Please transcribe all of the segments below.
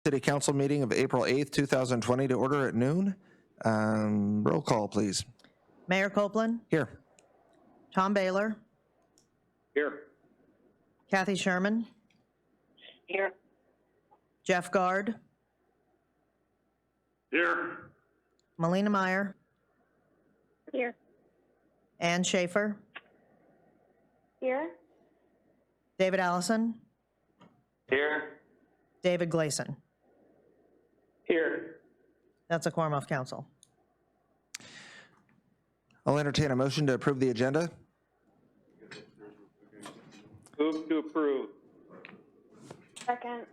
City Council meeting of April 8th, 2020 to order at noon. Roll call, please. Mayor Copeland, Here. Tom Baylor, Here. Kathy Sherman, Here. Jeff Guard, Here. Melina Meyer, Here. Ann Schaefer, Here. David Allison, Here. David Gleason. Here. That's a quorum of council. I'll entertain a motion to approve the agenda. Move to approve. Second.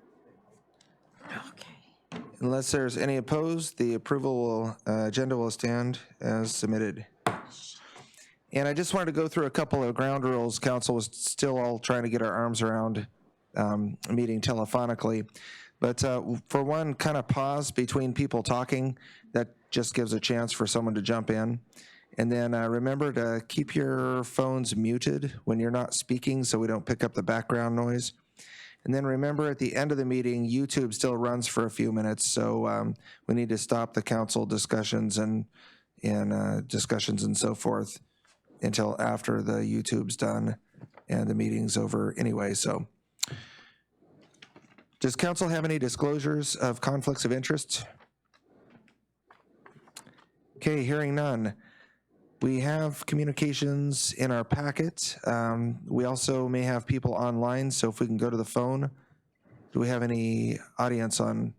Okay. Unless there's any opposed, the agenda will stand as submitted. And I just wanted to go through a couple of ground rules. Council was still all trying to get our arms around meeting telephonically. But for one, kind of pause between people talking. That just gives a chance for someone to jump in. And then remember to keep your phones muted when you're not speaking so we don't pick up the background noise. And then remember at the end of the meeting, YouTube still runs for a few minutes. So we need to stop the council discussions and discussions and so forth until after the YouTube's done and the meeting's over anyway. So does council have any disclosures of conflicts of interest? Okay, hearing none. We have communications in our packet. We also may have people online, so if we can go to the phone. Do we have any audience online?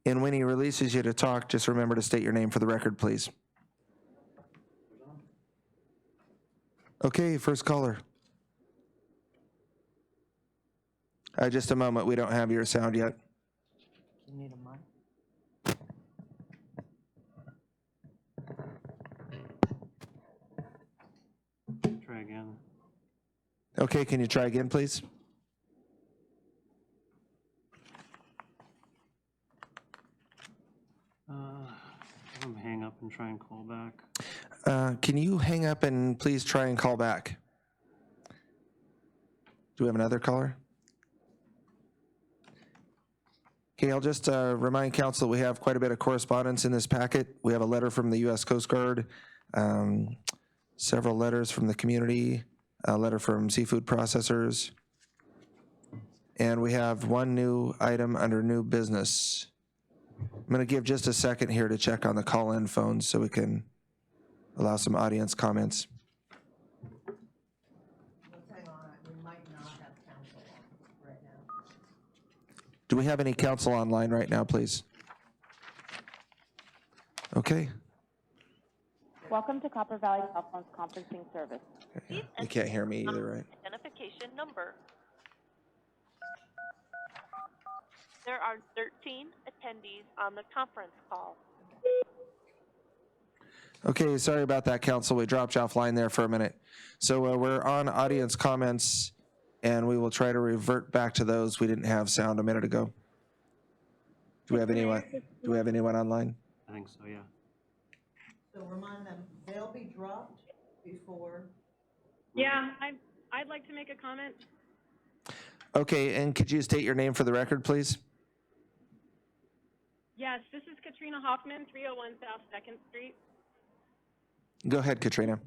And when he releases you to talk, just remember to state your name for the record, please. Okay, first caller. Just a moment, we don't have your sound yet. You need a mic? Try again. Okay, can you try again, please? Have him hang up and try and call back. Can you hang up and please try and call back? Do we have another caller? Okay, I'll just remind council we have quite a bit of correspondence in this packet. We have a letter from the U.S. Coast Guard, several letters from the community, a letter from seafood processors, and we have one new item under new business. I'm going to give just a second here to check on the call-in phones so we can allow some audience comments. Let's hang on, we might not have council on right now. Do we have any council online right now, please? Okay. Welcome to Copper Valley Telephone's conferencing service. You can't hear me either, right? Identification number. There are 13 attendees on the conference call. Okay, sorry about that, council. We dropped you offline there for a minute. So we're on audience comments, and we will try to revert back to those. We didn't have sound a minute ago. Do we have anyone? Do we have anyone online? I think so, yeah. So remind them, they'll be dropped before. Yeah, I'd like to make a comment. Okay, and could you state your name for the record, please? Yes, this is Katrina Hoffman, 301 South 2nd Street. Go ahead, Katrina.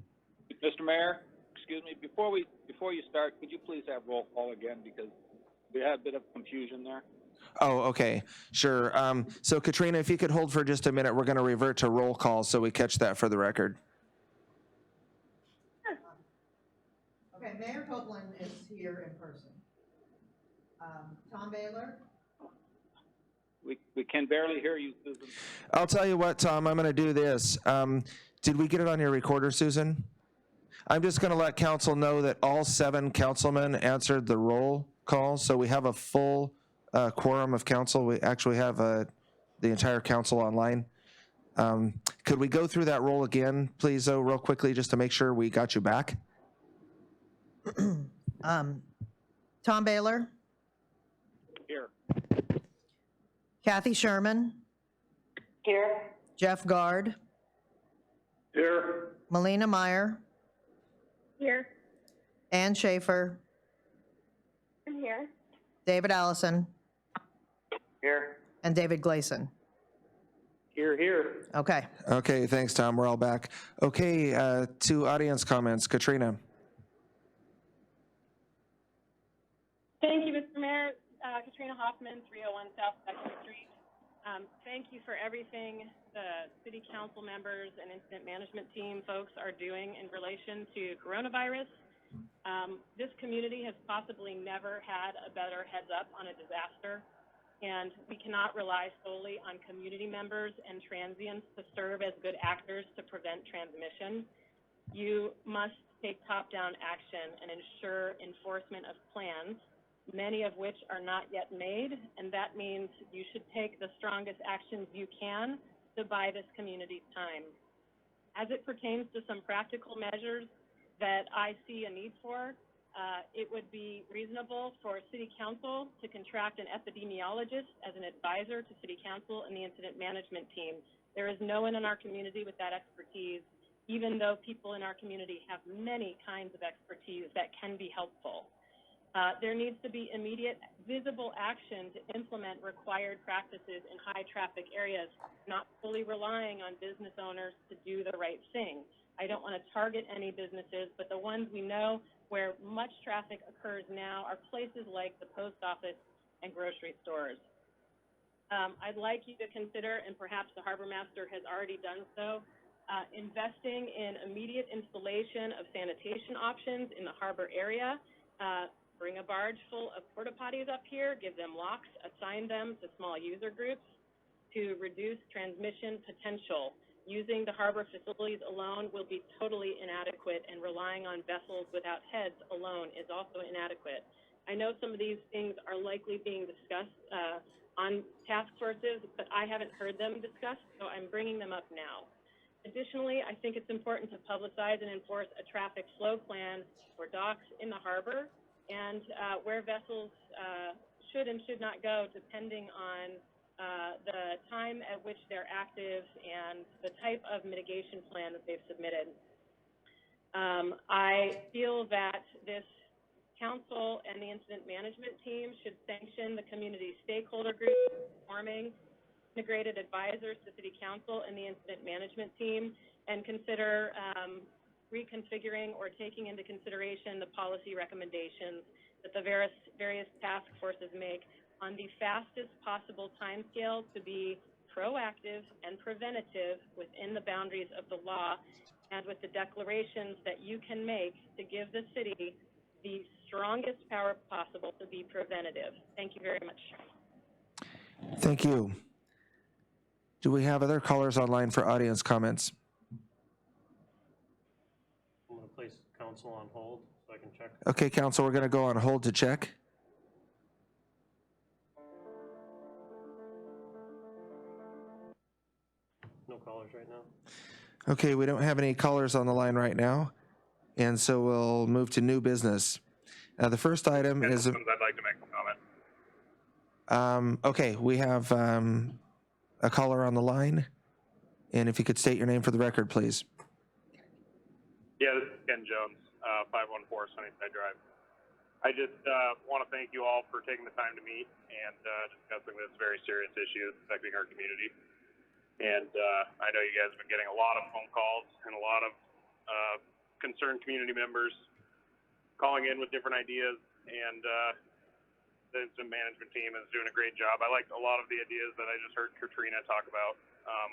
Mr. Mayor, excuse me, before you start, could you please have roll call again because we had a bit of confusion there. Oh, okay, sure. So Katrina, if you could hold for just a minute, we're going to revert to roll call so we catch that for the record. Okay, Mayor Copeland is here in person. Tom Baylor? We can barely hear you, Susan. I'll tell you what, Tom, I'm going to do this. Did we get it on your recorder, Susan? I'm just going to let council know that all 7 councilmen answered the roll call, so we have a full quorum of council. We actually have the entire council online. Could we go through that roll again, please, though, real quickly, just to make sure we got you back? Tom Baylor? Here. Kathy Sherman? Here. Jeff Guard? Here. Melina Meyer? Here. Ann Schaefer, I'm here. David Allison, Here. and David Gleason. Here. Okay. Okay, thanks, Tom. We're all back. Okay, to audience comments. Katrina. Thank you, Mr. Mayor. Katrina Hoffman, 301 South 2nd Street. Thank you for everything the city council members and incident management team folks are doing in relation to coronavirus. This community has possibly never had a better heads up on a disaster, and we cannot rely solely on community members and transients to serve as good actors to prevent transmission. You must take top-down action and ensure enforcement of plans, many of which are not yet made, and that means you should take the strongest actions you can to buy this community time. As it pertains to some practical measures that I see a need for, it would be reasonable for City Council to contract an epidemiologist as an advisor to City Council and the incident management team. There is no one in our community with that expertise, even though people in our community have many kinds of expertise that can be helpful. There needs to be immediate visible action to implement required practices in high traffic areas, not fully relying on business owners to do the right thing. I don't want to target any businesses, but the ones we know where much traffic occurs now are places like the post office and grocery stores. I'd like you to consider, and perhaps the harbor master has already done so, investing in immediate installation of sanitation options in the harbor area. Bring a barge full of porta potties up here, give them locks, assign them to small user groups to reduce transmission potential. Using the harbor facilities alone will be totally inadequate, and relying on vessels without heads alone is also inadequate. I know some of these things are likely being discussed on task forces, but I haven't heard them discussed, so I'm bringing them up now. Additionally, I think it's important to publicize and enforce a traffic flow plan for docks in the harbor and where vessels should and should not go, depending on the time at which they're active and the type of mitigation plan that they've submitted. I feel that this council and the incident management team should sanction the community stakeholder group forming integrated advisors to City Council and the incident management team, and consider reconfiguring or taking into consideration the policy recommendations that the various task forces make on the fastest possible timescale to be proactive and preventative within the boundaries of the law, and with the declarations that you can make to give the city the strongest power possible to be preventative. Thank you very much. Thank you. Do we have other callers online for audience comments? I'm gonna place council on hold so I can check. Okay, council, we're going to go on hold to check. No callers right now. Okay, we don't have any callers on the line right now, and so we'll move to new business. The first item is... I'd like to make a comment. Okay, we have a caller on the line, and if you could state your name for the record, please. Yeah, this is Ken Jones, 514 Sunnyside Drive. I just want to thank you all for taking the time to meet and discussing this very serious issue affecting our community. And I know you guys have been getting a lot of phone calls and a lot of concerned community members calling in with different ideas, and the incident management team is doing a great job. I liked a lot of the ideas that I just heard Katrina talk about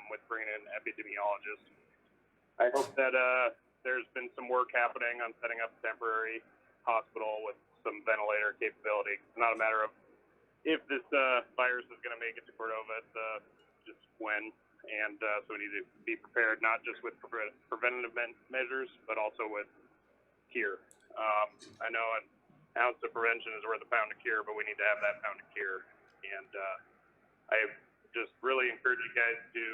with bringing in epidemiologists. I hope that there's been some work happening on setting up a temporary hospital with some ventilator capability. It's not a matter of if this virus is going to make it to Cordova, it's just when. And so we need to be prepared, not just with preventative measures, but also with cure. I know an ounce of prevention is worth a pound of cure, but we need to have that pound of cure. And I just really encourage you guys to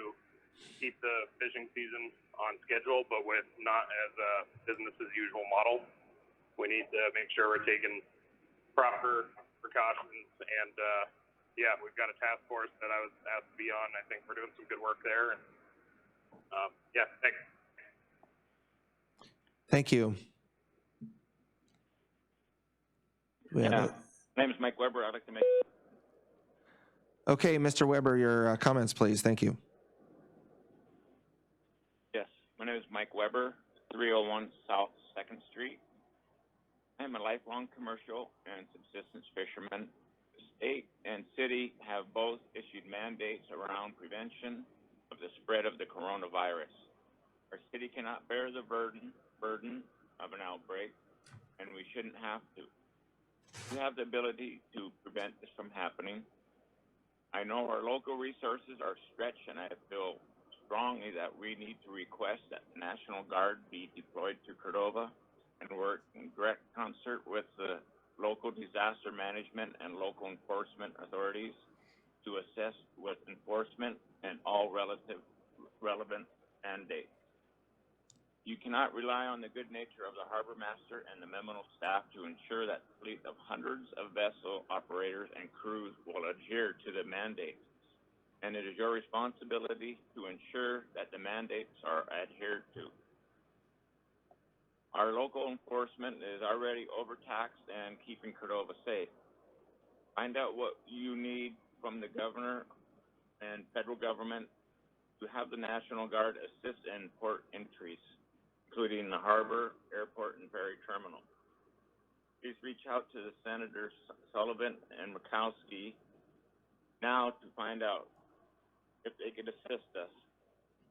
keep the fishing season on schedule, but with not as a business as usual model. We need to make sure we're taking proper precautions, and yeah, we've got a task force that I was asked to be on. I think we're doing some good work there. And yeah, thanks. Thank you. We have Yeah. it. My name is Mike Weber. I'd like to make. Okay, Mr. Weber, your comments, please. Thank you. Yes, my name is Mike Weber, 301 South 2nd Street. I am a lifelong commercial and subsistence fisherman. The state and city have both issued mandates around prevention of the spread of the coronavirus. Our city cannot bear the burden of an outbreak, and we shouldn't have to. We have the ability to prevent this from happening. I know our local resources are stretched, and I feel strongly that we need to request that the National Guard be deployed to Cordova and work in direct concert with the local disaster management and local enforcement authorities to assist with enforcement and all relevant mandates. You cannot rely on the good nature of the harbor master and the Memo staff to ensure that the fleet of hundreds of vessel operators and crews will adhere to the mandates. And it is your responsibility to ensure that the mandates are adhered to. Our local enforcement is already overtaxed and keeping Cordova safe. Find out what you need from the governor and federal government to have the National Guard assist in port entries, including the harbor, airport, and ferry terminal. Please reach out to the Senators Sullivan and Murkowski now to find out if they could assist us.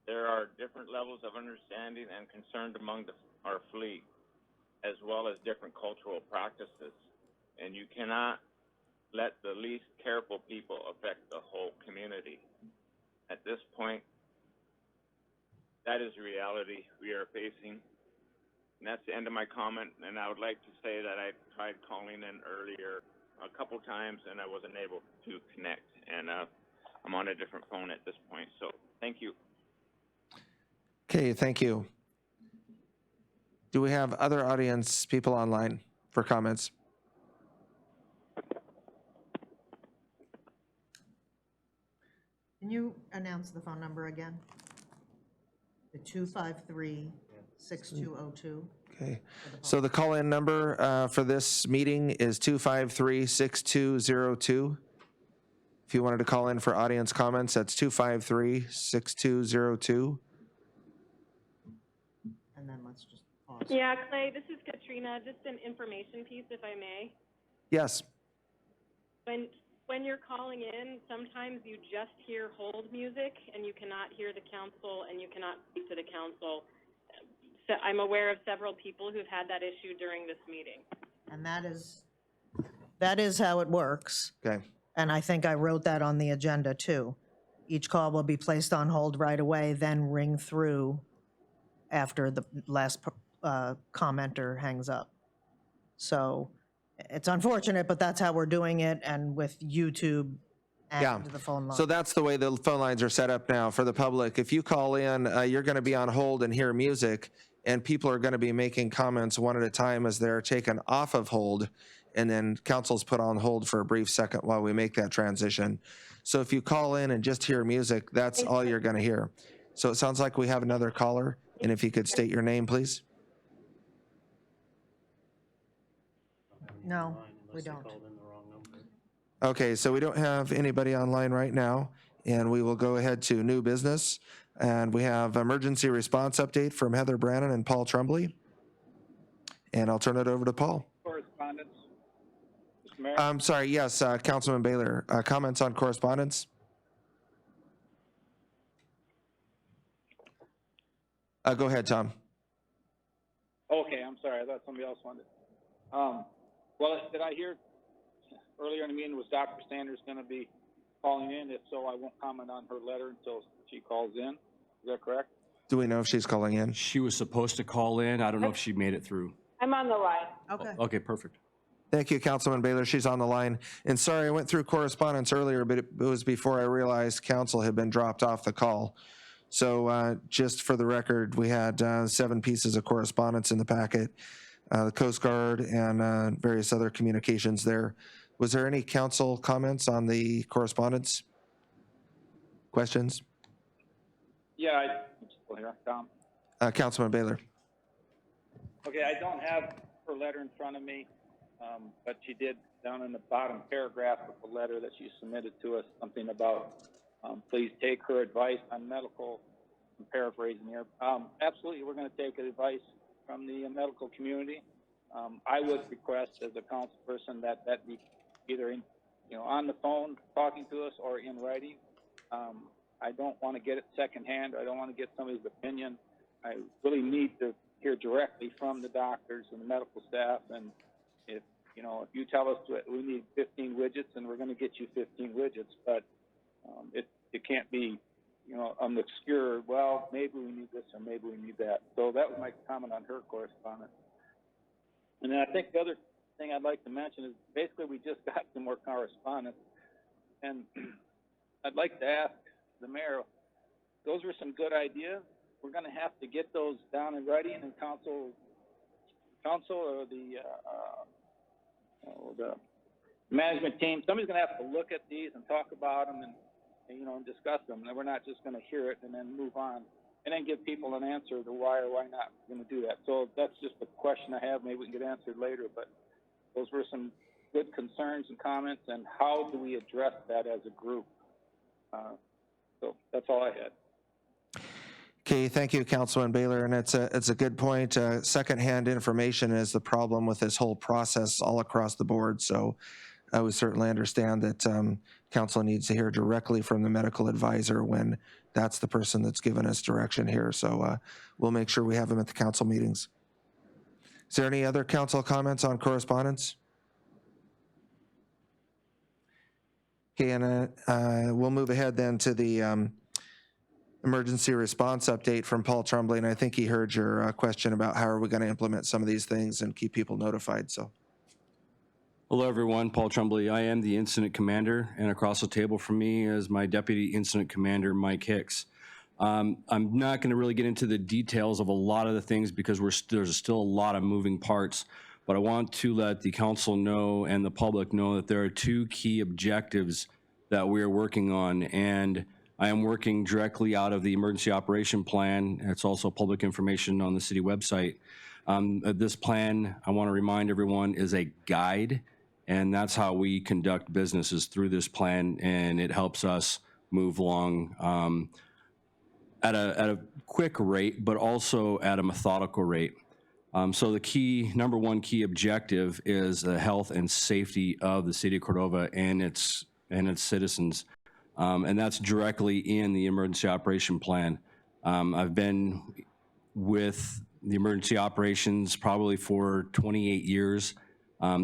There are different levels of understanding and concern among our fleet, as well as different cultural practices, and you cannot let the least careful people affect the whole community. At this point, that is the reality we are facing. And that's the end of my comment. And I would like to say that I tried calling in earlier a couple times and I wasn't able to connect. And I'm on a different phone at this point. So thank you. Okay, thank you. Do we have other audience people online for comments? Can you announce the phone number again? The 253-6202. Okay, so the call-in number for this meeting is 253-6202. If you wanted to call in for audience comments, that's 253-6202. And then let's just pause. Yeah, Clay, this is Katrina. Just an information piece, if I may. Yes. When you're calling in, sometimes you just hear hold music and you cannot hear the council and you cannot speak to the council. So I'm aware of several people who've had that issue during this meeting. And that is how it works. Okay. And I think I wrote that on the agenda too. Each call will be placed on hold right away, then ring through after the last commenter hangs up. So it's unfortunate, but that's how we're doing it, and with YouTube and the phone line. So that's the way the phone lines are set up now for the public. If you call in, you're going to be on hold and hear music, and people are going to be making comments one at a time as they're taken off of hold, and then council's put on hold for a brief second while we make that transition. So if you call in and just hear music, that's all you're going to hear. So it sounds like we have another caller, and if you could state your name, please. No, Unless we they don't. called in the wrong number. Okay, so we don't have anybody online right now, and we will go ahead to new business. And we have emergency response update from Heather Brannon and Paul Tremblay. And I'll turn it over to Paul. Correspondence. Mr. Mayor? I'm sorry, yes, Councilman Baylor, comments on correspondence? Go ahead, Tom. Okay, I'm sorry. I thought somebody else wanted. Well, did I hear earlier in the meeting, was Dr. Sanders going to be calling in? If so, I won't comment on her letter until she calls in. Is that correct? Do we know if she's calling in? She was supposed to call in. I don't know if she made it through. I'm on the line. Okay. Okay, perfect. Thank you, Councilman Baylor. She's on the line. And sorry, I went through correspondence earlier, but it was before I realized council had been dropped off the call. So just for the record, we had 7 pieces of correspondence in the packet, the Coast Guard and various other communications there. Was there any council comments on the correspondence? Questions? Yeah, I'm still here, Tom. Councilman Baylor. Okay, I don't have her letter in front of me. but she did, down in the bottom paragraph of the letter that she submitted to us, something about, please take her advice on medical, I'm paraphrasing here. Absolutely, we're going to take advice from the medical community. I would request as a council person that be either in, on the phone talking to us or in writing. I don't want to get it secondhand. I don't want to get somebody's opinion. I really need to hear directly from the doctors and the medical staff. And if you tell us that we need 15 widgets, and we're going to get you 15 widgets, but it can't be, an obscure, well, maybe we need this or maybe we need that. So that was my comment on her correspondence. And then I think the other thing I'd like to mention is basically we just got some more correspondence. And I'd like to ask the mayor, those were some good ideas. We're going to have to get those down in writing, and council or the management team, somebody's going to have to look at these and talk about them and discuss them. And we're not just going to hear it and then move on and then give people an answer to why or why not we're going to do that. So that's just a question I have. Maybe we can get answered later, but those were some good concerns and comments, and how do we address that as a group? So that's all I had. Okay, thank you, Councilman Baylor, and it's a good point. Secondhand information is the problem with this whole process all across the board. So I would certainly understand that council needs to hear directly from the medical advisor when that's the person that's given us direction here. So we'll make sure we have them at the council meetings. Is there any other council comments on correspondence? Okay, and we'll move ahead then to the emergency response update from Paul Tremblay, and I think he heard your question about how are we going to implement some of these things and keep people notified. So, Hello, everyone. Paul Tremblay. I am the incident commander, and across the table from me is my deputy incident commander, Mike Hicks. I'm not going to really get into the details of a lot of the things because there's still a lot of moving parts, but I want to let the council know and the public know that there are two key objectives that we are working on, and I am working directly out of the emergency operation plan. It's also public information on the city website. This plan, I want to remind everyone, is a guide, and that's how we conduct businesses through this plan, and it helps us move along at a quick rate, but also at a methodical rate. So the number one key objective is the health and safety of the city of Cordova and its citizens. And that's directly in the emergency operation plan. I've been with the emergency operations probably for 28 years.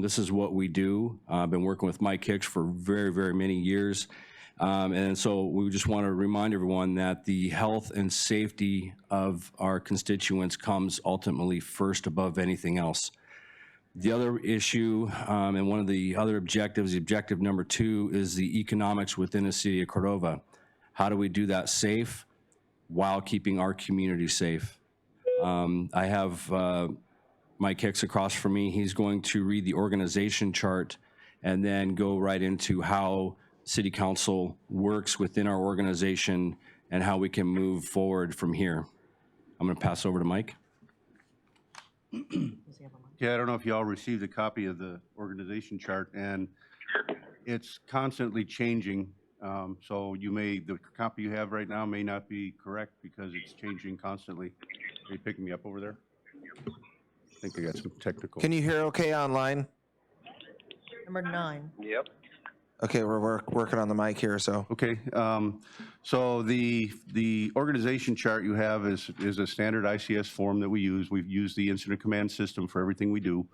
This is what we do. I've been working with Mike Hicks for very, very many years. And so we just want to remind everyone that the health and safety of our constituents comes ultimately first above anything else. The other issue, and one of the other objectives, the objective number 2, is the economics within the city of Cordova. How do we do that safe while keeping our community safe? I have Mike Hicks across from me. He's going to read the organization chart and then go right into how City Council works within our organization and how we can move forward from here. I'm going to pass over to Mike. Yeah, I don't know if you all received a copy of the organization chart, and it's constantly changing. So the copy you have right now may not be correct because it's changing constantly. Are you picking me up over there? I think I got some technical. can you hear okay online? Number 9. Yep. Okay, we're working on the mic here, so. Okay, so the organization chart you have is a standard ICS form that we use. We've used the incident command system for everything we do,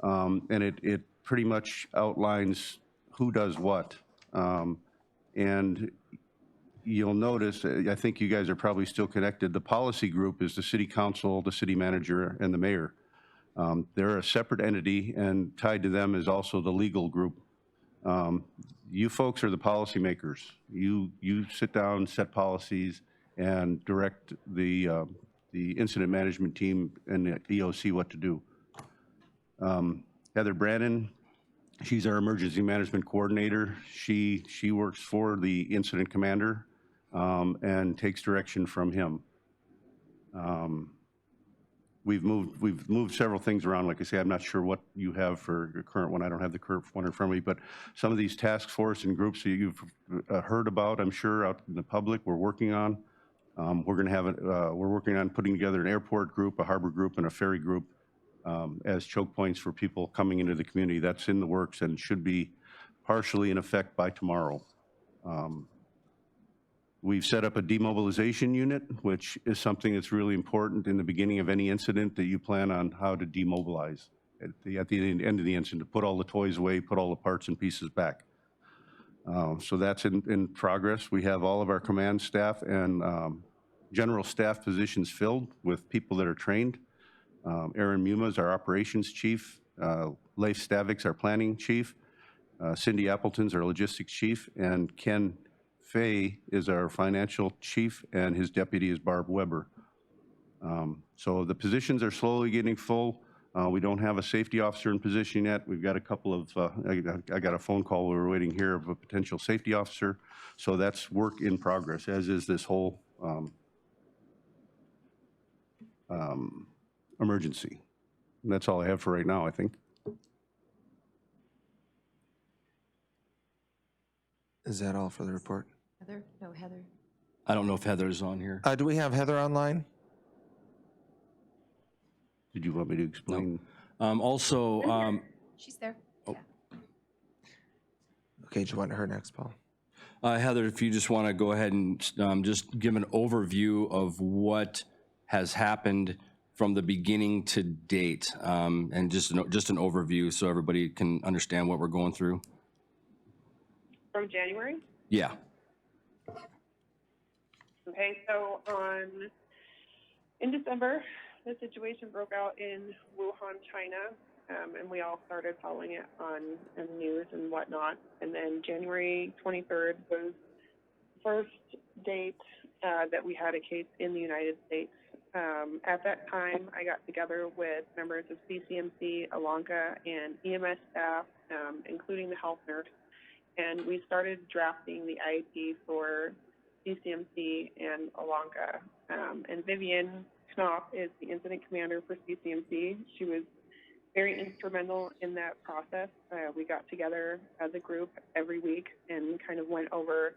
and it pretty much outlines who does what. And you'll notice, I think you guys are probably still connected, the policy group is the city council, the city manager, and the mayor. They're a separate entity, and tied to them is also the legal group. You folks are the policymakers. You sit down, set policies, and direct the incident management team and the EOC what to do. Heather Brannon, she's our emergency management coordinator. She works for the incident commander and takes direction from him. we've moved several things around. Like I say, I'm not sure what you have for your current one. I don't have the current one in front of me, but some of these task force and groups that you've heard about, I'm sure, out in the public, we're working on. We're going to have we're working on putting together an airport group, a harbor group, and a ferry group as choke points for people coming into the community. That's in the works and should be partially in effect by tomorrow. We've set up a demobilization unit, which is something that's really important in the beginning of any incident, that you plan on how to demobilize at the end of the incident, to put all the toys away, put all the parts and pieces back. So that's in progress. We have all of our command staff and general staff positions filled with people that are trained. Aaron Muma is our operations chief. Leif Stavik's our planning chief. Cindy Appleton's our logistics chief. And Ken Fay is our financial chief, and his deputy is Barb Weber. So the positions are slowly getting full. We don't have a safety officer in position yet. We've got a couple of, I got a phone call we were waiting here of a potential safety officer. So that's work in progress, as is this whole emergency. And that's all I have for right now, I think. Is that all for the report? Heather? No, Heather. I don't know if Heather's on here. Do we have Heather online? Did you want me to explain? Also, She's there. Oh. Okay, do you want her next, Paul? Heather, if you just want to go ahead and just give an overview of what has happened from the beginning to date, and just an overview so everybody can understand what we're going through. From January? Yeah. Okay, so in December, the situation broke out in Wuhan, China, and we all started following it on the news and whatnot. And then January 23rd was the first date that we had a case in the United States. At that time, I got together with members of CCMC, Alanka, and EMS staff, including the health nurse, and we started drafting the IEP for CCMC and Alanka. And Vivian Knopf is the incident commander for CCMC. She was very instrumental in that process. We got together as a group every week and kind of went over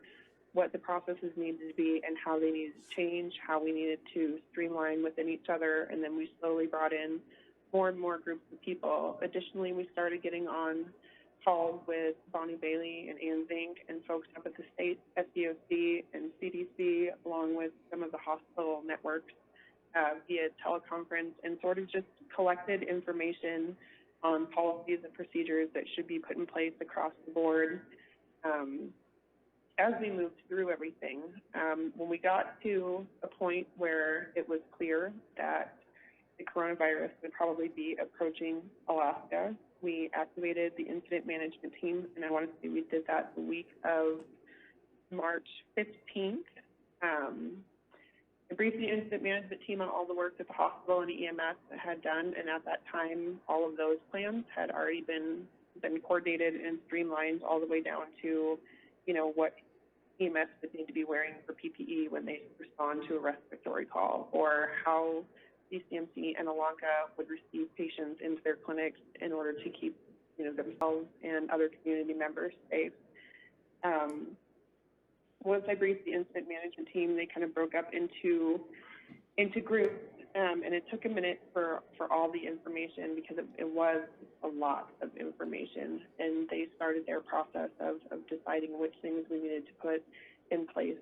what the processes needed to be and how they needed to change, how we needed to streamline within each other, and then we slowly brought in more and more groups of people. Additionally, we started getting on calls with Bonnie Bailey and Ann Zink and folks up at the state, SDOC and CDC, along with some of the hospital networks via teleconference, and sort of just collected information on policies and procedures that should be put in place across the board as we moved through everything. When we got to a point where it was clear that the coronavirus would probably be approaching Alaska, we activated the incident management team, and I want to say we did that the week of March 15th. I briefed the incident management team on all the work that the hospital and EMS had done, and at that time, all of those plans had already been coordinated and streamlined all the way down to, you know, what EMS would need to be wearing for PPE when they respond to a respiratory call, or how CCMC and Alanka would receive patients into their clinics in order to keep, you know, themselves and other community members safe. Once I briefed the incident management team, they kind of broke up into groups, and it took a minute for all the information, because it was a lot of information, and they started their process of deciding which things we needed to put in place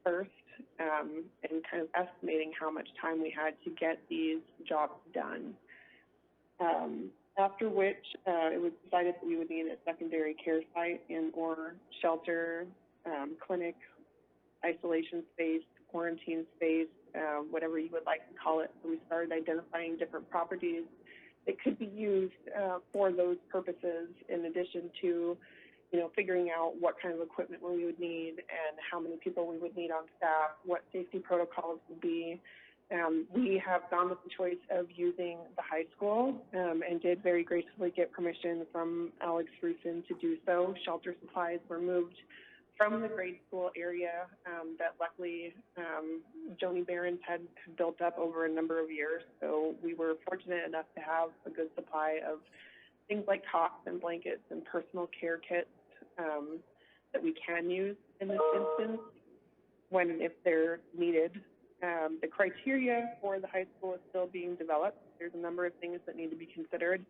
first, and kind of estimating how much time we had to get these jobs done. After which, it was decided that we would need a secondary care site and or shelter, clinic, isolation space, quarantine space, whatever you would like to call it. So we started identifying different properties that could be used for those purposes, in addition to, you know, figuring out what kind of equipment we would need and how many people we would need on staff, what safety protocols would be. We have gone with the choice of using the high school, and did very gracefully get permission from Alex Rusin to do so. Shelter supplies were moved from the grade school area that luckily Joni Barron's had built up over a number of years. So we were fortunate enough to have a good supply of things like cots and blankets and personal care kits that we can use in this instance when and if they're needed. The criteria for the high school is still being developed. There's a number of things that need to be considered.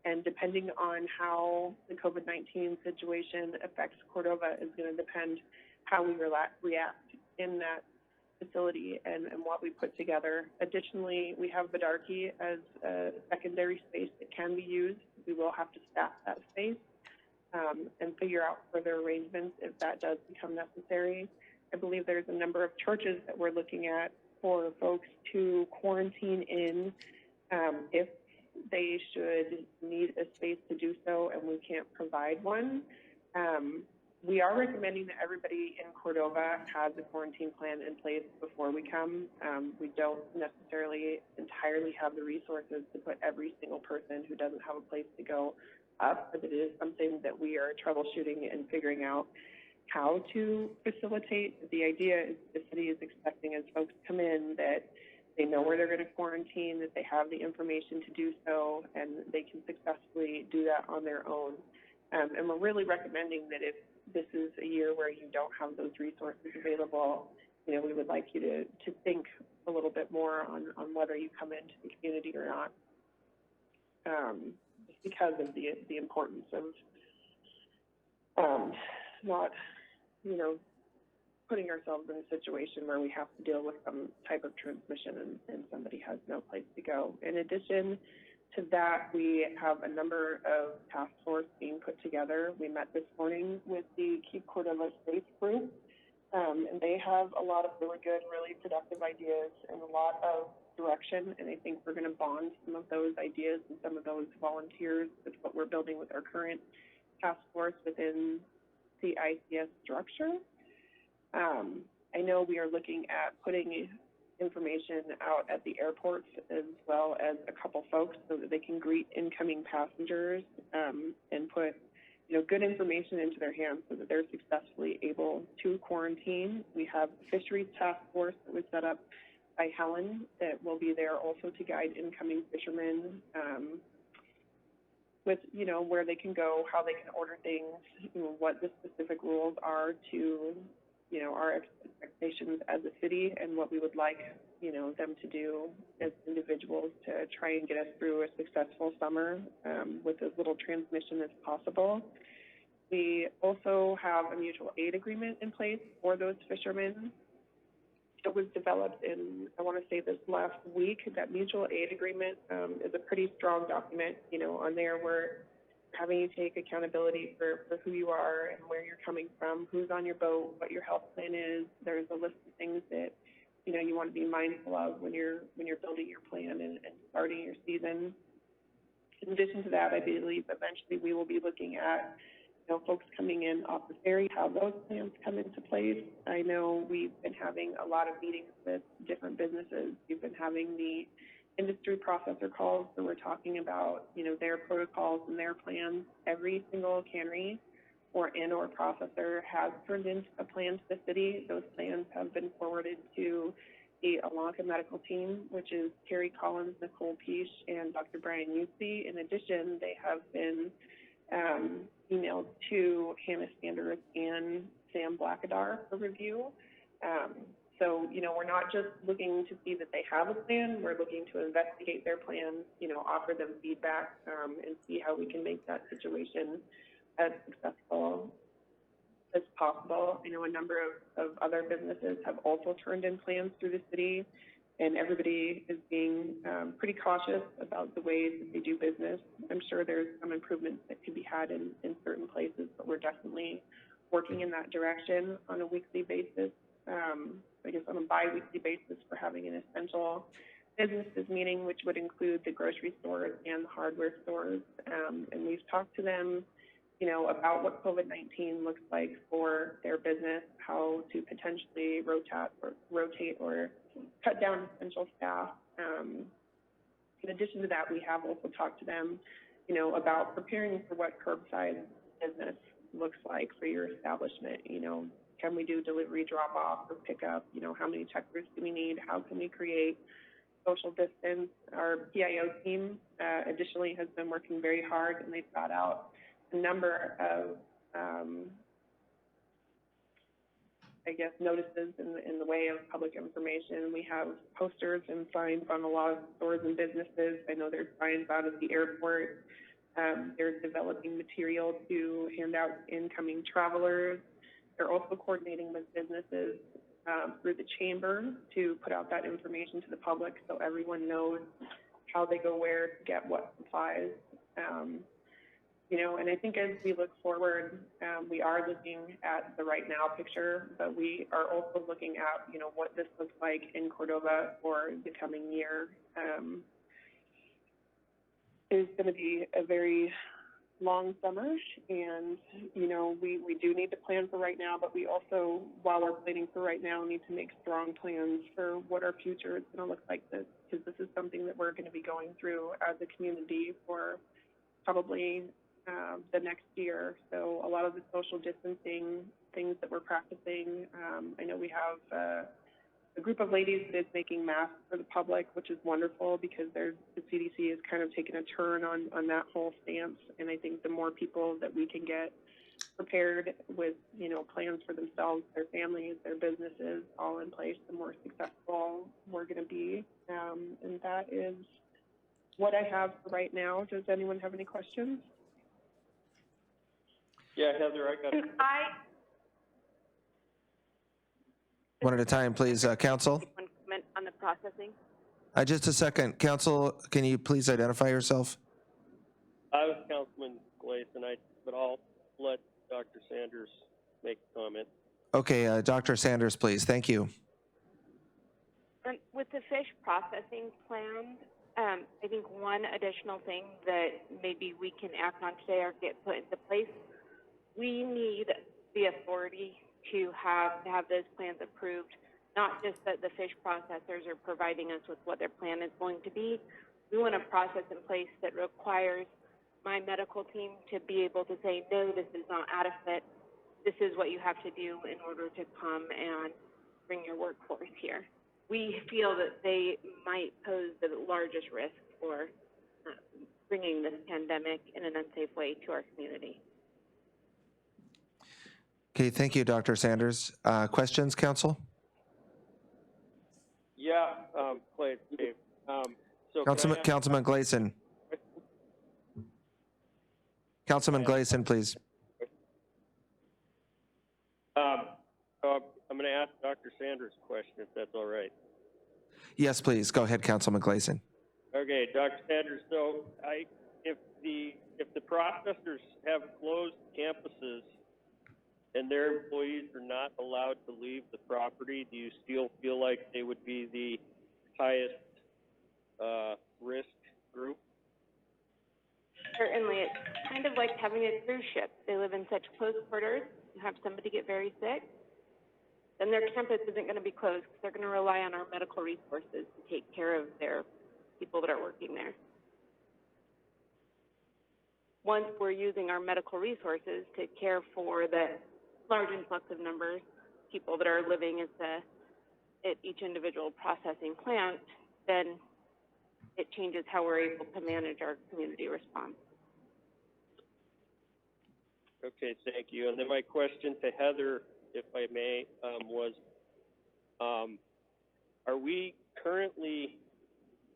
And depending on how the COVID-19 situation affects Cordova is going to depend how we react in that facility and what we put together. Additionally, we have Bedarkey as a secondary space that can be used. We will have to staff that space and figure out further arrangements if that does become necessary. I believe there's a number of churches that we're looking at for folks to quarantine in if they should need a space to do so and we can't provide one. We are recommending that everybody in Cordova has a quarantine plan in place before we come. We don't necessarily entirely have the resources to put every single person who doesn't have a place to go up, but it is something that we are troubleshooting and figuring out how to facilitate. The idea is the city is expecting as folks come in that they know where they're going to quarantine, that they have the information to do so, and they can successfully do that on their own. And we're really recommending that if this is a year where you don't have those resources available, we would like you to think a little bit more on whether you come into the community or not, just because of the importance of not, putting ourselves in a situation where we have to deal with some type of transmission and somebody has no place to go. In addition to that, we have a number of task force being put together. We met this morning with the Keep Cordova Safe group, and they have a lot of really good, really productive ideas and a lot of direction, and I think we're going to bond some of those ideas and some of those volunteers with what we're building with our current task force within the ICS structure. I know we are looking at putting information out at the airports as well as a couple folks so that they can greet incoming passengers and put good information into their hands so that they're successfully able to quarantine. We have a fisheries task force that was set up by Helen that will be there also to guide incoming fishermen with where they can go, how they can order things, what the specific rules are to our expectations as a city and what we would like, them to do as individuals to try and get us through a successful summer with as little transmission as possible. We also have a mutual aid agreement in place for those fishermen. It was developed in, I want to say this last week. That mutual aid agreement is a pretty strong document. On there we're having you take accountability for who you are and where you're coming from, who's on your boat, what your health plan is. There's a list of things that you want to be mindful of when you're building your plan and starting your season. In addition to that, I believe eventually we will be looking at folks coming in off the ferry, how those plans come into place. I know we've been having a lot of meetings with different businesses. We've been having the industry processor calls, so we're talking about, their protocols and their plans. Every single cannery or processor has turned in a plan to the city. Those plans have been forwarded to the Alanka medical team, which is Terry Collins, Nicole Peace, and Dr. Brian Yusey. In addition, they have been emailed to Hannah Sanders and Sam Blackadar for review. So, we're not just looking to see that they have a plan, we're looking to investigate their plans, offer them feedback, and see how we can make that situation as successful as possible. I know a number of other businesses have also turned in plans through the city, and everybody is being pretty cautious about the ways that they do business. I'm sure there's some improvements that could be had in certain places, but we're definitely working in that direction on a weekly basis. I guess on a bi-weekly basis, for having an essential businesses meeting, which would include the grocery stores and the hardware stores. And we've talked to them, about what COVID-19 looks like for their business, how to potentially rotate or cut down essential staff. In addition to that, we have also talked to them, about preparing for what curbside business looks like for your establishment. You know, can we do delivery, drop off, or pick up? You know, how many checkers do we need? How can we create social distance? Our PIO team additionally has been working very hard, and they've got out a number of I guess, notices in the way of public information. We have posters and signs on a lot of stores and businesses. I know there's signs out at the airport. They're developing material to hand out to incoming travelers. They're also coordinating with businesses through the chamber to put out that information to the public so everyone knows how they go where to get what supplies. You know, and I think as we look forward, we are looking at the right now picture, but we are also looking at, you know, what this looks like in Cordova for the coming year. It's going to be a very long summer, and, you know, we do need to plan for right now, but we also, while we're planning for right now, need to make strong plans for what our future is going to look like, because this is something that we're going to be going through as a community for probably the next year. So a lot of the social distancing things that we're practicing, I know we have a group of ladies that is making masks for the public, which is wonderful because the CDC has kind of taken a turn on that whole stance. And I think the more people that we can get prepared with, you know, plans for themselves, their families, their businesses all in place, the more successful we're going to be. And that is what I have for right now. Does anyone have any questions? Yeah, Heather, I got One at a time, please. Council? One comment on the processing. Just a second. Council, can you please identify yourself? I was Councilman Gleason, but I'll let Dr. Sanders make a comment. Okay, Dr. Sanders, please. Thank you. And with the fish processing plan, I think one additional thing that maybe we can act on today or get put into place, we need the authority to have those plans approved, not just that the fish processors are providing us with what their plan is going to be. We want a process in place that requires my medical team to be able to say, no, this is not adequate. This is what you have to do in order to come and bring your workforce here. We feel that they might pose the largest risk for bringing this pandemic in an unsafe way to our community. Okay, thank you, Dr. Sanders. Questions, Council? Yeah, Clay, Dave. So Councilman Gleason. Councilman Gleason, please. So I'm going to ask Dr. Sanders a question, if that's all right. Yes, please. Go ahead, Councilman Gleason. Okay, Dr. Sanders. So if the processors have closed campuses and their employees are not allowed to leave the property, do you still feel like they would be the highest risk group? Certainly, it's kind of like having a cruise ship. They live in such close quarters. You have somebody get very sick, then their campus isn't going to be closed because they're going to rely on our medical resources to take care of their people that are working there. Once we're using our medical resources to care for the large influx of numbers of people that are living at each individual processing plant, then it changes how we're able to manage our community response. Okay, thank you. And then my question to Heather, if I may, was, are we currently,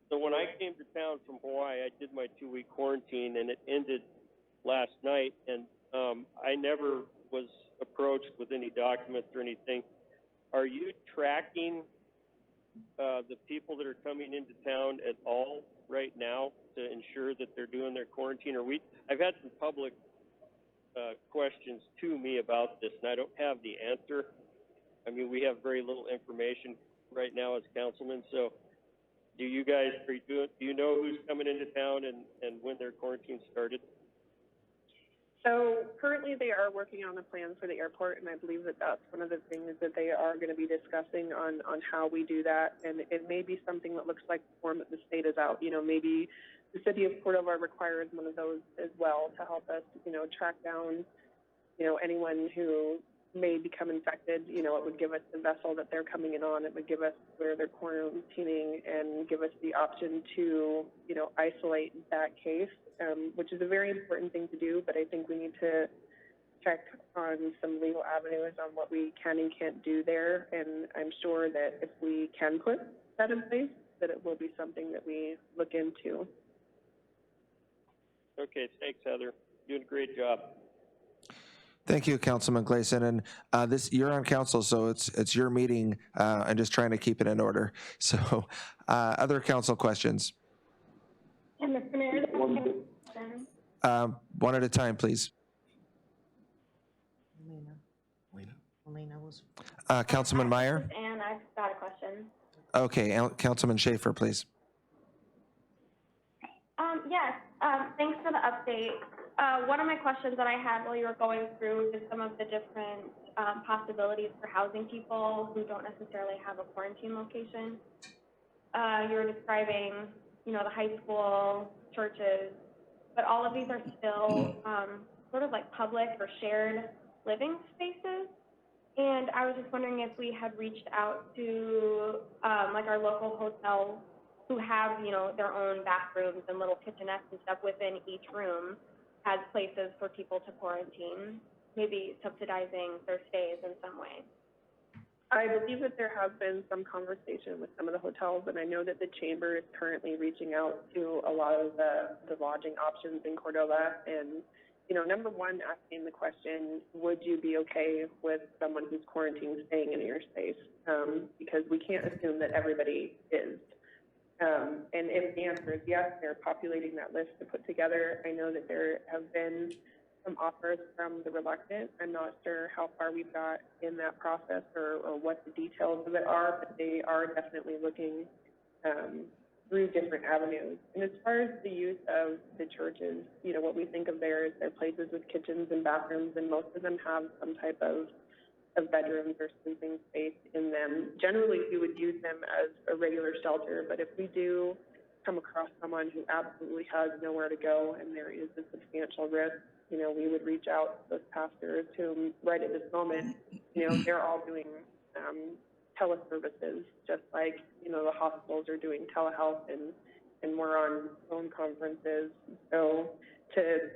so when I came to town from Hawaii, I did my 2-week quarantine and it ended last night, and I never was approached with any documents or anything. Are you tracking the people that are coming into town at all right now to ensure that they're doing their quarantine? I've had some public questions to me about this, and I don't have the answer. I mean, we have very little information right now as councilmen. So, do you guys do you know who's coming into town and when their quarantine started? So currently they are working on the plan for the airport, and I believe that that's one of the things that they are going to be discussing on how we do that. And it may be something that looks like the form that the state is out. You know, maybe the city of Cordova requires one of those as well to help us, you know, track down, anyone who may become infected, it would give us the vessel that they're coming in on. It would give us where they're quarantining and give us the option to, isolate that case, which is a very important thing to do. But I think we need to check on some legal avenues on what we can and can't do there. And I'm sure that if we can put that in place, that it will be something that we look into. Okay, thanks, Heather. Doing a great job. Thank you, Councilman Gleason. And you're on council, so it's your meeting. I'm just trying to keep it in order. So, other council questions? And Mr. Mayor, One at a time, please. Alina was. Councilman Meyer? And I've got a question. Okay, Councilman Schaefer, please. Yes, thanks for the update. One of my questions that I had while you were going through is some of the different possibilities for housing people who don't necessarily have a quarantine location. You were describing, the high school, churches, but all of these are still sort of like public or shared living spaces. And I was just wondering if we had reached out to like our local hotels who have, their own bathrooms and little kitchenettes and stuff within each room as places for people to quarantine, maybe subsidizing their stays in some way. I believe that there has been some conversation with some of the hotels, and I know that the chamber is currently reaching out to a lot of the lodging options in Cordova. And, number one, asking the question, would you be okay with someone who's quarantined staying in your space? Because we can't assume that everybody is. And if the answer is yes, they're populating that list to put together. I know that there have been some offers from the reluctant. I'm not sure how far we've got in that process or what the details of it are, but they are definitely looking through different avenues. And as far as the use of the churches, what we think of there is they're places with kitchens and bathrooms, and most of them have some type of bedrooms or sleeping space in them. Generally, we would use them as a regular shelter, but if we do come across someone who absolutely has nowhere to go and there is a substantial risk, we would reach out to those pastors who, right at this moment, they're all doing teleservices, just like, the hospitals are doing telehealth and we're on phone conferences. So to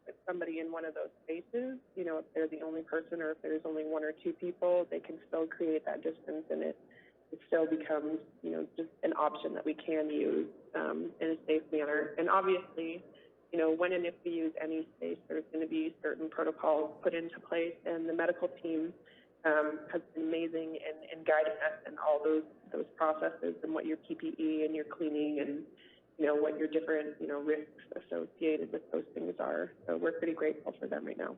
put somebody in one of those spaces, if they're the only person or if there's only one or two people, they can still create that distance, and it still becomes, just an option that we can use in a safe manner. And obviously, when and if we use any space, there's going to be certain protocols put into place, and the medical team has been amazing in guiding us in all those processes and what your PPE and your cleaning and what your different, risks associated with those things are. So we're pretty grateful for them right now.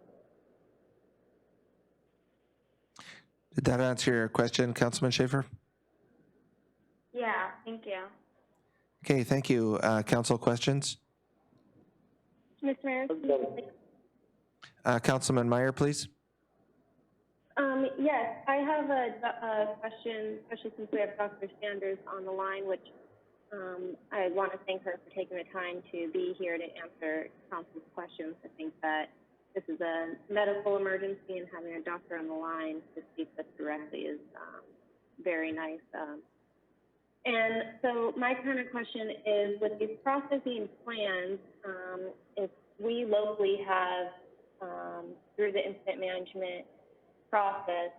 Did that answer your question, Councilman Schaefer? Yeah, thank you. Okay, thank you. Council questions? Mr. Mayor? Councilman Meyer, please. Yes, I have a question, especially since we have Dr. Sanders on the line, which I want to thank her for taking the time to be here to answer council's questions. I think that this is a medical emergency, and having a doctor on the line to speak with directly is very nice. And so my kind of question is, with these processing plans, if we locally have, through the incident management process,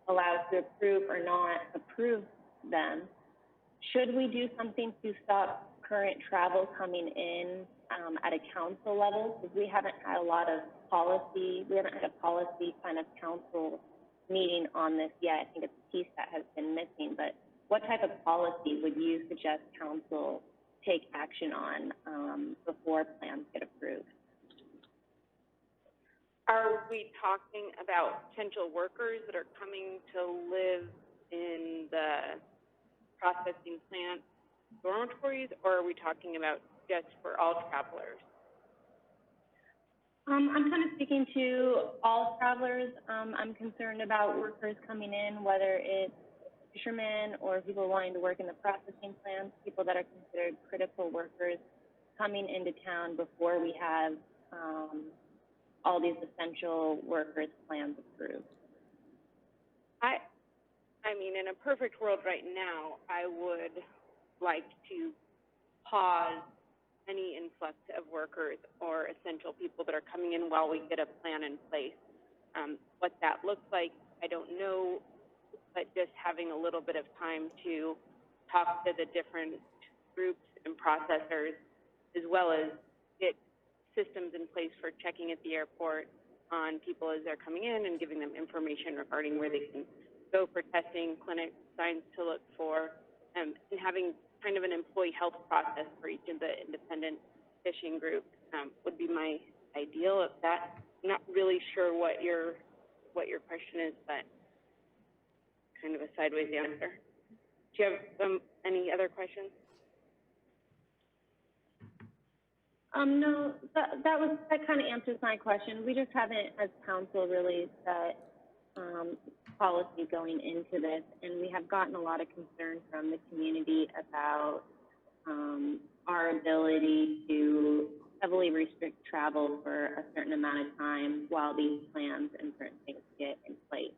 allowed to approve or not approve them, should we do something to stop current travel coming in at a council level? Because we haven't had a lot of policy, we haven't had a policy kind of council meeting on this yet. I think it's a piece that has been missing, but what type of policy would you suggest council take action on before plans get approved? Are we talking about potential workers that are coming to live in the processing plant dormitories, or are we talking about just for all travelers? I'm kind of speaking to all travelers. I'm concerned about workers coming in, whether it's fishermen or people wanting to work in the processing plants, people that are considered critical workers coming into town before we have all these essential workers plans approved? I mean, in a perfect world right now, I would like to pause any influx of workers or essential people that are coming in while we get a plan in place. What that looks like, I don't know, but just having a little bit of time to talk to the different groups and processors, as well as get systems in place for checking at the airport on people as they're coming in and giving them information regarding where they can go for testing, clinic signs to look for, and having kind of an employee health process for each of the independent fishing groups would be my ideal. Of that, I'm not really sure what your question is, but kind of a sideways answer. Do you have any other questions? No, that kind of answers my question. We just haven't, as council, really set policy going into this, and we have gotten a lot of concern from the community about our ability to heavily restrict travel for a certain amount of time while these plans and certain things get in place.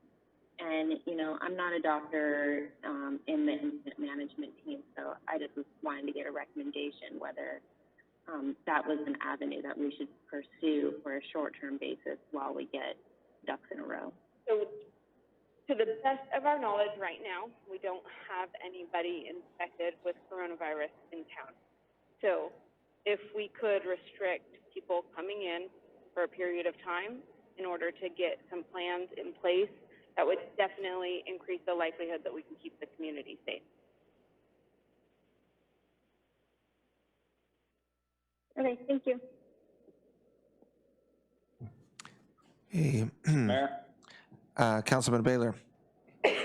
And, you know, I'm not a doctor in the incident management team, so I just was wanting to get a recommendation whether that was an avenue that we should pursue for a short-term basis while we get ducks in a row. So, to the best of our knowledge right now, we don't have anybody infected with coronavirus in town. So if we could restrict people coming in for a period of time in order to get some plans in place, that would definitely increase the likelihood that we can keep the community safe. Okay, thank you. Hey, Mayor? Councilman Baylor. Yeah,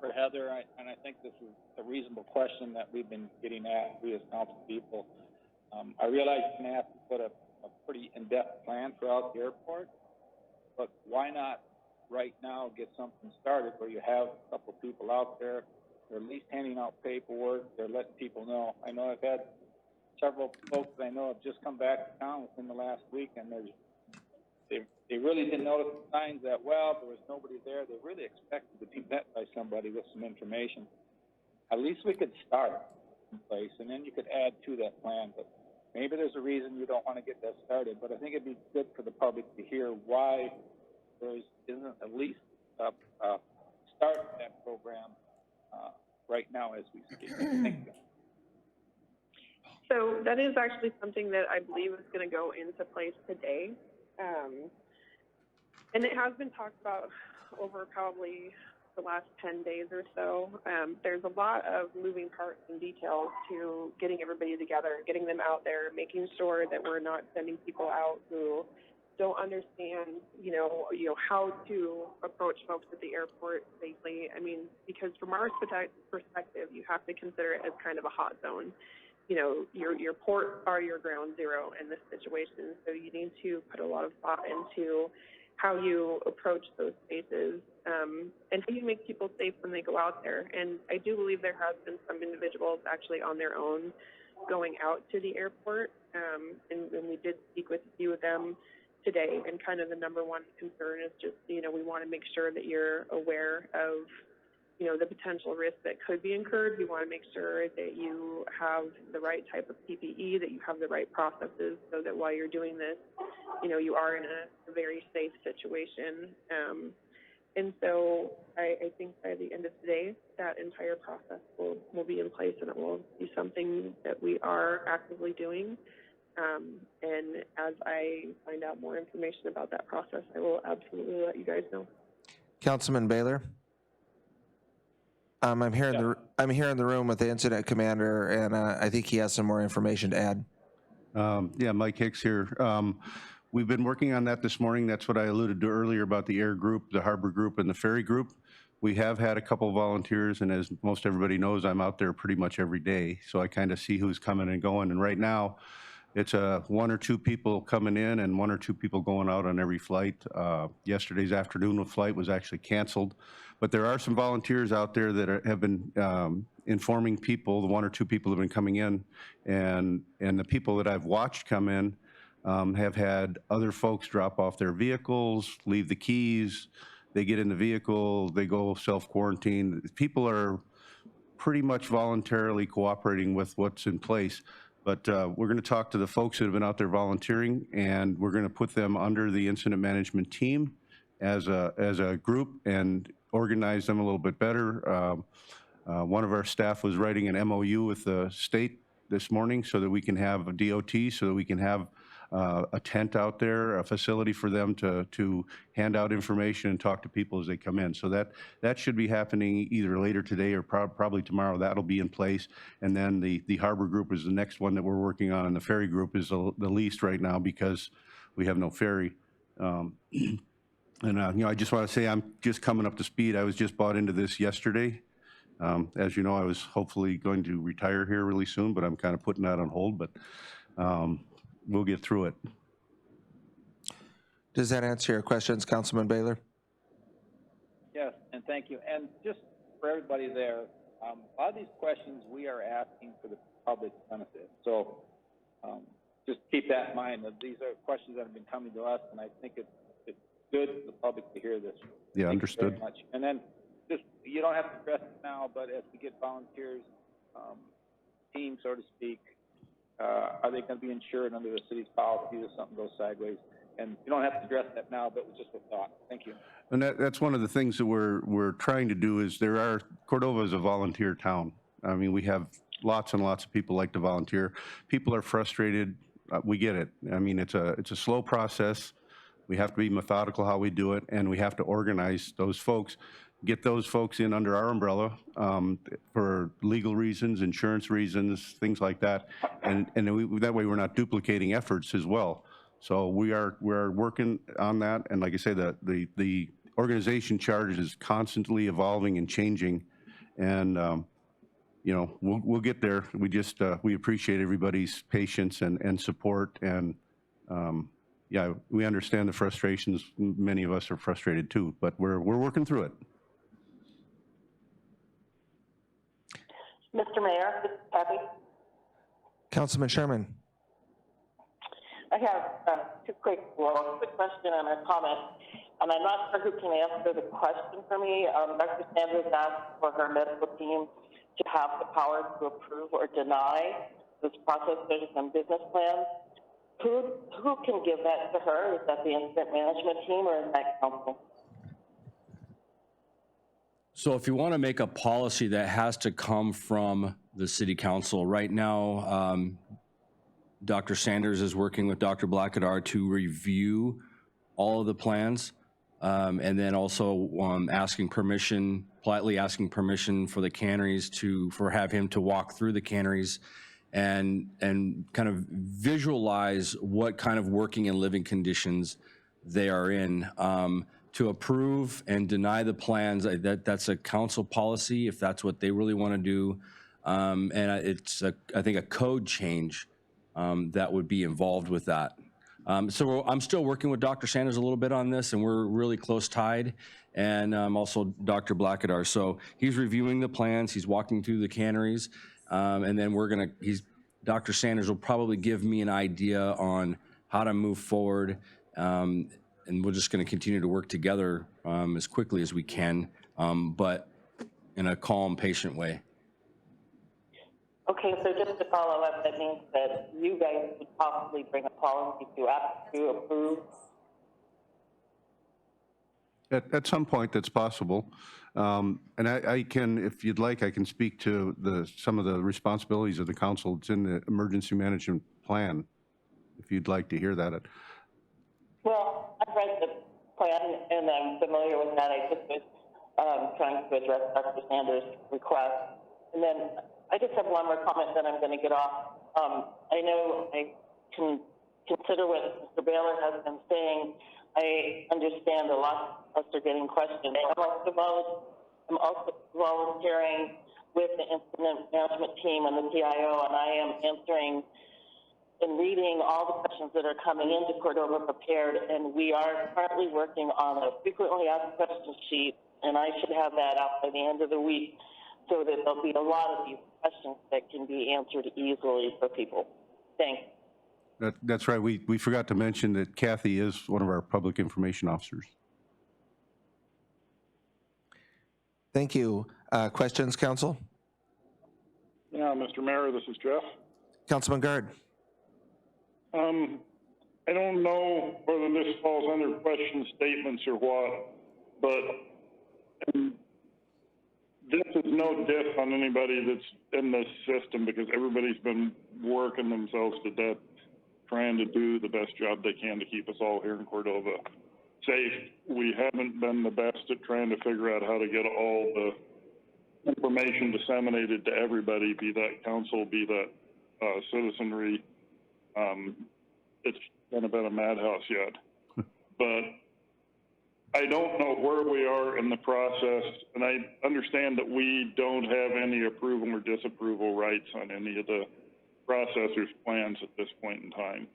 for Heather, and I think this is a reasonable question that we've been getting at, we as council people. I realize you're going to have to put a pretty in-depth plan throughout the airport, but why not right now get something started where you have a couple people out there, they're at least handing out paperwork, they're letting people know. I know I've had several folks that I know have just come back to town within the last week, and they really didn't notice the signs that well. There was nobody there. They really expected to be met by somebody with some information. At least we could start in place, and then you could add to that plan. But maybe there's a reason you don't want to get that started. But I think it'd be good for the public to hear why there isn't at least a start to that program right now as we speak. Thank you. So that is actually something that I believe is going to go into place today. And it has been talked about over probably the last 10 days or so. There's a lot of moving parts and details to getting everybody together, getting them out there, making sure that we're not sending people out who don't understand, you know, how to approach folks at the airport safely. I mean, because from our perspective, you have to consider it as kind of a hot zone. You know, your ports are your ground zero in this situation, so you need to put a lot of thought into how you approach those spaces and how you make people safe when they go out there. And I do believe there has been some individuals actually on their own going out to the airport, and we did speak with a few of them today, and kind of the number one concern is just, you know, we want to make sure that you're aware of, you know, the potential risk that could be incurred. We want to make sure that you have the right type of PPE, that you have the right processes, so that while you're doing this, you know, you are in a very safe situation. And so I think by the end of today, that entire process will be in place, and it will be something that we are actively doing. And as I find out more information about that process, I will absolutely let you guys know. Councilman Baylor? I'm here in the room with the incident commander, and I think he has some more information to add. Yeah, Mike Hicks here. We've been working on that this morning. That's what I alluded to earlier about the air group, the harbor group, and the ferry group. We have had a couple of volunteers, and as most everybody knows, I'm out there pretty much every day, so I kind of see who's coming and going. And right now, it's one or two people coming in and one or two people going out on every flight. Yesterday's afternoon flight was actually canceled, but there are some volunteers out there that have been informing people. The one or two people have been coming in, and the people that I've watched come in, have had other folks drop off their vehicles, leave the keys, they get in the vehicle, they go self-quarantine. People are pretty much voluntarily cooperating with what's in place. But we're going to talk to the folks that have been out there volunteering, and we're going to put them under the incident management team as a group and organize them a little bit better. One of our staff was writing an MOU with the state this morning so that we can have a DOT, so that we can have a tent out there, a facility for them to hand out information and talk to people as they come in. So that should be happening either later today or probably tomorrow. That'll be in place. And then the harbor group is the next one that we're working on, and the ferry group is the least right now because we have no ferry. You know, I just want to say I'm just coming up to speed. I was just bought into this yesterday. As you know, I was hopefully going to retire here really soon, but I'm kind of putting that on hold. But we'll get through it. Does that answer your questions, Councilman Baylor? Yes, and thank you. And just for everybody there, a lot of these questions we are asking for the public's benefit. So just keep that in mind. That these are questions that have been coming to us, and I think it's good for the public to hear this. Yeah, Thank understood. you very much. And then just, you don't have to address it now, but as we get volunteers, team, so to speak, are they going to be insured under the city's policy if something goes sideways? And you don't have to address that now, but just a thought. Thank you. And that's one of the things that we're trying to do is Cordova is a volunteer town. I mean, we have lots and lots of people like to volunteer. People are frustrated. We get it. I mean, it's a slow process. We have to be methodical how we do it, and we have to organize those folks, get those folks in under our umbrella for legal reasons, insurance reasons, things like that, and that way we're not duplicating efforts as well. So we're working on that, and like I say, the organization chart is constantly evolving and changing, and you know, we'll get there. We just we appreciate everybody's patience and support, and yeah, we understand the frustrations. Many of us are frustrated too, but we're working through it. Mr. Mayor, this is Kathy. Councilman Sherman. I have a quick question and a comment, and I'm not sure who can answer the question for me. Dr. Sanders asked for her medical team to have the power to approve or deny this process and business plan. Who can give that to her? Is that the incident management team or is that council? So if you want to make a policy that has to come from the city council, right now, Dr. Sanders is working with Dr. Blackadar to review all of the plans, and then also politely asking permission for the canneries have him to walk through the canneries and kind of visualize what kind of working and living conditions they are in. To approve and deny the plans, that's a council policy if that's what they really want to do. And it's, I think, a code change that would be involved with that. So I'm still working with Dr. Sanders a little bit on this, and we're really close tied, and also Dr. Blackadar. So he's reviewing the plans, he's walking through the canneries, and then Dr. Sanders will probably give me an idea on how to move forward, and we're just going to continue to work together as quickly as we can, but in a calm, patient way. Okay, so just to follow up, that means that you guys would possibly bring a policy to approve? At some point, that's possible. And I can, if you'd like, I can speak to some of the responsibilities of the council. It's in the emergency management plan, if you'd like to hear that. Well, I've read the plan and I'm familiar with that. I just was trying to address Dr. Sanders' request. And then I just have one more comment, then I'm going to get off. I know I can consider what Mr. Baylor has been saying. I understand a lot of us are getting questions. I'm also volunteering with the incident management team and the PIO, and I am answering and reading all the questions that are coming into Cordova Prepared, and we are currently working on a frequently asked question sheet, and I should have that out by the end of the week so that there'll be a lot of these questions that can be answered easily for people. Thanks. That's right. We forgot to mention that Kathy is one of our public information officers. Thank you. Questions, council? Yeah, Mr. Mayor, this is Jeff. Councilman Guard. I don't know whether this falls under question statements or what, but this is no diss on anybody that's in this system, because everybody's been working themselves to death trying to do the best job they can to keep us all here in Cordova safe. We haven't been the best at trying to figure out how to get all the information disseminated to everybody, be that council, be that citizenry. It's kind of been a madhouse yet. But I don't know where we are in the process, and I understand that we don't have any approval or disapproval rights on any of the processor's plans at this point in time.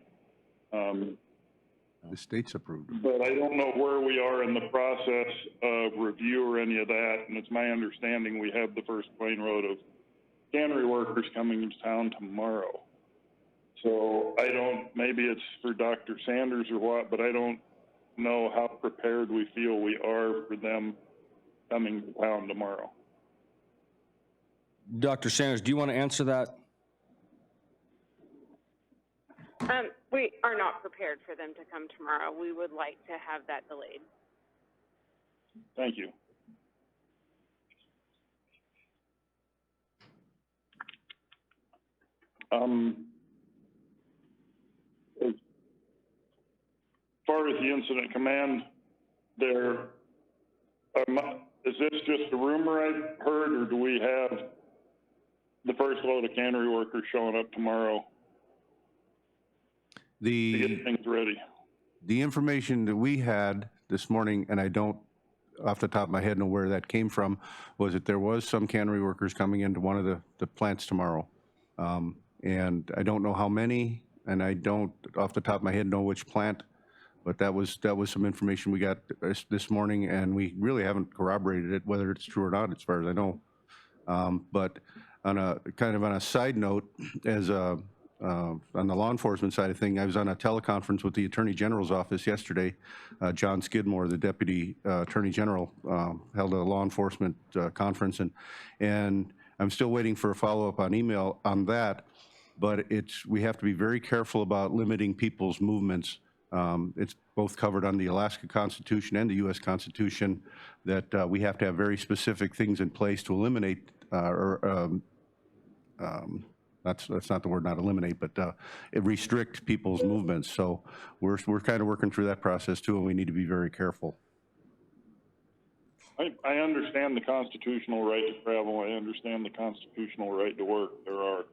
The state's approved. But I don't know where we are in the process of review or any of that, and it's my understanding we have the first plane load of cannery workers coming into town tomorrow. So I don't, maybe it's for Dr. Sanders or what, but I don't know how prepared we feel we are for them coming to town tomorrow. Dr. Sanders, do you want to answer that? We are not prepared for them to come tomorrow. We would like to have that delayed. Thank you. As far as the incident command there, is this just a rumor I've heard, or do we have the first load of cannery workers showing up tomorrow to get things ready? The information that we had this morning, and I don't off the top of my head know where that came from, was that there was some cannery workers coming into one of the plants tomorrow. And I don't know how many, and I don't off the top of my head know which plant, but that was some information we got this morning, and we really haven't corroborated it, whether it's true or not, as far as I know. But on a kind of on a side note, as on the law enforcement side of thing, I was on a teleconference with the Attorney General's office yesterday. John Skidmore, the Deputy Attorney General, held a law enforcement conference, and I'm still waiting for a follow-up on email on that. But we have to be very careful about limiting people's movements. It's both covered on the Alaska Constitution and the U.S. Constitution that we have to have very specific things in place to eliminate that's not the word, not eliminate, but restrict people's movements. So we're kind of working through that process too, and we need to be very careful. I understand the constitutional right to travel. I understand the constitutional right to work. There are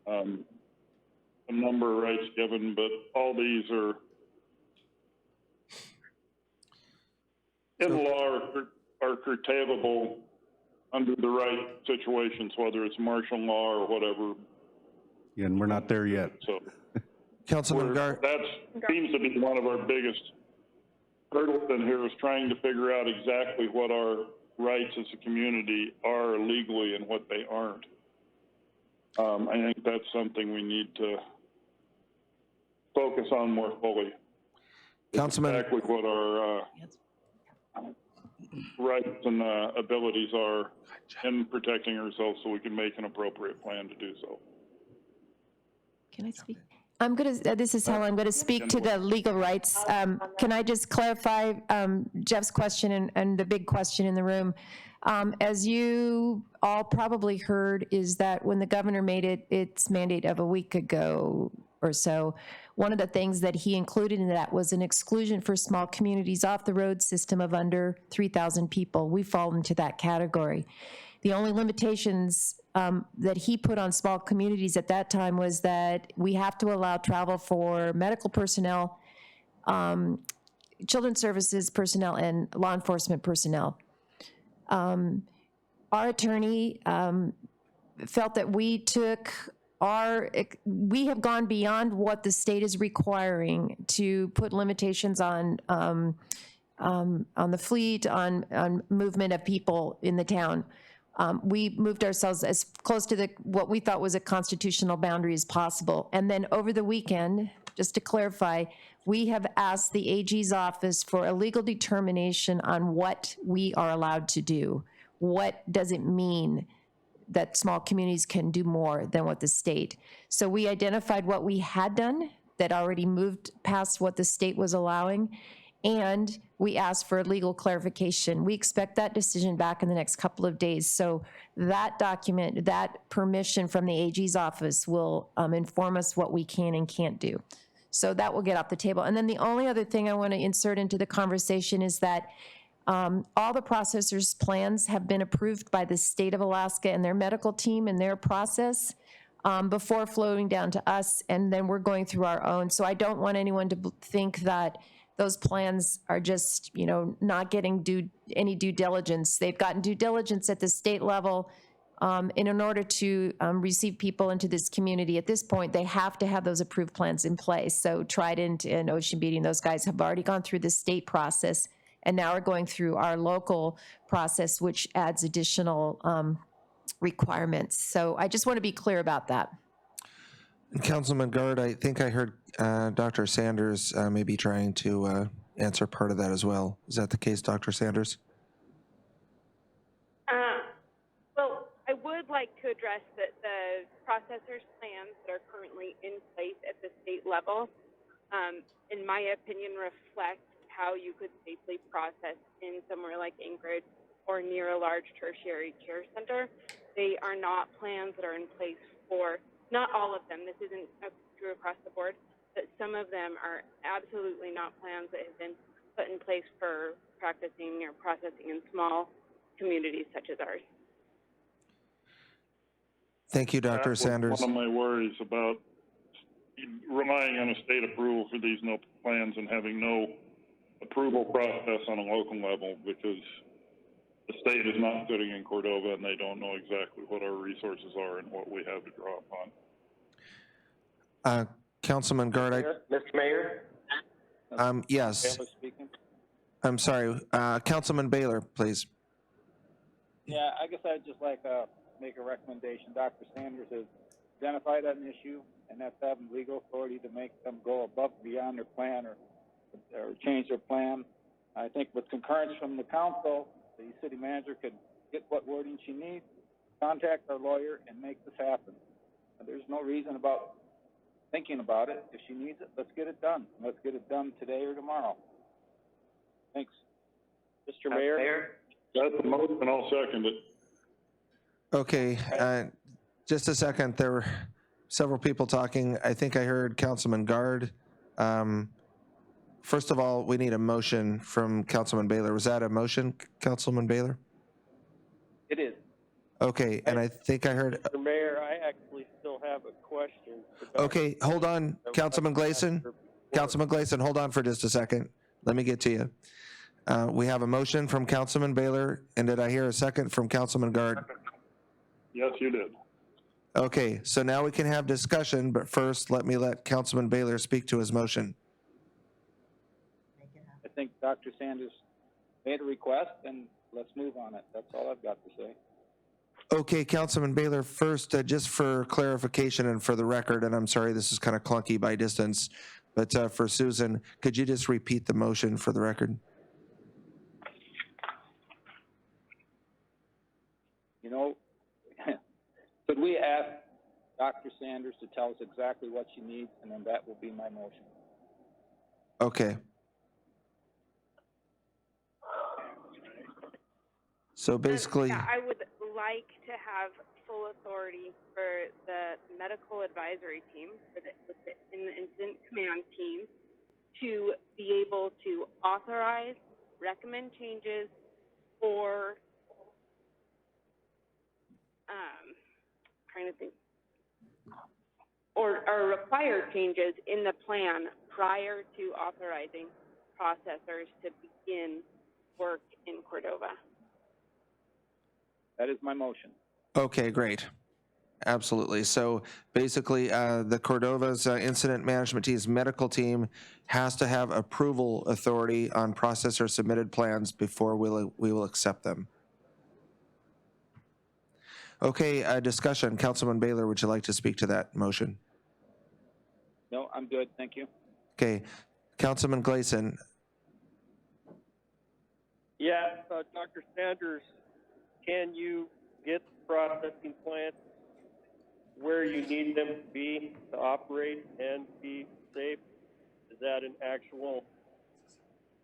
a number of rights given, but all these are in law are curtailable under the right situations, whether it's martial law or whatever. Yeah, and we're not there yet. So, Councilman Gar. that seems to be one of our biggest hurdles in here, is trying to figure out exactly what our rights as a community are legally and what they aren't. I think that's something we need to focus on more fully. Councilman. Exactly what our rights and abilities are in protecting ourselves, so we can make an appropriate plan to do so. Can I speak? I'm going to, this is Helen, I'm going to speak to the legal rights. Can I just clarify Jeff's question and the big question in the room? As you all probably heard, is that when the governor made its mandate of a week ago or so, one of the things that he included in that was an exclusion for small communities off the road system of under 3,000 people. We fall into that category. The only limitations that he put on small communities at that time was that we have to allow travel for medical personnel, children's services personnel, and law enforcement personnel. Our attorney felt that we have gone beyond what the state is requiring to put limitations on the fleet, on movement of people in the town. we moved ourselves as close to what we thought was a constitutional boundary as possible. And then over the weekend, just to clarify, we have asked the AG's office for a legal determination on what we are allowed to do. What does it mean that small communities can do more than what the state? So we identified what we had done that already moved past what the state was allowing, and we asked for legal clarification. We expect that decision back in the next couple of days. So that document, that permission from the AG's office will inform us what we can and can't do. So that will get off the table. And then the only other thing I want to insert into the conversation is that all the processors' plans have been approved by the state of Alaska and their medical team and their process before floating down to us, and then we're going through our own. So I don't want anyone to think that those plans are just, you know, not getting any due diligence. They've gotten due diligence at the state level. And in order to receive people into this community at this point, they have to have those approved plans in place. So Trident and Ocean Beauty and those guys have already gone through the state process, and now we're going through our local process, which adds additional requirements. So I just want to be clear about that. Councilman Guard, I think I heard Dr. Sanders maybe trying to answer part of that as well. Is that the case, Dr. Sanders? Well, I would like to address that the processors' plans that are currently in place at the state level, in my opinion, reflect how you could safely process in somewhere like Anchorage or near a large tertiary care center. They are not plans that are in place for, not all of them, this isn't true across the board, but some of them are absolutely not plans that have been put in place for practicing or processing in small communities such as ours. Thank you, Dr. Sanders. One of my worries about relying on a state approval for these no plans and having no approval process on a local level, because the state is not sitting in Cordova and they don't know exactly what our resources are and what we have to draw upon. Councilman Guard, Mr. Mayor? yes. Baylor speaking. I'm sorry. Councilman Baylor, please. Yeah, I guess I'd just like to make a recommendation. Dr. Sanders has identified an issue, and that's having legal authority to make them go above and beyond their plan or change their plan. I think with concurrence from the council, the city manager could get what wording she needs, contact our lawyer, and make this happen. There's no reason about thinking about it. If she needs it, let's get it done. Let's get it done today or tomorrow. Thanks. Mr. Mayor? That's the motion, and I'll second it. Okay, just a second. There were several people talking. I think I heard Councilman Guard. First of all, we need a motion from Councilman Baylor. Was that a motion, Councilman Baylor? It is. Okay, and I think I heard. Mr. Mayor, I actually still have a question. Okay, hold on, Councilman Gleason. Councilman Gleason, hold on for just a second. Let me get to you. We have a motion from Councilman Baylor, and did I hear a second from Councilman Guard? Yes, you did. Okay, so now we can have discussion, but first let me let Councilman Baylor speak to his motion. I think Dr. Sanders made a request, and let's move on it. That's all I've got to say. Okay, Councilman Baylor, first, just for clarification and for the record, and I'm sorry this is kind of clunky by distance, but for Susan, could you just repeat the motion for the record? You know, could we ask Dr. Sanders to tell us exactly what she needs, and then that will be my motion. Okay. So basically, Yeah, I would like to have full authority for the medical advisory team, in the incident command team, to be able to authorize, recommend changes, or trying to think, or require changes in the plan prior to authorizing processors to begin work in Cordova. That is my motion. okay, great. Absolutely. So basically, the Cordova's incident management team's medical team has to have approval authority on processor submitted plans before we will accept them. Okay, discussion. Councilman Baylor, would you like to speak to that motion? No, I'm good, thank you. Okay, Councilman Gleason. Yeah, Dr. Sanders, can you get the processing plants where you need them to be to operate and be safe? Is that an actual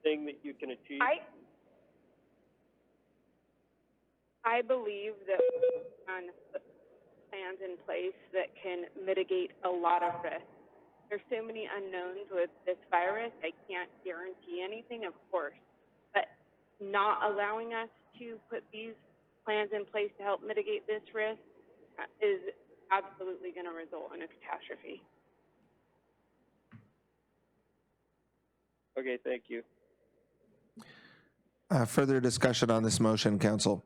thing that you can achieve? I believe that on plans in place that can mitigate a lot of risk. There's so many unknowns with this virus. I can't guarantee anything, of course, but not allowing us to put these plans in place to help mitigate this risk is absolutely going to result in a catastrophe. Okay, thank you. Further discussion on this motion, council.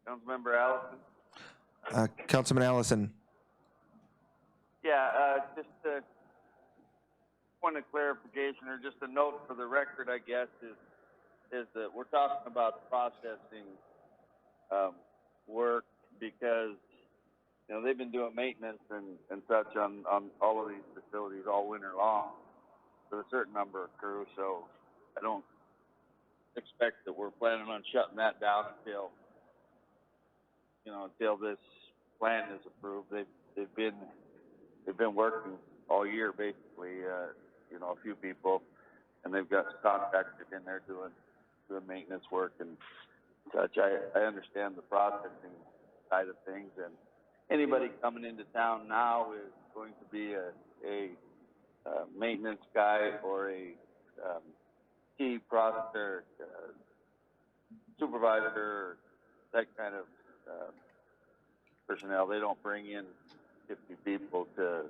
Councilmember Allison? Councilman Allison. Yeah, just a point of clarification, or just a note for the record, I guess, is that we're talking about processing work because, you know, they've been doing maintenance and such on all of these facilities all winter long with a certain number of crew, so I don't expect that we're planning on shutting that down until this plan is approved. They've been working all year, basically, a few people, and they've got contractors in there doing maintenance work and such. I understand the processing side of things, and anybody coming into town now is going to be a maintenance guy or a key processor, supervisor, that kind of personnel. They don't bring in 50 people to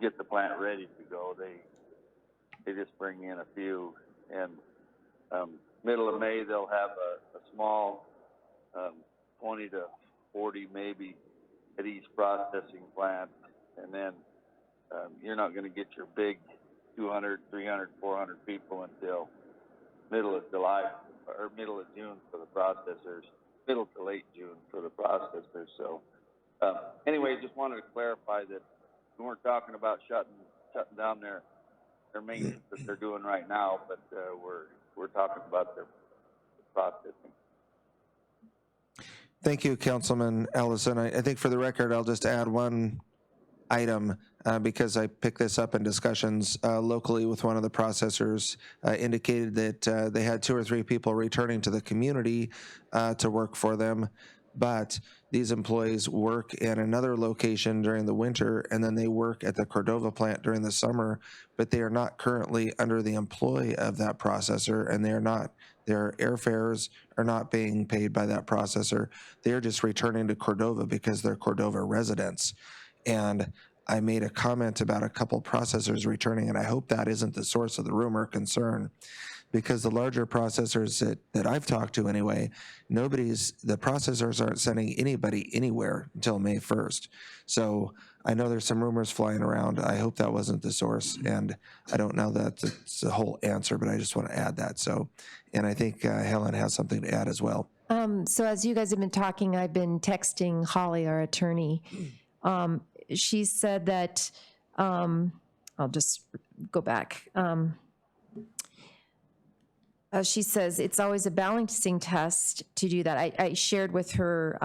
get the plant ready to go. They just bring in a few, and middle of May they'll have a small 20 to 40 maybe at each processing plant, and then you're not going to get your big 200, 300, 400 people until middle of July or middle of June for the processors, middle to late June for the processors. So anyway, just wanted to clarify that we weren't talking about shutting down their maintenance that they're doing right now, but we're talking about their processing. Thank you, Councilman Ellison. I think for the record, I'll just add one item because I picked this up in discussions locally with one of the processors, indicated that they had 2 or 3 people returning to the community to work for them, but these employees work in another location during the winter, and then they work at the Cordova plant during the summer, but they are not currently under the employ of that processor, and their airfares are not being paid by that processor. They're just returning to Cordova because they're Cordova residents. And I made a comment about a couple processors returning, and I hope that isn't the source of the rumor concern, because the larger processors that I've talked to anyway, the processors aren't sending anybody anywhere until May 1st. So I know there's some rumors flying around. I hope that wasn't the source, and I don't know that it's the whole answer, but I just want to add that. So, and I think Helen has something to add as well. So as you guys have been talking, I've been texting Holly, our attorney. She said that, I'll just go back. She says it's always a balancing test to do that. I shared with her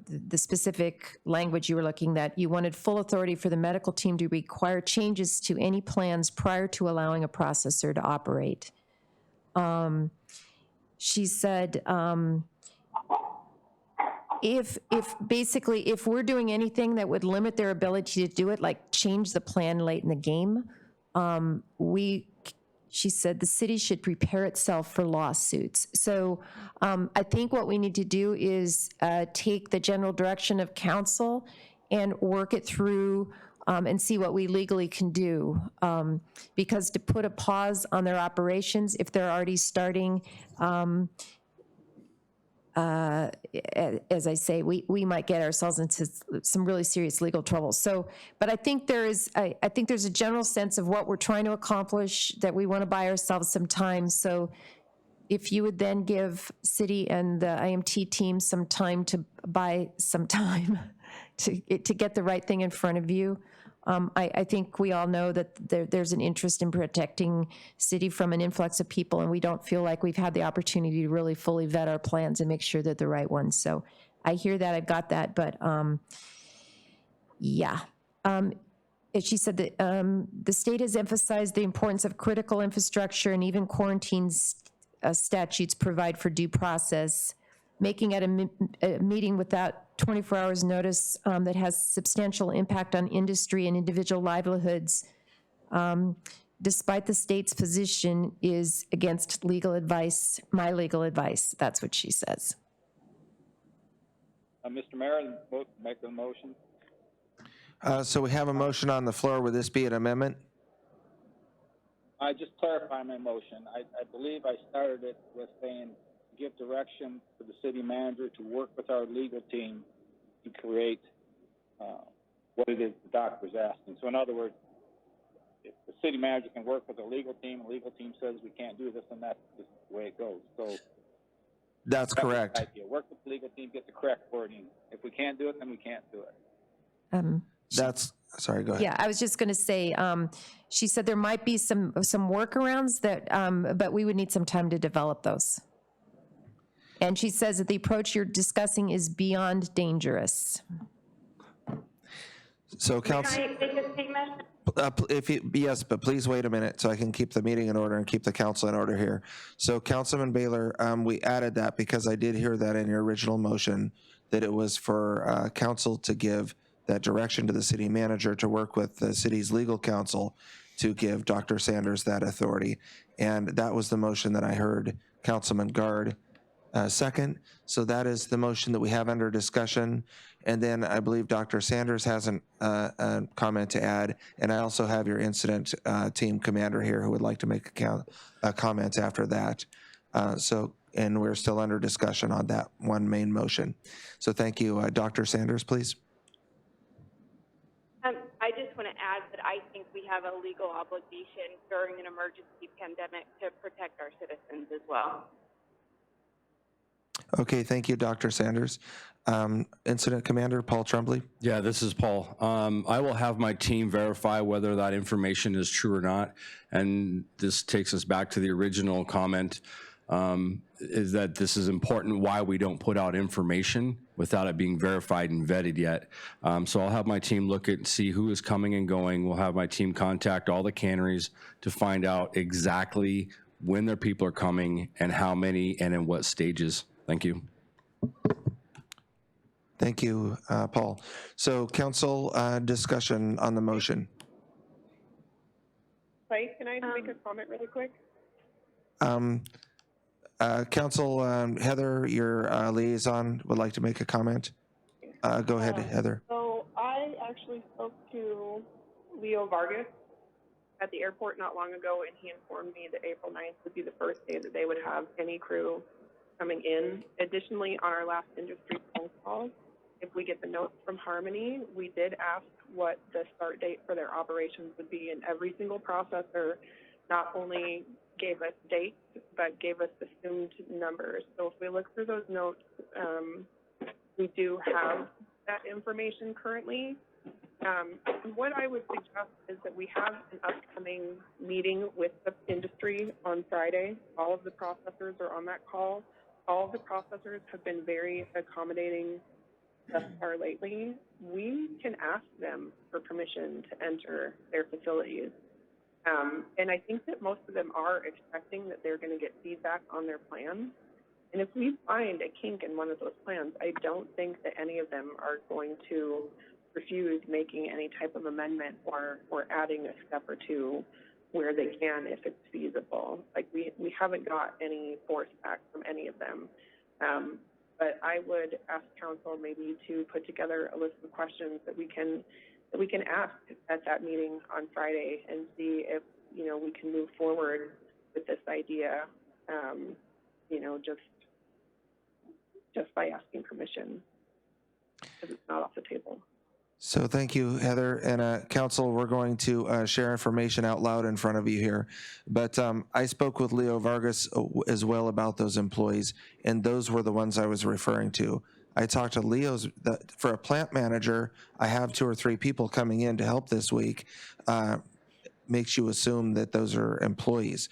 the specific language you were looking at. You wanted full authority for the medical team to require changes to any plans prior to allowing a processor to operate. She said, if we're doing anything that would limit their ability to do it, like change the plan late in the game, she said the city should prepare itself for lawsuits. So I think what we need to do is take the general direction of council and work it through and see what we legally can do. Because to put a pause on their operations, if they're already starting, as I say, we might get ourselves into some really serious legal trouble. So, but I think there's a general sense of what we're trying to accomplish, that we want to buy ourselves some time. So if you would then give city and the IMT team some time to buy some time to get the right thing in front of you. I think we all know that there's an interest in protecting city from an influx of people, and we don't feel like we've had the opportunity to really fully vet our plans and make sure they're the right ones. So I hear that, I've got that, but yeah. She said that the state has emphasized the importance of critical infrastructure, and even quarantines statutes provide for due process. Making it a meeting without 24 hours notice that has substantial impact on industry and individual livelihoods, despite the state's position, is against legal advice, my legal advice. That's what she says. Mr. Mayor, make the motion. So we have a motion on the floor. Would this be an amendment? I just clarify my motion. I believe I started it with saying give direction to the city manager to work with our legal team to create what it is the doctor is asking. So in other words, if the city manager can work with the legal team says we can't do this, and that's just the way it goes. So that's correct. The idea. Work with the legal team, get the correct wording. If we can't do it, then we can't do it. Sorry, go ahead. Yeah, I was just going to say, she said there might be some workarounds that, but we would need some time to develop those. And she says that the approach you're discussing is beyond dangerous. So, Council, Can I make a statement? yes, but please wait a minute so I can keep the meeting in order and keep the council in order here. So, Councilman Baylor, we added that because I did hear that in your original motion that it was for council to give that direction to the city manager to work with the city's legal counsel to give Dr. Sanders that authority. And that was the motion that I heard Councilman Guard second. So that is the motion that we have under discussion. And then I believe Dr. Sanders has a comment to add. And I also have your incident team commander here who would like to make a comment after that. And we're still under discussion on that one main motion. So thank you. Dr. Sanders, please. I just want to add that I think we have a legal obligation during an emergency pandemic to protect our citizens as well. Okay, thank you, Dr. Sanders. Incident Commander Paul Tremblay. Yeah, this is Paul. I will have my team verify whether that information is true or not. And this takes us back to the original comment, is that this is important why we don't put out information without it being verified and vetted yet. So I'll have my team look at and see who is coming and going. We'll have my team contact all the canneries to find out exactly when their people are coming and how many and in what stages. Thank you. Thank you, Paul. So council discussion on the motion. Clay, can I make a comment really quick? Council Heather, your liaison, would like to make a comment. Go ahead, Heather. So I actually spoke to Leo Vargas at the airport not long ago, and he informed me that April 9th would be the first day that they would have any crew coming in. Additionally, on our last industry phone call, if we get the notes from Harmony, we did ask what the start date for their operations would be, and every single processor not only gave us dates, but gave us assumed numbers. So if we look through those notes, we do have that information currently. What I would suggest is that we have an upcoming meeting with the industry on Friday. All of the processors are on that call. All of the processors have been very accommodating thus far lately. We can ask them for permission to enter their facilities. And I think that most of them are expecting that they're going to get feedback on their plans. And if we find a kink in one of those plans, I don't think that any of them are going to refuse making any type of amendment or adding a step or two where they can if it's feasible. Like we haven't got any force back from any of them. But I would ask council maybe to put together a list of questions that we can ask at that meeting on Friday and see if, we can move forward with this idea, just by asking permission, because it's not off the table. So thank you, Heather. And council, we're going to share information out loud in front of you here. But I spoke with Leo Vargas as well about those employees, and those were the ones I was referring to. I talked to Leo's, for a plant manager, I have 2 or 3 people coming in to help this week. Makes you assume that those are employees.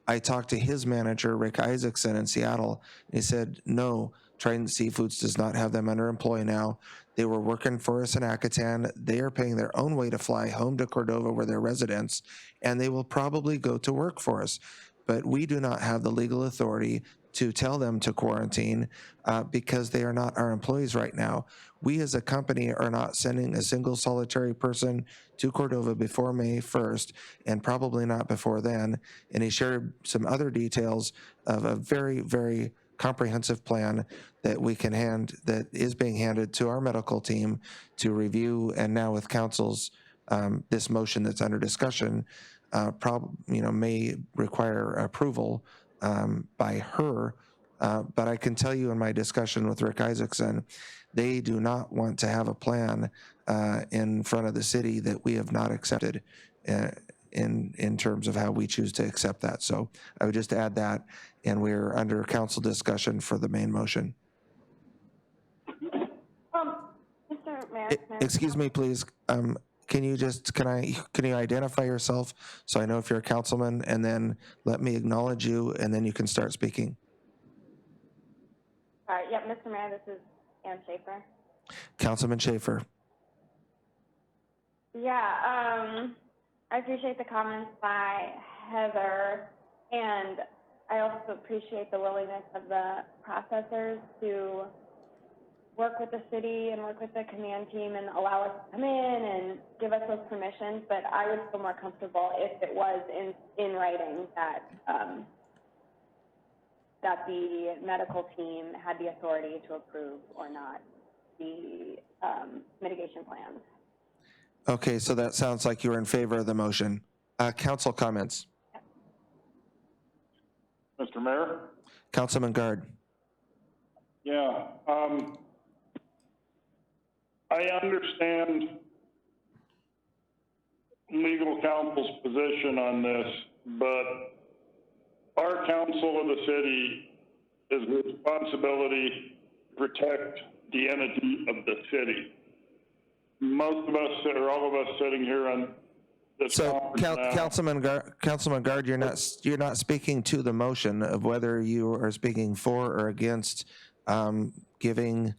I talked to his manager, Rick Isaacson, in Seattle, and he said, no, Trident Seafoods does not have them under employ now. They were working for us in Acatan. They are paying their own way to fly home to Cordova where they're residents, and they will probably go to work for us. But we do not have the legal authority to tell them to quarantine because they are not our employees right now. We as a company are not sending a single solitary person to Cordova before May 1st, and probably not before then. And he shared some other details of a very, very comprehensive plan that we can that is being handed to our medical team to review. And now with council's, this motion that's under discussion, may require approval by her. But I can tell you in my discussion with Rick Isaacson, they do not want to have a plan in front of the city that we have not accepted in terms of how we choose to accept that. So I would just add that, and we're under council discussion for the main motion. Mr. Mayor. Excuse me, please. Can you identify yourself so I know if you're a councilman, and then let me acknowledge you, and then you can start speaking. Yep, Mr. Mayor, this is Ann Schaefer. Councilman Schaefer. Yeah, I appreciate the comments by Heather, and I also appreciate the willingness of the processors to work with the city and work with the command team and allow us to come in and give us those permissions. But I would feel more comfortable if it was in writing that that the medical team had the authority to approve or not the mitigation plans. Okay, so that sounds like you're in favor of the motion. Council comments. Mr. Mayor? Councilman Guard. Yeah, I understand legal counsel's position on this, but our council of the city is responsibility to protect the entity of the city. Most of us, or all of us sitting here on this conference now. Councilman Guard, you're not speaking to the motion of whether you are speaking for or against giving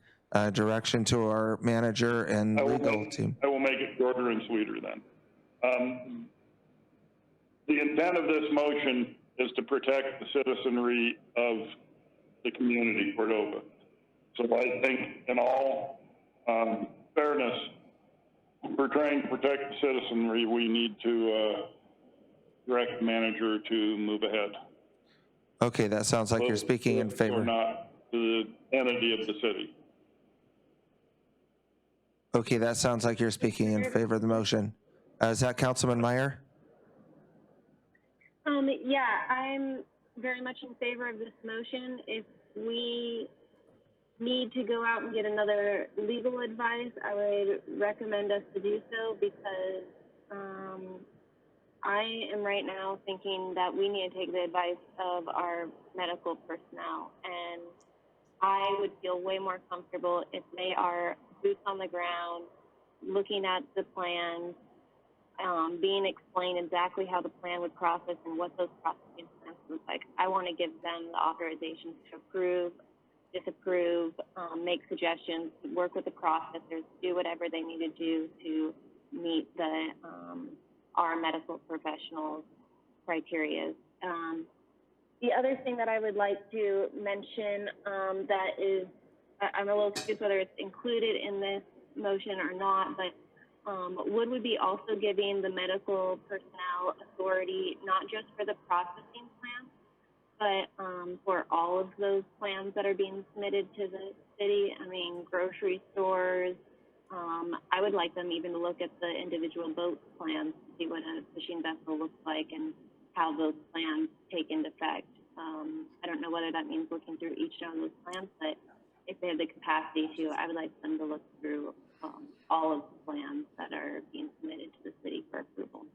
direction to our manager and legal team. I will make it shorter and sweeter then. The intent of this motion is to protect the citizenry of the community, Cordova. So I think in all fairness, if we're trying to protect the citizenry, we need to direct the manager to move ahead. Okay, that sounds like you're speaking in favor. Or not the entity of the city. Okay, that sounds like you're speaking in favor of the motion. Is that Councilman Meyer? Yeah, I'm very much in favor of this motion. If we need to go out and get another legal advice, I would recommend us to do so, because I am right now thinking that we need to take the advice of our medical personnel, and I would feel way more comfortable if they are boots on the ground, looking at the plan, being explained exactly how the plan would process and what those processing plans look like. I want to give them the authorization to approve, disapprove, make suggestions, work with the processors, do whatever they need to do to meet the our medical professionals' criteria. The other thing that I would like to mention that is, I'm a little confused whether it's included in this motion or not, but Wood would be also giving the medical personnel authority, not just for the processing plan, but for all of those plans that are being submitted to the city. I mean, grocery stores. I would like them even to look at the individual boat plans to see what a fishing vessel looks like and how those plans take into effect. I don't know whether that means looking through each one of those plans, but if they have the capacity to, I would like them to look through all of the plans that are being submitted to the city for approval.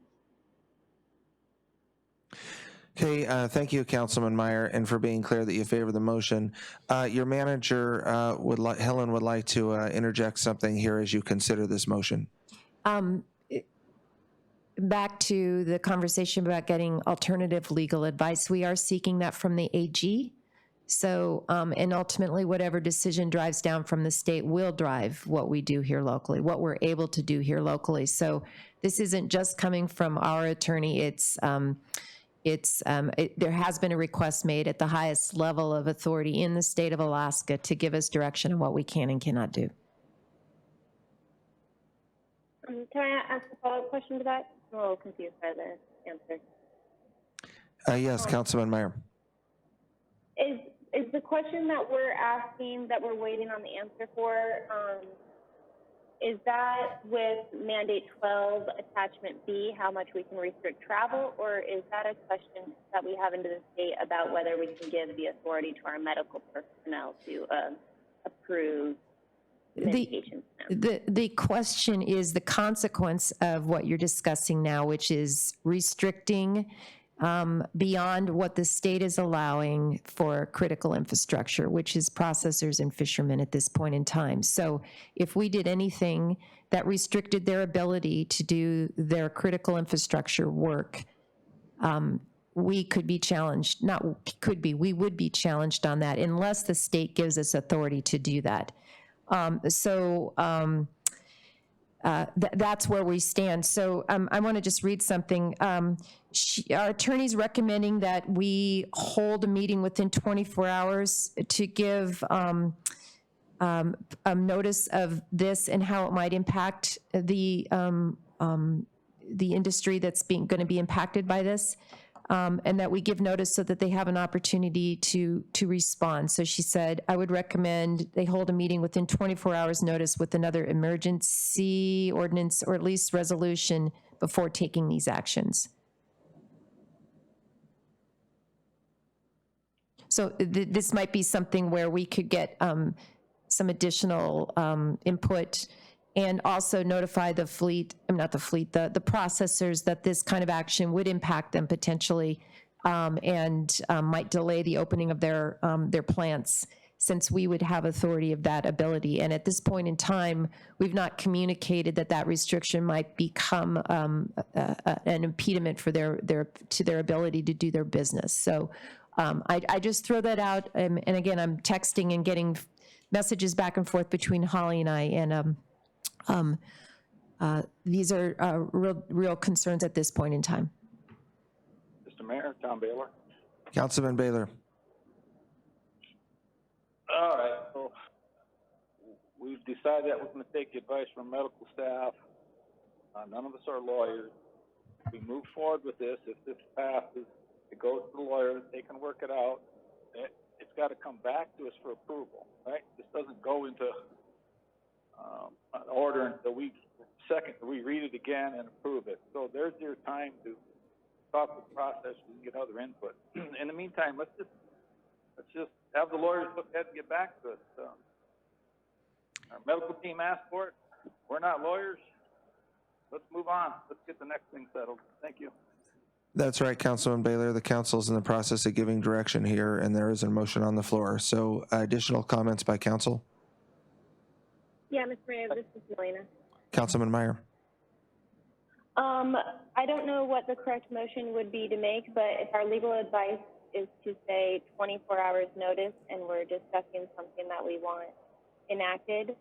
Okay, thank you, Councilman Meyer, and for being clear that you favor the motion. Your manager, Helen, would like to interject something here as you consider this motion. Back to the conversation about getting alternative legal advice, we are seeking that from the AG. So, and ultimately, whatever decision drives down from the state will drive what we do here locally, what we're able to do here locally. So this isn't just coming from our attorney. There has been a request made at the highest level of authority in the state of Alaska to give us direction on what we can and cannot do. Can I ask a follow-up question to that? I'm a little confused by the answer. Yes, Councilman Meyer. Is the question that we're asking, that we're waiting on the answer for, is that with Mandate 12, Attachment B, how much we can restrict travel, or is that a question that we have into the state about whether we can give the authority to our medical personnel to approve medication plans? The question is the consequence of what you're discussing now, which is restricting beyond what the state is allowing for critical infrastructure, which is processors and fishermen at this point in time. So if we did anything that restricted their ability to do their critical infrastructure work, we could be challenged, we would be challenged on that unless the state gives us authority to do that. That's where we stand. So I want to just read something. Our attorney's recommending that we hold a meeting within 24 hours to give notice of this and how it might impact the industry that's going to be impacted by this. And that we give notice so that they have an opportunity to respond. So she said, I would recommend they hold a meeting within 24 hours notice with another emergency ordinance or at least resolution before taking these actions. So this might be something where we could get some additional input and also notify the processors that this kind of action would impact them potentially and might delay the opening of their plants, since we would have authority of that ability. And at this point in time, we've not communicated that restriction might become an impediment for their ability to do their business. So I just throw that out. And again, I'm texting and getting messages back and forth between Holly and I, and these are real concerns at this point in time. Mr. Mayor, Tom Baylor. Councilman Baylor. All right, so we've decided that we're going to take advice from medical staff. None of us are lawyers. We move forward with this. If this passes, it goes to the lawyers. They can work it out. It's got to come back to us for approval, right? This doesn't go into an order until we read it again and approve it. So there's your time to talk with the process and get other input. In the meantime, let's just have the lawyers look at it and get back to us. Our medical team asked for it. We're not lawyers. Let's move on. Let's get the next thing settled. Thank you. That's right, Councilman Baylor. The council's in the process of giving direction here, and there is a motion on the floor. So additional comments by council? Yeah, Mr. Mayor, this is Melina. Councilman Meyer. I don't know what the correct motion would be to make, but if our legal advice is to say 24 hours notice and we're discussing something that we want enacted,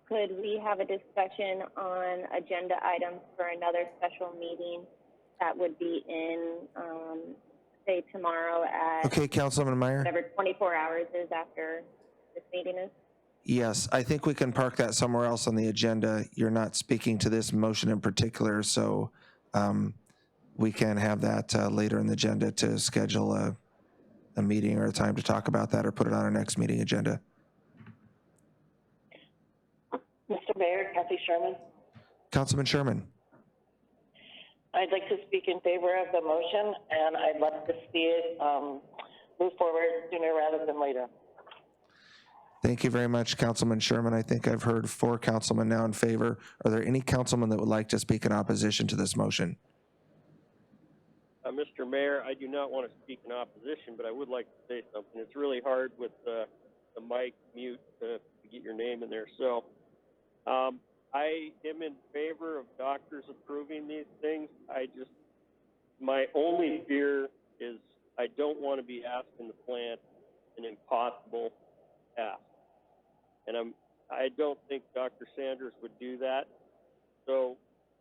could we have a discussion on agenda items for another special meeting that would be in, say, tomorrow at Okay, Councilman Meyer. whatever 24 hours is after this meeting is? Yes, I think we can park that somewhere else on the agenda. You're not speaking to this motion in particular, so we can have that later in the agenda to schedule a meeting or a time to talk about that or put it on our next meeting agenda. Mr. Mayor, Kathy Sherman. Councilman Sherman. I'd like to speak in favor of the motion, and I'd love to see it move forward sooner rather than later. Thank you very much, Councilman Sherman. I think I've heard 4 councilmen now in favor. Are there any councilmen that would like to speak in opposition to this motion? Mr. Mayor, I do not want to speak in opposition, but I would like to say something. It's really hard with the mic mute to get your name in there. So I am in favor of doctors approving these things. My only fear is I don't want to be asking the plant an impossible task. And I don't think Dr. Sanders would do that. So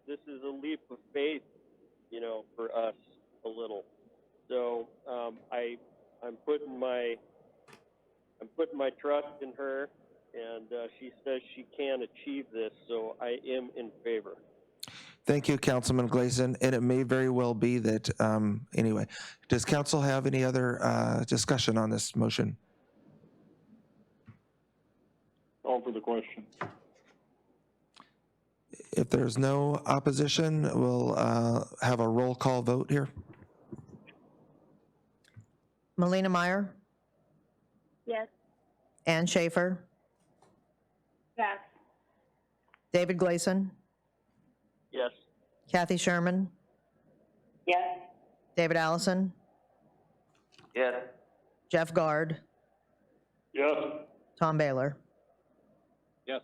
this is a leap of faith, for us a little. So I'm putting my trust in her, and she says she can achieve this. So I am in favor. Thank you, Councilman Gleason. And it may very well be that, anyway, does council have any other discussion on this motion? Call for the question. If there's no opposition, we'll have a roll call vote here. Melina Meyer, Yes. Ann Schaefer, Yes. David Gleason, Yes. Kathy Sherman, Yes. David Allison, Yes. Jeff Guard, Yes. Tom Baylor. Yes.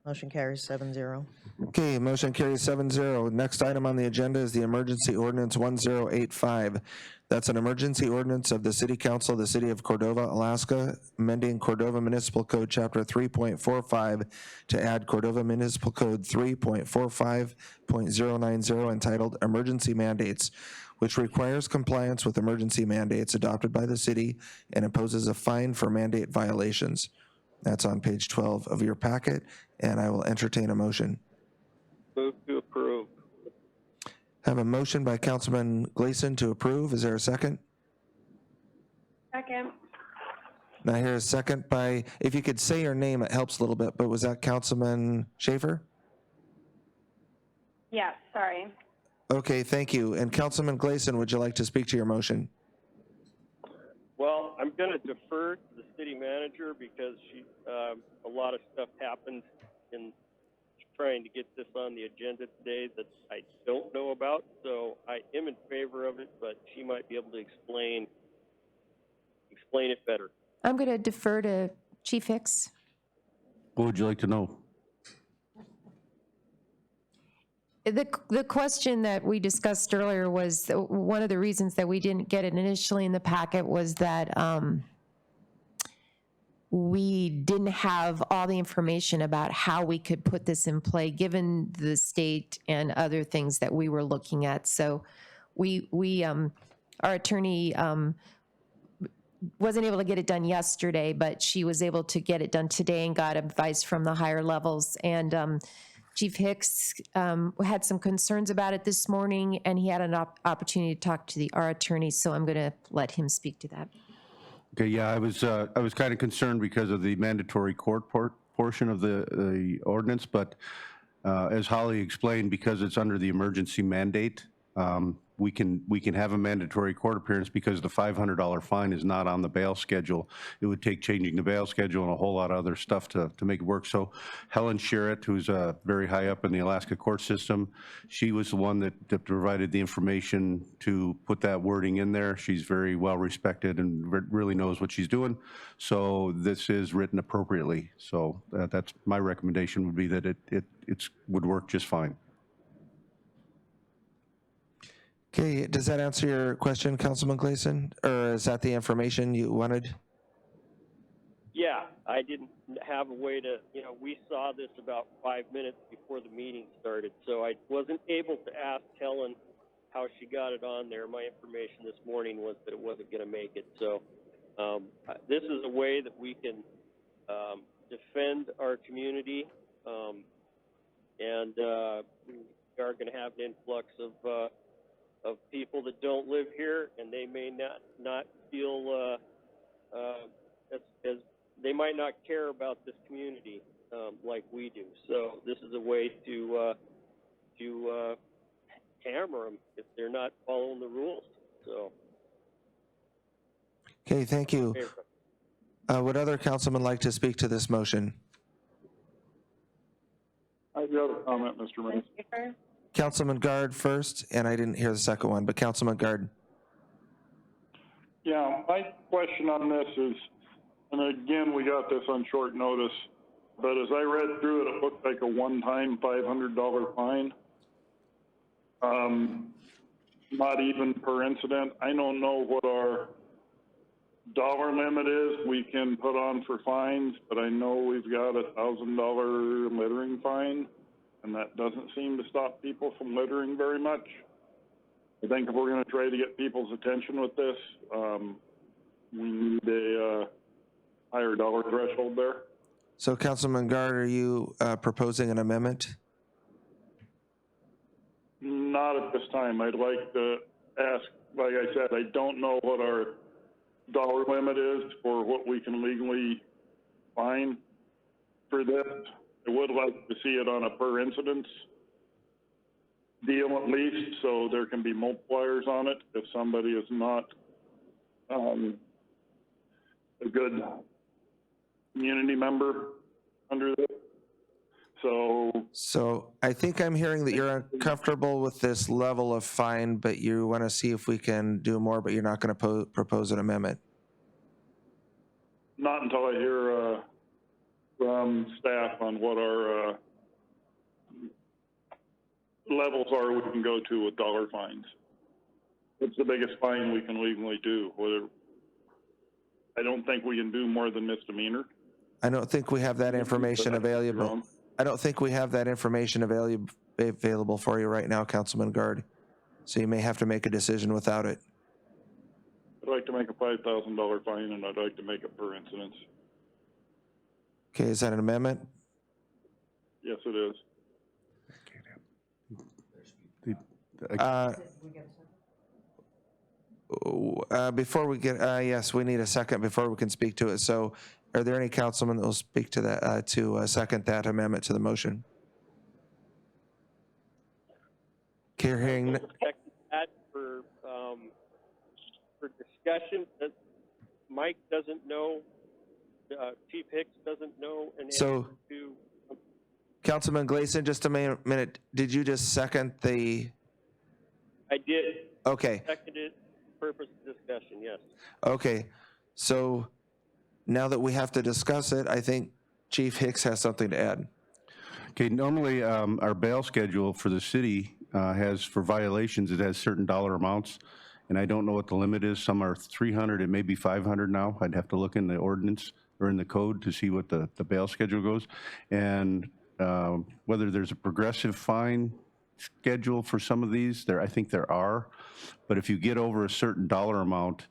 Motion carries 7-0. Okay, motion carries 7-0. Next item on the agenda is the emergency ordinance 1085. That's an emergency ordinance of the City Council of the City of Cordova, Alaska, amending Cordova Municipal Code Chapter 3.45 to add Cordova Municipal Code 3.45.090 entitled Emergency Mandates, which requires compliance with emergency mandates adopted by the city and imposes a fine for mandate violations. That's on page 12 of your packet, and I will entertain a motion. Move to approve. Have a motion by Councilman Gleason to approve. Is there a second? Second. And I hear a second by, if you could say your name, it helps a little bit, but was that Councilman Schaefer? Yes, sorry. Okay, thank you. And Councilman Gleason, would you like to speak to your motion? Well, I'm going to defer to the city manager because a lot of stuff happened in trying to get this on the agenda today that I don't know about. So I am in favor of it, but she might be able to explain it better. I'm going to defer to Chief Hicks. What would you like to know? The question that we discussed earlier was one of the reasons that we didn't get it initially in the packet was that we didn't have all the information about how we could put this in play, given the state and other things that we were looking at. So our attorney wasn't able to get it done yesterday, but she was able to get it done today and got advice from the higher levels. And Chief Hicks had some concerns about it this morning, and he had an opportunity to talk to our attorney, so I'm going to let him speak to that. Okay, yeah, I was kind of concerned because of the mandatory court portion of the ordinance, but as Holly explained, because it's under the emergency mandate, we can have a mandatory court appearance because the $500 fine is not on the bail schedule. It would take changing the bail schedule and a whole lot of other stuff to make it work. So Helen Sherritt, who's very high up in the Alaska court system, she was the one that provided the information to put that wording in there. She's very well respected and really knows what she's doing. So this is written appropriately. So that's my recommendation would be that it would work just fine. Okay, does that answer your question, Councilman Gleason? Or is that the information you wanted? Yeah, I didn't have a way to, we saw this about 5 minutes before the meeting started, so I wasn't able to ask Helen how she got it on there. My information this morning was that it wasn't going to make it. So this is a way that we can defend our community, and we are going to have an influx of people that don't live here, and they may not feel as they might not care about this community like we do. So this is a way to hammer them if they're not following the rules. So. Okay, thank you. Would other councilmen like to speak to this motion? I do have a comment, Mr. Mayor. Councilman Guard first, and I didn't hear the second one, but Councilman Guard. Yeah, my question on this is, and again, we got this on short notice, but as I read through it, it looked like a one-time $500 fine. Not even per incident. I don't know what our dollar limit is we can put on for fines, but I know we've got a $1,000 littering fine, and that doesn't seem to stop people from littering very much. I think if we're going to try to get people's attention with this, we need a higher dollar threshold there. So Councilman Guard, are you proposing an amendment? Not at this time. I'd like to ask, like I said, I don't know what our dollar limit is for what we can legally fine for this. I would like to see it on a per incidence deal at least, so there can be multipliers on it if somebody is not a good community member under this. So I think I'm hearing that you're uncomfortable with this level of fine, but you want to see if we can do more, but you're not going to propose an amendment. Not until I hear from staff on what our levels are we can go to with dollar fines. It's the biggest fine we can legally do. I don't think we can do more than misdemeanor. I don't think we have that information available. I don't think we have that information available for you right now, Councilman Guard. So you may have to make a decision without it. I'd like to make a $5,000 fine, and I'd like to make it per incidence. Okay, is that an amendment? Yes, it is. Before we get, yes, we need a second before we can speak to it. So are there any councilmen that will speak to that, to second that amendment to the motion? Hearing. That for discussion, that Mike doesn't know, Chief Hicks doesn't know, and So, to. Councilman Gleason, just a minute. Did you just second the? I did. Okay. Seconded, purpose of discussion, yes. Okay. So now that we have to discuss it, I think Chief Hicks has something to add. Okay, normally our bail schedule for the city has, for violations, it has certain dollar amounts, and I don't know what the limit is. Some are 300, it may be 500 now. I'd have to look in the ordinance or in the code to see what the bail schedule goes. And whether there's a progressive fine schedule for some of these, I think there are. But if you get over a certain dollar amount,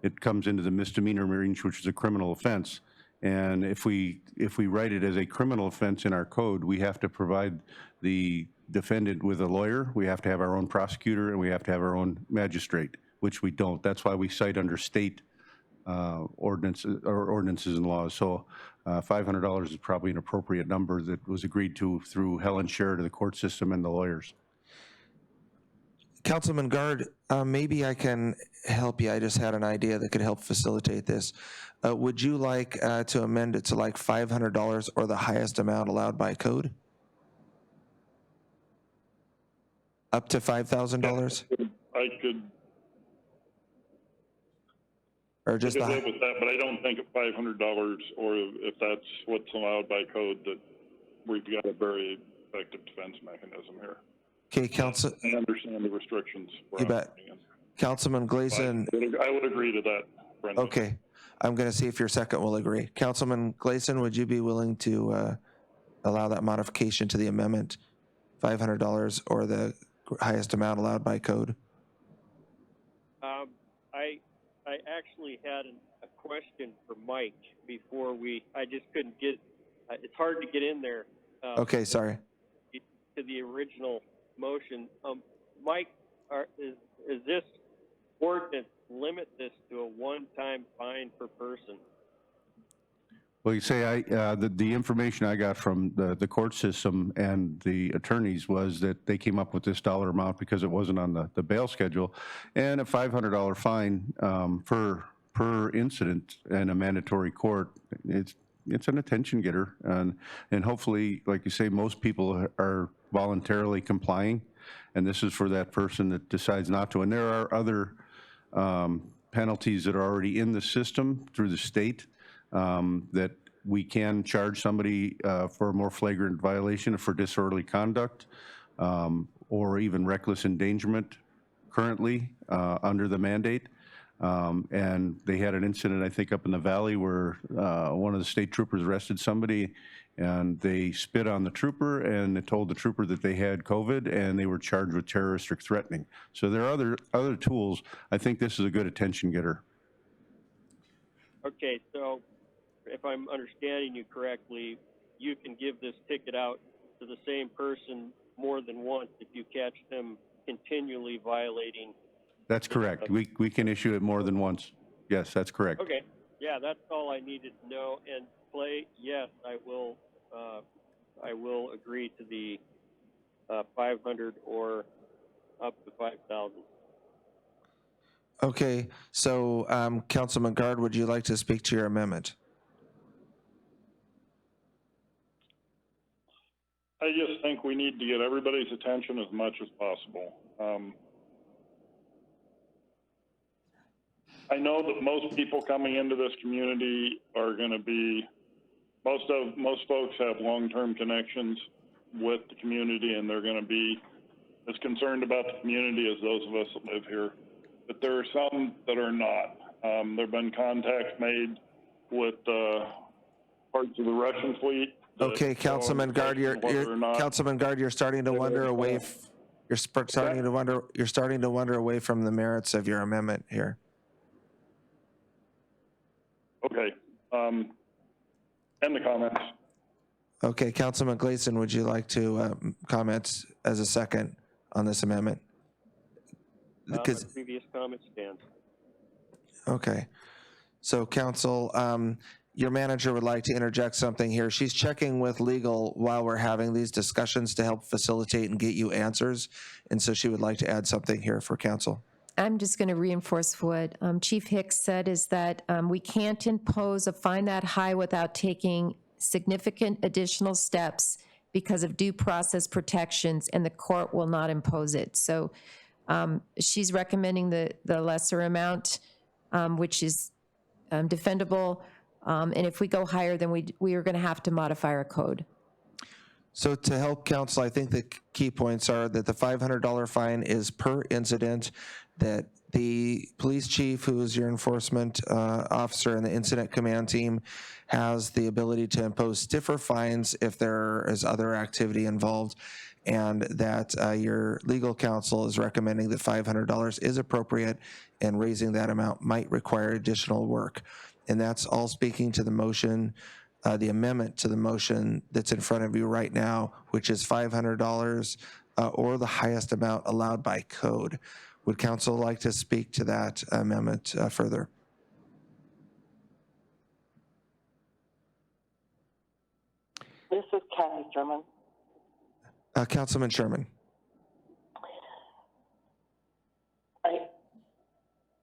it comes into the misdemeanor range, which is a criminal offense. And if we write it as a criminal offense in our code, we have to provide the defendant with a lawyer, we have to have our own prosecutor, and we have to have our own magistrate, which we don't. That's why we cite under state ordinances and laws. So $500 is probably an appropriate number that was agreed to through Helen Sherr to the court system and the lawyers. Councilman Guard, maybe I can help you. I just had an idea that could help facilitate this. Would you like to amend it to like $500 or the highest amount allowed by code? Up to $5,000? I could. Or just I could live with that, but I don't think at $500, or if that's what's allowed by code, that we've got a very effective defense mechanism here. Okay, Council. I understand the restrictions. You bet. Councilman Gleason. I would agree to that, Brendan. Okay, I'm going to see if your second will agree. Councilman Gleason, would you be willing to allow that modification to the amendment, $500 or the highest amount allowed by code? I actually had a question for Mike before I just couldn't get, it's hard to get in there. Okay, sorry. To the original motion. Mike, is this ordinance limit this to a one-time fine per person? Well, you say the information I got from the court system and the attorneys was that they came up with this dollar amount because it wasn't on the bail schedule, and a $500 fine per incident in a mandatory court, it's an attention getter. And hopefully, like you say, most people are voluntarily complying. And this is for that person that decides not to. And there are other penalties that are already in the system through the state that we can charge somebody for a more flagrant violation for disorderly conduct or even reckless endangerment currently under the mandate. And they had an incident, I think, up in the valley where one of the state troopers arrested somebody and they spit on the trooper and they told the trooper that they had COVID and they were charged with terroristic threatening. So there are other tools. I think this is a good attention getter. Okay, so if I'm understanding you correctly, you can give this ticket out to the same person more than once if you catch them continually violating. That's correct. We can issue it more than once. Yes, that's correct. Okay, yeah, that's all I needed to know. And Clay, yes, I will agree to the 500 or up to 5,000. Okay, so Councilman Guard, would you like to speak to your amendment? I just think we need to get everybody's attention as much as possible. I know that most people coming into this community are going to be, most folks have long-term connections with the community, and they're going to be as concerned about the community as those of us that live here. But there are some that are not. There have been contacts made with parts of the Russian fleet. Okay, Councilman Guard, Councilman Guard, you're starting to wander away. You're starting to wander away from the merits of your amendment here. Okay. End the comments. Okay, Councilman Gleason, would you like to comment as a second on this amendment? My previous comment stands. Okay. So, Council, your manager would like to interject something here. She's checking with legal while we're having these discussions to help facilitate and get you answers. And so she would like to add something here for Council. I'm just going to reinforce what Chief Hicks said, is that we can't impose a fine that high without taking significant additional steps because of due process protections, and the court will not impose it. So she's recommending the lesser amount, which is defendable. And if we go higher, then we are going to have to modify our code. So to help Council, I think the key points are that the $500 fine is per incident, that the police chief, who is your enforcement officer in the incident command team, has the ability to impose stiffer fines if there is other activity involved, and that your legal counsel is recommending that $500 is appropriate, and raising that amount might require additional work. And that's all speaking to the motion, the amendment to the motion that's in front of you right now, which is $500 or the highest amount allowed by code. Would council like to speak to that amendment further? This is Kathy Sherman. Councilman Sherman.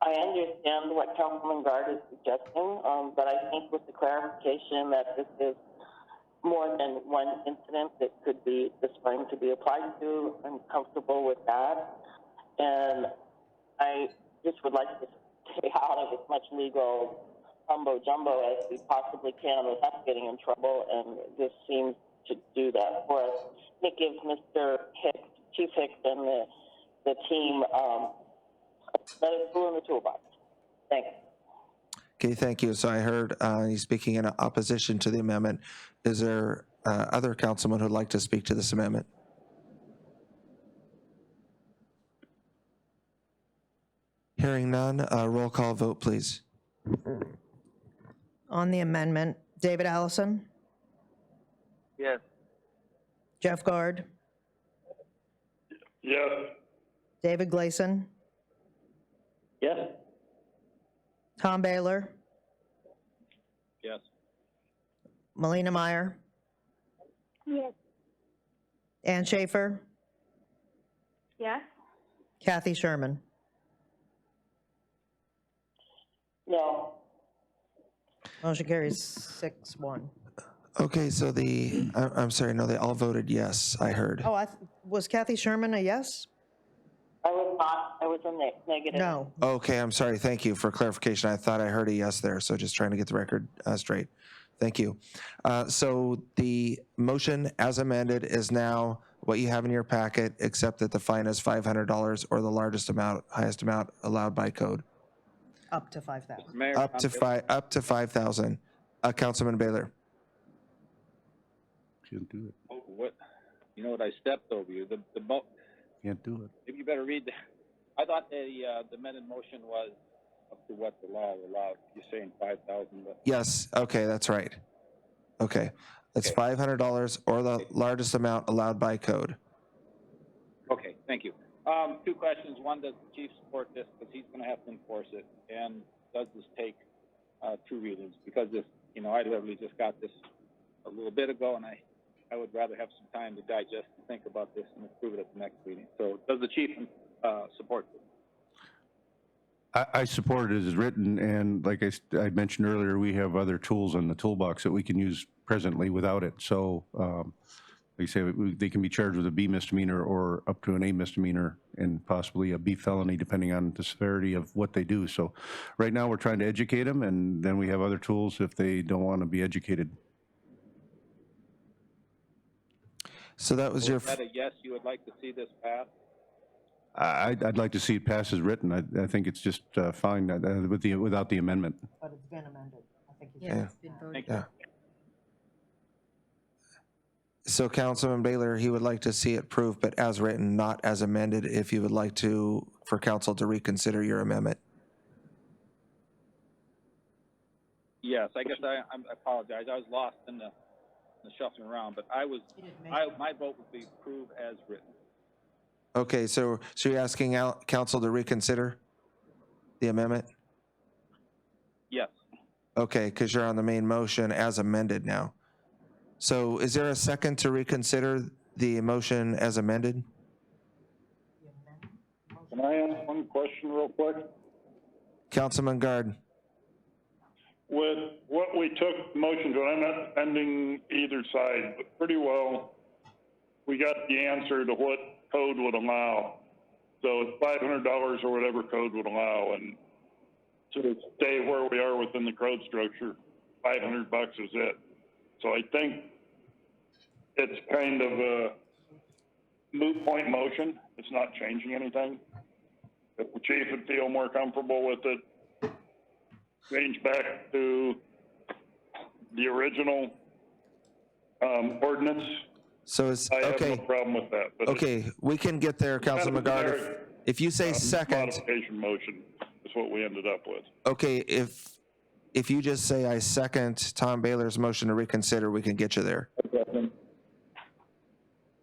I understand what Councilman Guard is suggesting, but I think with the clarification that this is more than one incident that could be, this fine could be applied to, I'm comfortable with that. And I just would like to stay out of as much legal mumbo jumbo as we possibly can without getting in trouble, and this seems to do that for us. It gives Mr. Hicks, Chief Hicks, and the team another tool in the toolbox. Thanks. Okay, thank you. So I heard you speaking in opposition to the amendment. Is there other councilman who'd like to speak to this amendment? Hearing none, roll call vote, please. On the amendment, David Allison, Yes. Jeff Guard, Yes. David Gleason, Yes. Tom Baylor, Yes. Melina Meyer, Yes. Ann Schaefer, Yes? Kathy Sherman. No. Motion carries 6-1. Okay, so I'm sorry, no, they all voted yes, I heard. Oh, was Kathy Sherman a yes? I was not. I was a negative. No. Okay, I'm sorry, thank you for clarification. I thought I heard a yes there, so just trying to get the record straight. Thank you. So the motion as amended is now what you have in your packet, except that the fine is $500 or the highest amount allowed by code. Up to 5,000. Mayor, Up to 5,000. Councilman Baylor. Can't do it. oh, what, you know what, I stepped over you. The Can't do it. maybe you better read that. I thought the amended motion was up to what the law allowed. You're saying 5,000, but. Yes, okay, that's right. Okay, it's $500 or the largest amount allowed by code. Okay, thank you. Two questions. One, does the chief support this? Because he's going to have to enforce it. And does this take 2 readings? Because this, I literally just got this a little bit ago, and I would rather have some time to digest and think about this and approve it at the next meeting. So does the chief support this? I support it as written, and like I mentioned earlier, we have other tools in the toolbox that we can use presently without it. So, like I say, they can be charged with a B misdemeanor or up to an A misdemeanor and possibly a B felony, depending on the severity of what they do. So right now, we're trying to educate them, and then we have other tools if they don't want to be educated. So that was your. Is that a yes, you would like to see this pass? I'd like to see it pass as written. I think it's just fine without the amendment. But it's been amended. I think It's been voted. Yeah. So Councilman Baylor, he would like to see it approved, but as written, not as amended, if you would like for council to reconsider your amendment. Yes, I guess I apologize. I was lost in the shuffling around, but my vote would be approved as written. Okay, so you're asking council to reconsider the amendment? Yes. Okay, because you're on the main motion as amended now. So is there a second to reconsider the motion as amended? Can I ask one question real quick? Councilman Guard. With what we took motion to, I'm not defending either side, but pretty well, we got the answer to what code would allow. So it's $500 or whatever code would allow, and to stay where we are within the code structure, $500 is it. So I think it's kind of a moot point motion. It's not changing anything. If the chief would feel more comfortable with it, change back to the original ordinance. So it's, I have okay, no problem with that. But okay, we can get there, Councilman Guard. If you say second, modification motion is what we ended up with. okay, if you just say I second Tom Baylor's motion to reconsider, we can get you there.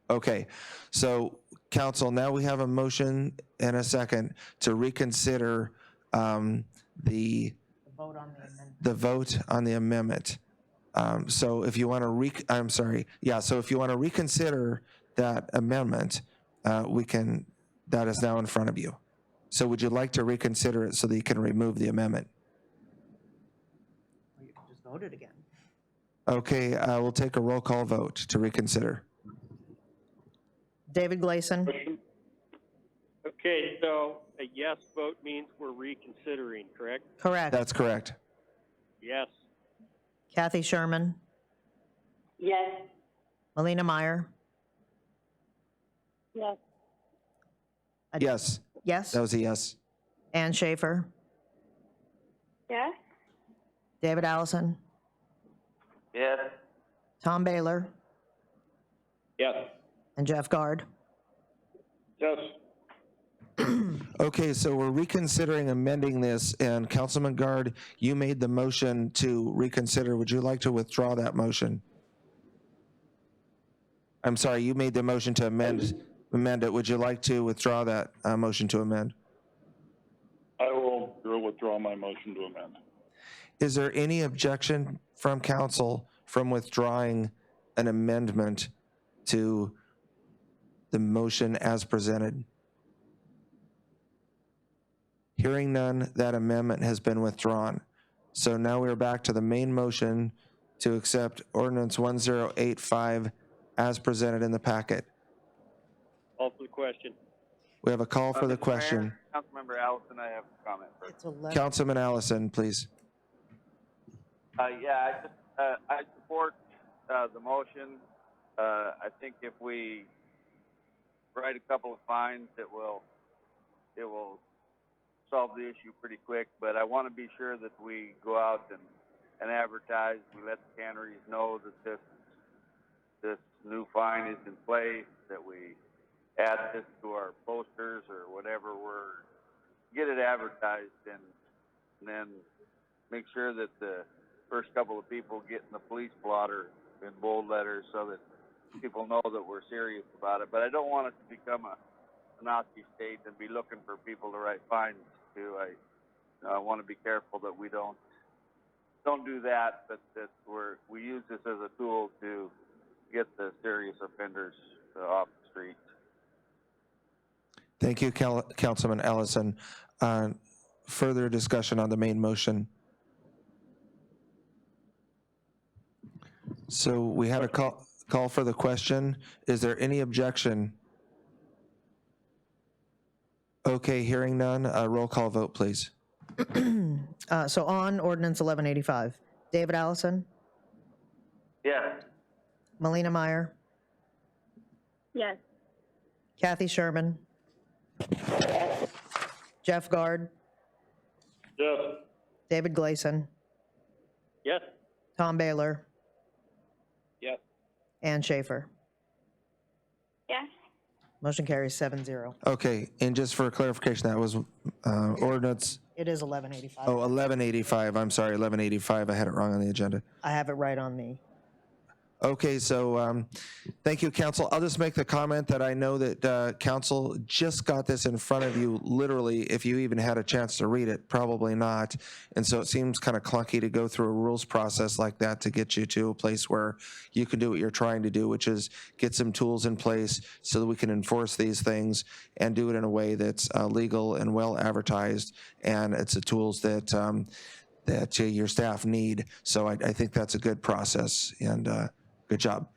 Okay, so council, now we have a motion and a second to reconsider the vote on the amendment. So if you want to so if you want to reconsider that amendment, that is now in front of you. So would you like to reconsider it so that you can remove the amendment? You can just vote it again. Okay, we'll take a roll call vote to reconsider. David Gleason. Okay, so a yes vote means we're reconsidering, correct? Correct. That's correct. Yes. Kathy Sherman. Yes. Melina Meyer. Yes. Yes. Yes. That was a yes. Ann Schaefer. Yes? David Allison. Yes. Tom Baylor. Yes. And Jeff Guard. Yes. Okay, so we're reconsidering amending this, and Councilman Guard, you made the motion to reconsider. Would you like to withdraw that motion? I'm sorry, you made the motion to amend it. Would you like to withdraw that motion to amend? I will withdraw my motion to amend. Is there any objection from council from withdrawing an amendment to the motion as presented? Hearing none, that amendment has been withdrawn. So now we're back to the main motion to accept ordinance 1085 as presented in the packet. Call for the question. We have a call for the Mr. question. Mayor, Councilmember Allison, I have a comment first. It's 11. Councilman Allison, please. I support the motion. I think if we write a couple of fines, it will solve the issue pretty quick. But I want to be sure that we go out and advertise. We let the canneries know that this new fine is in place. That we add this to our posters or whatever. Get it advertised and then make sure that the first couple of people get in the police blotter in bold letters so that people know that we're serious about it. But I don't want it to become a Nazi state and be looking for people to write fines to. I want to be careful that we don't do that, but that we use this as a tool to get the serious offenders off the street. Thank you, Councilman Allison. Further discussion on the main motion. So we had a call for the question. Is there any objection? Okay, hearing none, roll call vote, please. So on ordinance 1185, David Allison, Yes. Melina Meyer, Yes. Kathy Sherman, Jeff Guard, Yes. David Gleason, Yes. Tom Baylor, Yes. Ann Schaefer. Yes. Motion carries 7-0. Okay, and just for clarification, that was ordinance, It is 1185. 1185, I'm sorry, 1185, I had it wrong on the agenda. I have it right on the, Okay, so thank you, council. I'll just make the comment that I know that council just got this in front of you, literally, if you even had a chance to read it, probably not. And so it seems kind of clunky to go through a rules process like that to get you to a place where you can do what you're trying to do, which is get some tools in place so that we can enforce these things and do it in a way that's legal and well advertised. And it's the tools that that your staff need. So I think that's a good process, and good job.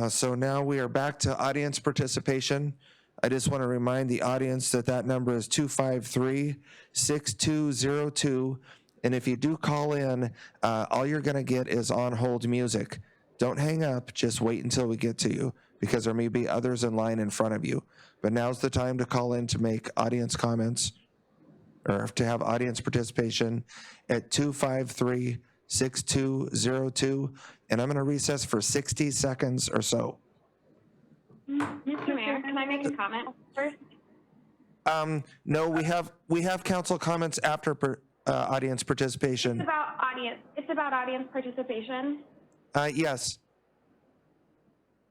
So now we are back to audience participation. I just want to remind the audience that that number is 253-6202. And if you do call in, all you're going to get is on hold music. Don't hang up, just wait until we get to you, because there may be others in line in front of you. But now's the time to call in to make audience comments or to have audience participation at 253-6202. And I'm going to recess for 60 seconds or so. Mr. Mayor, can I make a comment first? No, we have council comments after audience participation. It's about audience participation. Yes.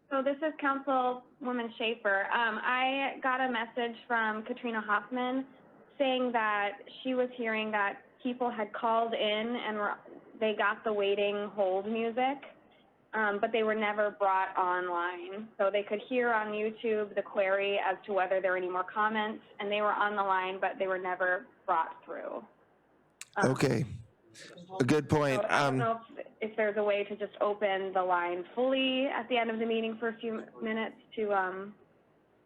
So this is Councilwoman Schaefer. I got a message from Katrina Hoffman saying that she was hearing that people had called in and they got the waiting hold music, but they were never brought online. So they could hear on YouTube the query as to whether there were any more comments, and they were on the line, but they were never brought through. Okay, a good point. So I don't know if there's a way to just open the line fully at the end of the meeting for a few minutes to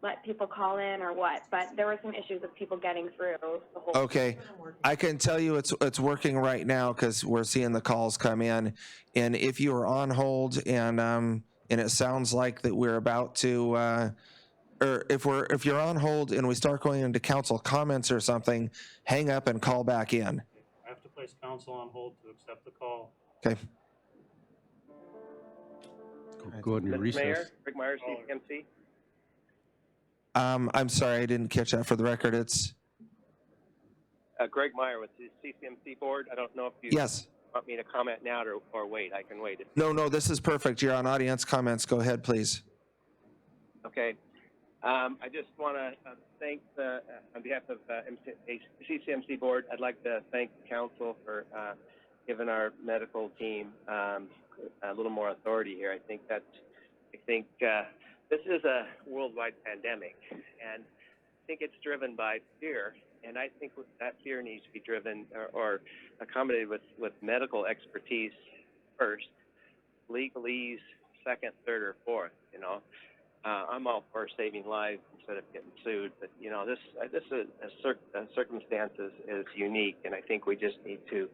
let people call in or what, but there were some issues with people getting through the whole. Okay, I can tell you it's working right now because we're seeing the calls come in, and if you are on hold and it sounds like that we're about to, or if you're on hold and we start going into council comments or something, hang up and call back in. I have to place council on hold to accept the call. Okay. Go ahead and Mr. recess. Mayor, Greg Myers, CCMC. I'm sorry, I didn't catch that. For the record, it's Greg Meyer with the CCMC board. I don't know if you yes. want me to comment now or wait. I can wait. No, this is perfect. You're on audience comments. Go ahead, please. Okay. I just want to thank on behalf of CCMC board, I'd like to thank the council for giving our medical team a little more authority here. I think this is a worldwide pandemic, and I think it's driven by fear and I think that fear needs to be driven or accommodated with medical expertise first, legalese second, third, or fourth. You know, I'm all for saving lives instead of getting sued, but you know, this circumstance is unique, and I think we just need to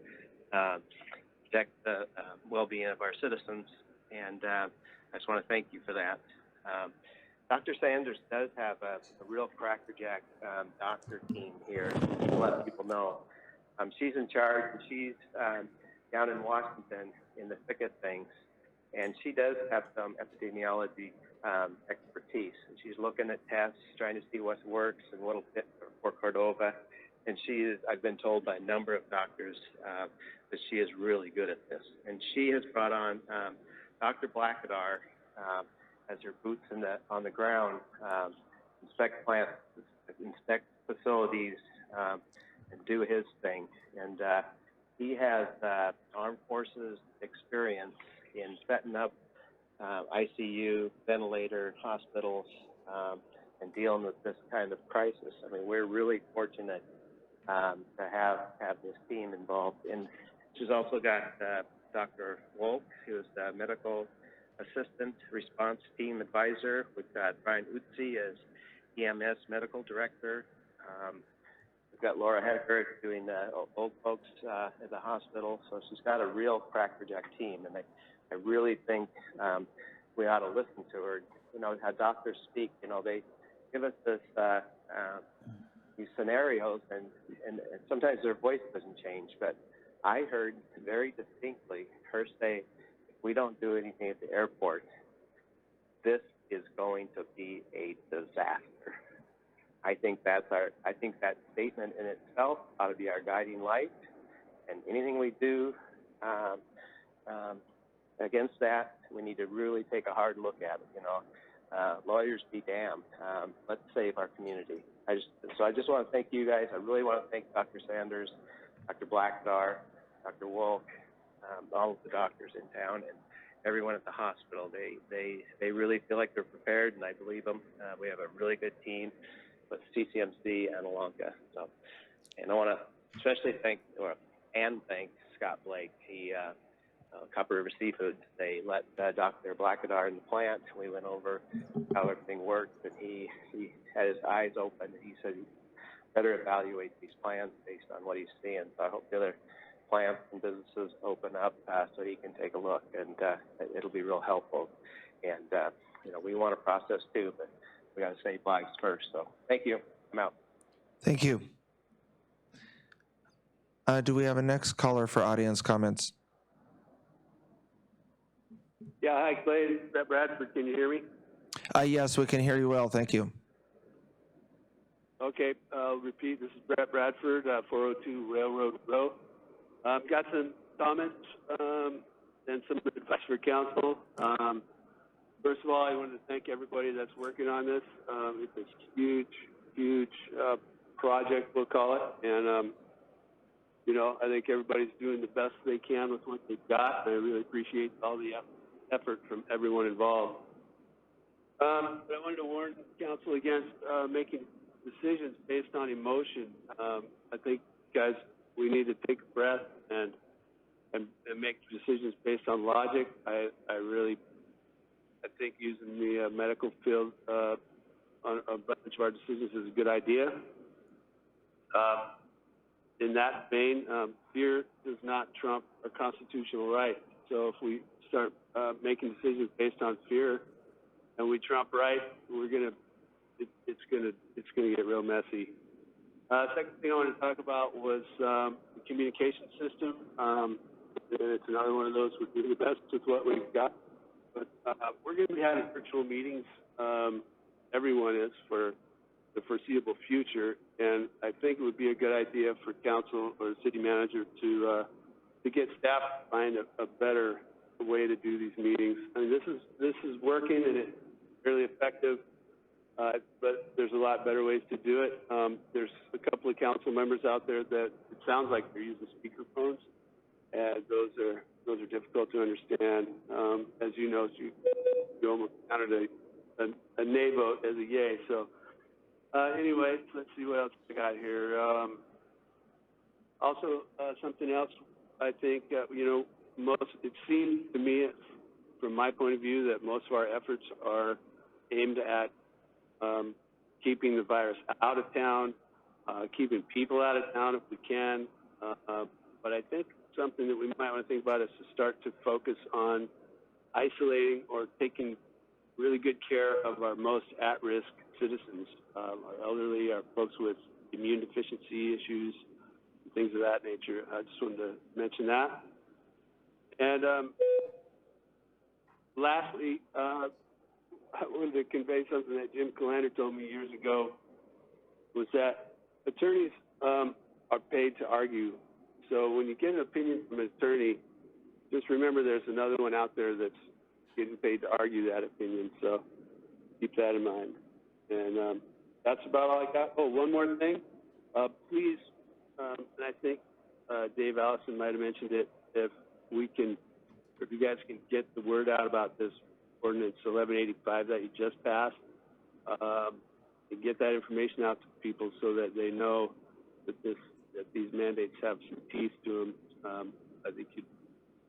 protect the well-being of our citizens, and I just want to thank you for that. Dr. Sanders does have a real crackerjack doctor team here, to let people know. She's in charge, and she's down in Washington in the thick of things, and she does have some epidemiology expertise. And she's looking at tests, trying to see what works and what'll fit for Cordova. And she is, I've been told by a number of doctors that she is really good at this. And she has brought on Dr. Blackadar as her boots on the ground, inspect plants, inspect facilities, and do his thing. And he has armed forces experience in setting up ICU, ventilator, hospitals, and dealing with this kind of crisis. I mean, we're really fortunate to have this team involved. And she's also got Dr. Wolk, who's the medical assistant response team advisor. We've got Brian Utzi as EMS medical director. We've got Laura Hecker doing old folks at the hospital. So she's got a real crackerjack team, and I really think we ought to listen to her. You know, how doctors speak, you know, they give us these scenarios, and sometimes their voice doesn't change, but I heard very distinctly her say, if we don't do anything at the airport, this is going to be a disaster. I think that statement in itself ought to be our guiding light, and anything we do against that, we need to really take a hard look at it. You know, lawyers be damned. Let's save our community. I just want to thank you guys. I really want to thank Dr. Sanders, Dr. Blackadar, Dr. Wolk, all of the doctors in town, and everyone at the hospital. They really feel like they're prepared, and I believe them. We have a really good team with CCMC and Alonka. So, and I want to especially thank Scott Blake. He Copper River Seafood. They let Dr. Blackadar in the plant. We went over how everything worked, and he had his eyes open. He said he better evaluate these plans based on what he's seeing. So I hope the other plants and businesses open up so he can take a look, and it'll be real helpful. And you know, we want to process too, but we got to save lives first. So thank you. I'm out. Thank you. Do we have a next caller for audience comments? Yeah, hi, Clay. Brett Bradford. Can you hear me? Yes, we can hear you well. Thank you. Okay, I'll repeat. This is Brett Bradford, 402 Railroad Row. Got some comments and some advice for council. First of all, I wanted to thank everybody that's working on this. It's a huge project, we'll call it. And, you know, I think everybody's doing the best they can with what they've got. And I really appreciate all the effort from everyone involved. But I wanted to warn council against making decisions based on emotion. I think, guys, we need to take a breath and make decisions based on logic. I think using the medical field on a bunch of our decisions is a good idea. In that vein, fear does not trump a constitutional right. So if we start making decisions based on fear and we trump right, it's gonna get real messy. Second thing I wanted to talk about was the communication system. And it's another one of those we're doing the best with what we've got. But we're going to be having virtual meetings. Everyone is for the foreseeable future, and I think it would be a good idea for council or the city manager to get staff to find a better way to do these meetings. I mean, this is working and it's fairly effective. But there's a lot better ways to do it. There's a couple of council members out there that it sounds like they're using speakerphones, and those are difficult to understand. As you know, you almost counted a nay vote as a yay. So Anyway, let's see what else I got here. Also, something else, I think, it seems to me, from my point of view, that most of our efforts are aimed at keeping the virus out of town, keeping people out of town if we can. But I think something that we might want to think about is to start to focus on isolating or taking really good care of our most at-risk citizens, our elderly, our folks with immune deficiency issues, things of that nature. I just wanted to mention that. And lastly, I wanted to convey something that Jim Callander told me years ago, was that attorneys are paid to argue. So when you get an opinion from an attorney, just remember there's another one out there that's getting paid to argue that opinion. So keep that in mind. And that's about all I got. Oh, one more thing. Please, and I think Dave Allison might have mentioned it, if you guys can get the word out about this ordinance 1185 that you just passed, and get that information out to people so that they know that these mandates have some teeth to them, I think you'd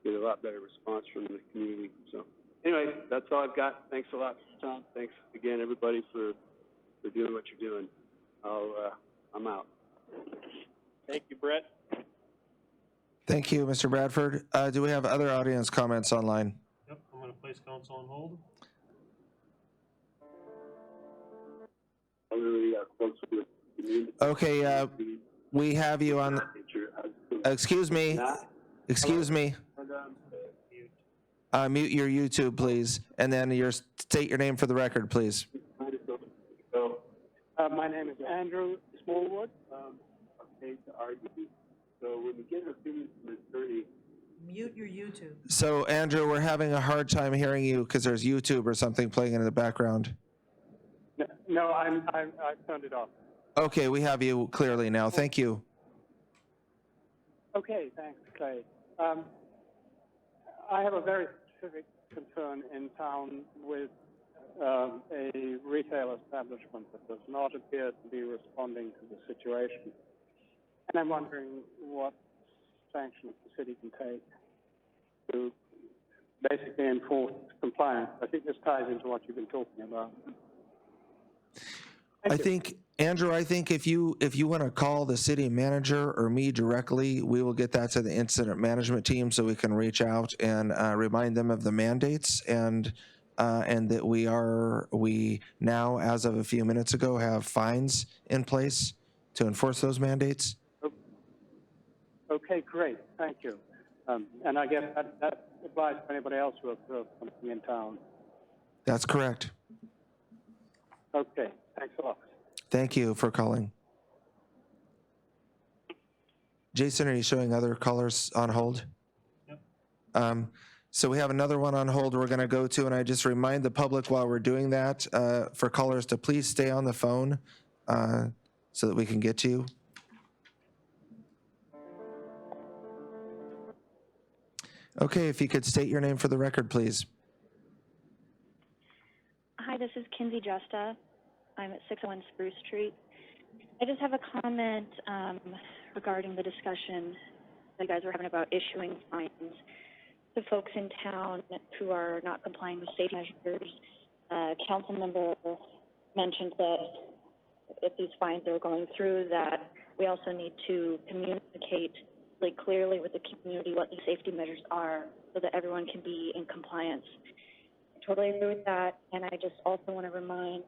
get a lot better response from the community. So anyway, that's all I've got. Thanks a lot for your time. Thanks again, everybody, for doing what you're doing. I'm out. Thank you, Brett. Thank you, Mr. Bradford. Do we have other audience comments online? Yep, I'm going to place council on hold. Okay, we have you on. Excuse me. Excuse me. Mute your YouTube, please, and then state your name for the record, please. My name is Andrew Smallwood. So when you get an opinion from an attorney, Mute your YouTube. So, Andrew, we're having a hard time hearing you because there's YouTube or something playing in the background. No, I've turned it off. Okay, we have you clearly now. Thank you. Okay, thanks, Clay. I have a very specific concern in town with a retail establishment that does not appear to be responding to the situation. And I'm wondering what sanctions the city can take to basically enforce compliance. I think this ties into what you've been talking about. Andrew, I think if you want to call the city manager or me directly, we will get that to the incident management team so we can reach out and remind them of the mandates and that we now, as of a few minutes ago, have fines in place to enforce those mandates. Okay, great. Thank you. And I guess that applies to anybody else who observes something in town. That's correct. Okay, thanks a lot. Thank you for calling. Jason, are you showing other callers on hold? Yep. So we have another one on hold we're going to go to, and I just remind the public while we're doing that for callers to please stay on the phone so that we can get to you. Okay, if you could state your name for the record, please. Hi, this is Kinsey Justa. I'm at 601 Spruce Street. I just have a comment regarding the discussion that you guys were having about issuing fines to folks in town who are not complying with safety measures. Council member mentioned that if these fines are going through, that we also need to communicate really clearly with the community what the safety measures are so that everyone can be in compliance. I totally agree with that, and I just also want to remind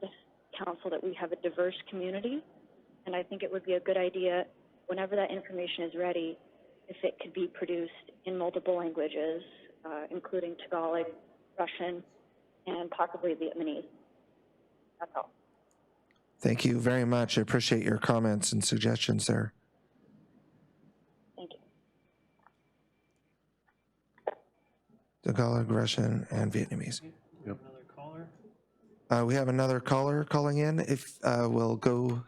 council that we have a diverse community, and I think it would be a good idea whenever that information is ready, if it could be produced in multiple languages, including Tagalog, Russian, and possibly Vietnamese. That's all. Thank you very much. I appreciate your comments and suggestions there. Thank you. Tagalog, Russian, and Vietnamese. Yep. Another caller. We have another caller calling in. If we'll go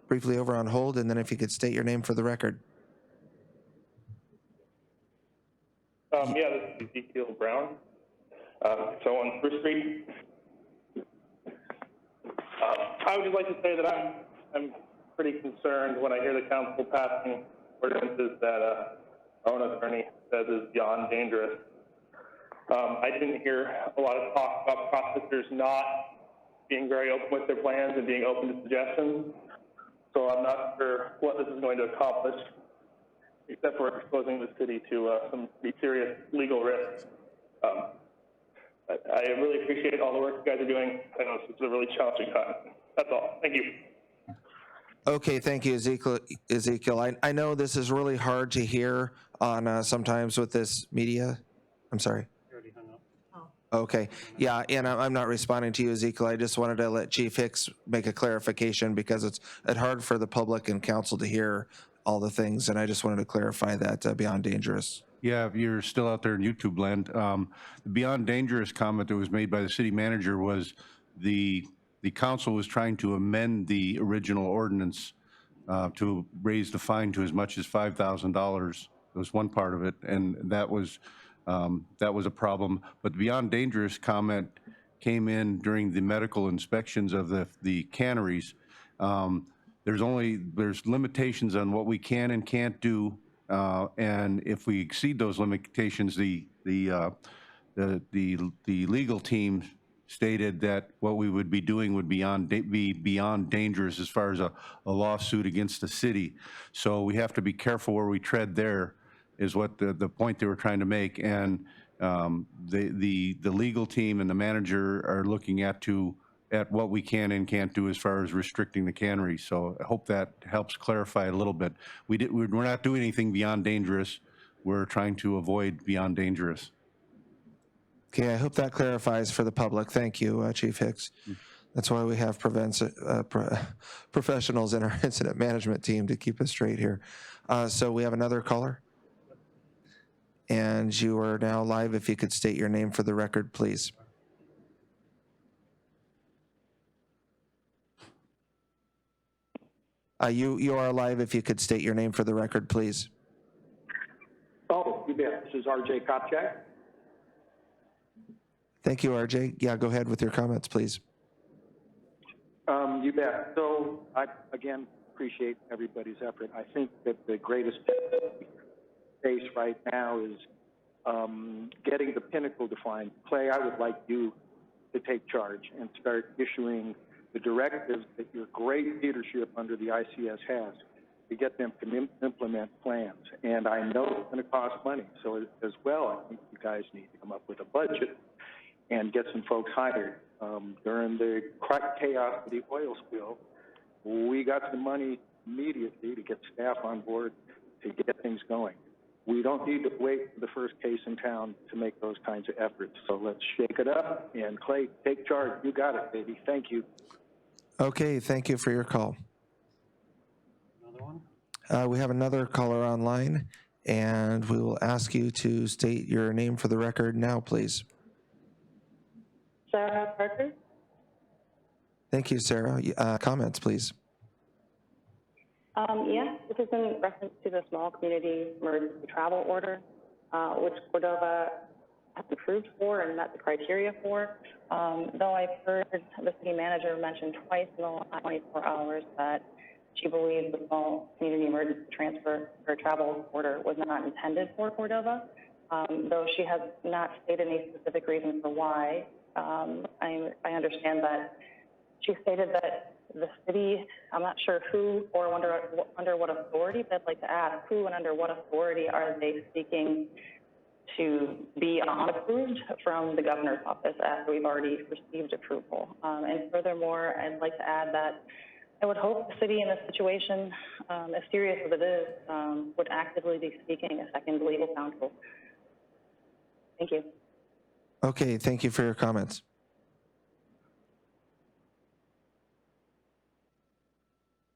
briefly over on hold, and then if you could state your name for the record. Yeah, this is Ezekiel Brown. So on Spruce Street, I would just like to say that I'm I'm pretty concerned when I hear the council passing ordinances that our own attorney says is beyond dangerous. I didn't hear a lot of talk about processors not being very open with their plans and being open to suggestions. So I'm not sure what this is going to accomplish, except for exposing the city to some pretty serious legal risks. I really appreciate all the work you guys are doing. I know it's a really challenging time. That's all. Thank you. Okay, thank you, Ezekiel. I know this is really hard to hear on sometimes with this media. I'm sorry. Okay, yeah, and I'm not responding to you, Ezekiel. I just wanted to let Chief Hicks make a clarification because it's hard for the public and council to hear all the things, and I just wanted to clarify that beyond dangerous. Yeah, if you're still out there in YouTube land, the beyond dangerous comment that was made by the city manager was the council was trying to amend the original ordinance to raise the fine to as much as $5,000. It was one part of it, and that was a problem. But the beyond dangerous comment came in during the medical inspections of the canneries. There's limitations on what we can and can't do, and if we exceed those limitations, the legal team stated that what we would be doing would be beyond dangerous as far as a lawsuit against the city. So we have to be careful where we tread there, is what the point they were trying to make. And the legal team and the manager are looking at what we can and can't do as far as restricting the cannery. So I hope that helps clarify it a little bit. We're not doing anything beyond dangerous. We're trying to avoid beyond dangerous. Okay, I hope that clarifies for the public. Thank you, Chief Hicks. That's why we have professionals in our incident management team to keep us straight here. So we have another caller. And you are now live. If you could state your name for the record, please. You are live. If you could state your name for the record, please. Oh, you bet. This is RJ Kopchak. Thank you, RJ. Yeah, go ahead with your comments, please. You bet. So I, again, appreciate everybody's effort. I think that the greatest face right now is getting the pinnacle defined. Clay, I would like you to take charge and start issuing the directives that your great leadership under the ICS has to get them to implement plans. And I know it's going to cost money. So as well, I think you guys need to come up with a budget and get some folks hired. During the chaos of the oil spill, we got some money immediately to get staff on board to get things going. We don't need to wait for the first case in town to make those kinds of efforts. So let's shake it up. And Clay, take charge. You got it, baby. Thank you. Okay, thank you for your call. Another one? We have another caller online, and we will ask you to state your name for the record now, please. Sarah Parker. Thank you, Sarah. Comments, please. Yeah, this is in reference to the small community emergency travel order, which Cordova has approved for and met the criteria for. Though I've heard the city manager mention twice in the last 24 hours that she believes the small community emergency transfer or travel order was not intended for Cordova, though she has not stated any specific reason for why. I understand that she stated that the city, I'm not sure who or under what authority, but I'd like to ask who and under what authority are they seeking to be approved from the governor's office after we've already received approval. And furthermore, I'd like to add that I would hope the city in this situation, as serious as it is, would actively be seeking a second legal counsel. Thank you. Okay, thank you for your comments.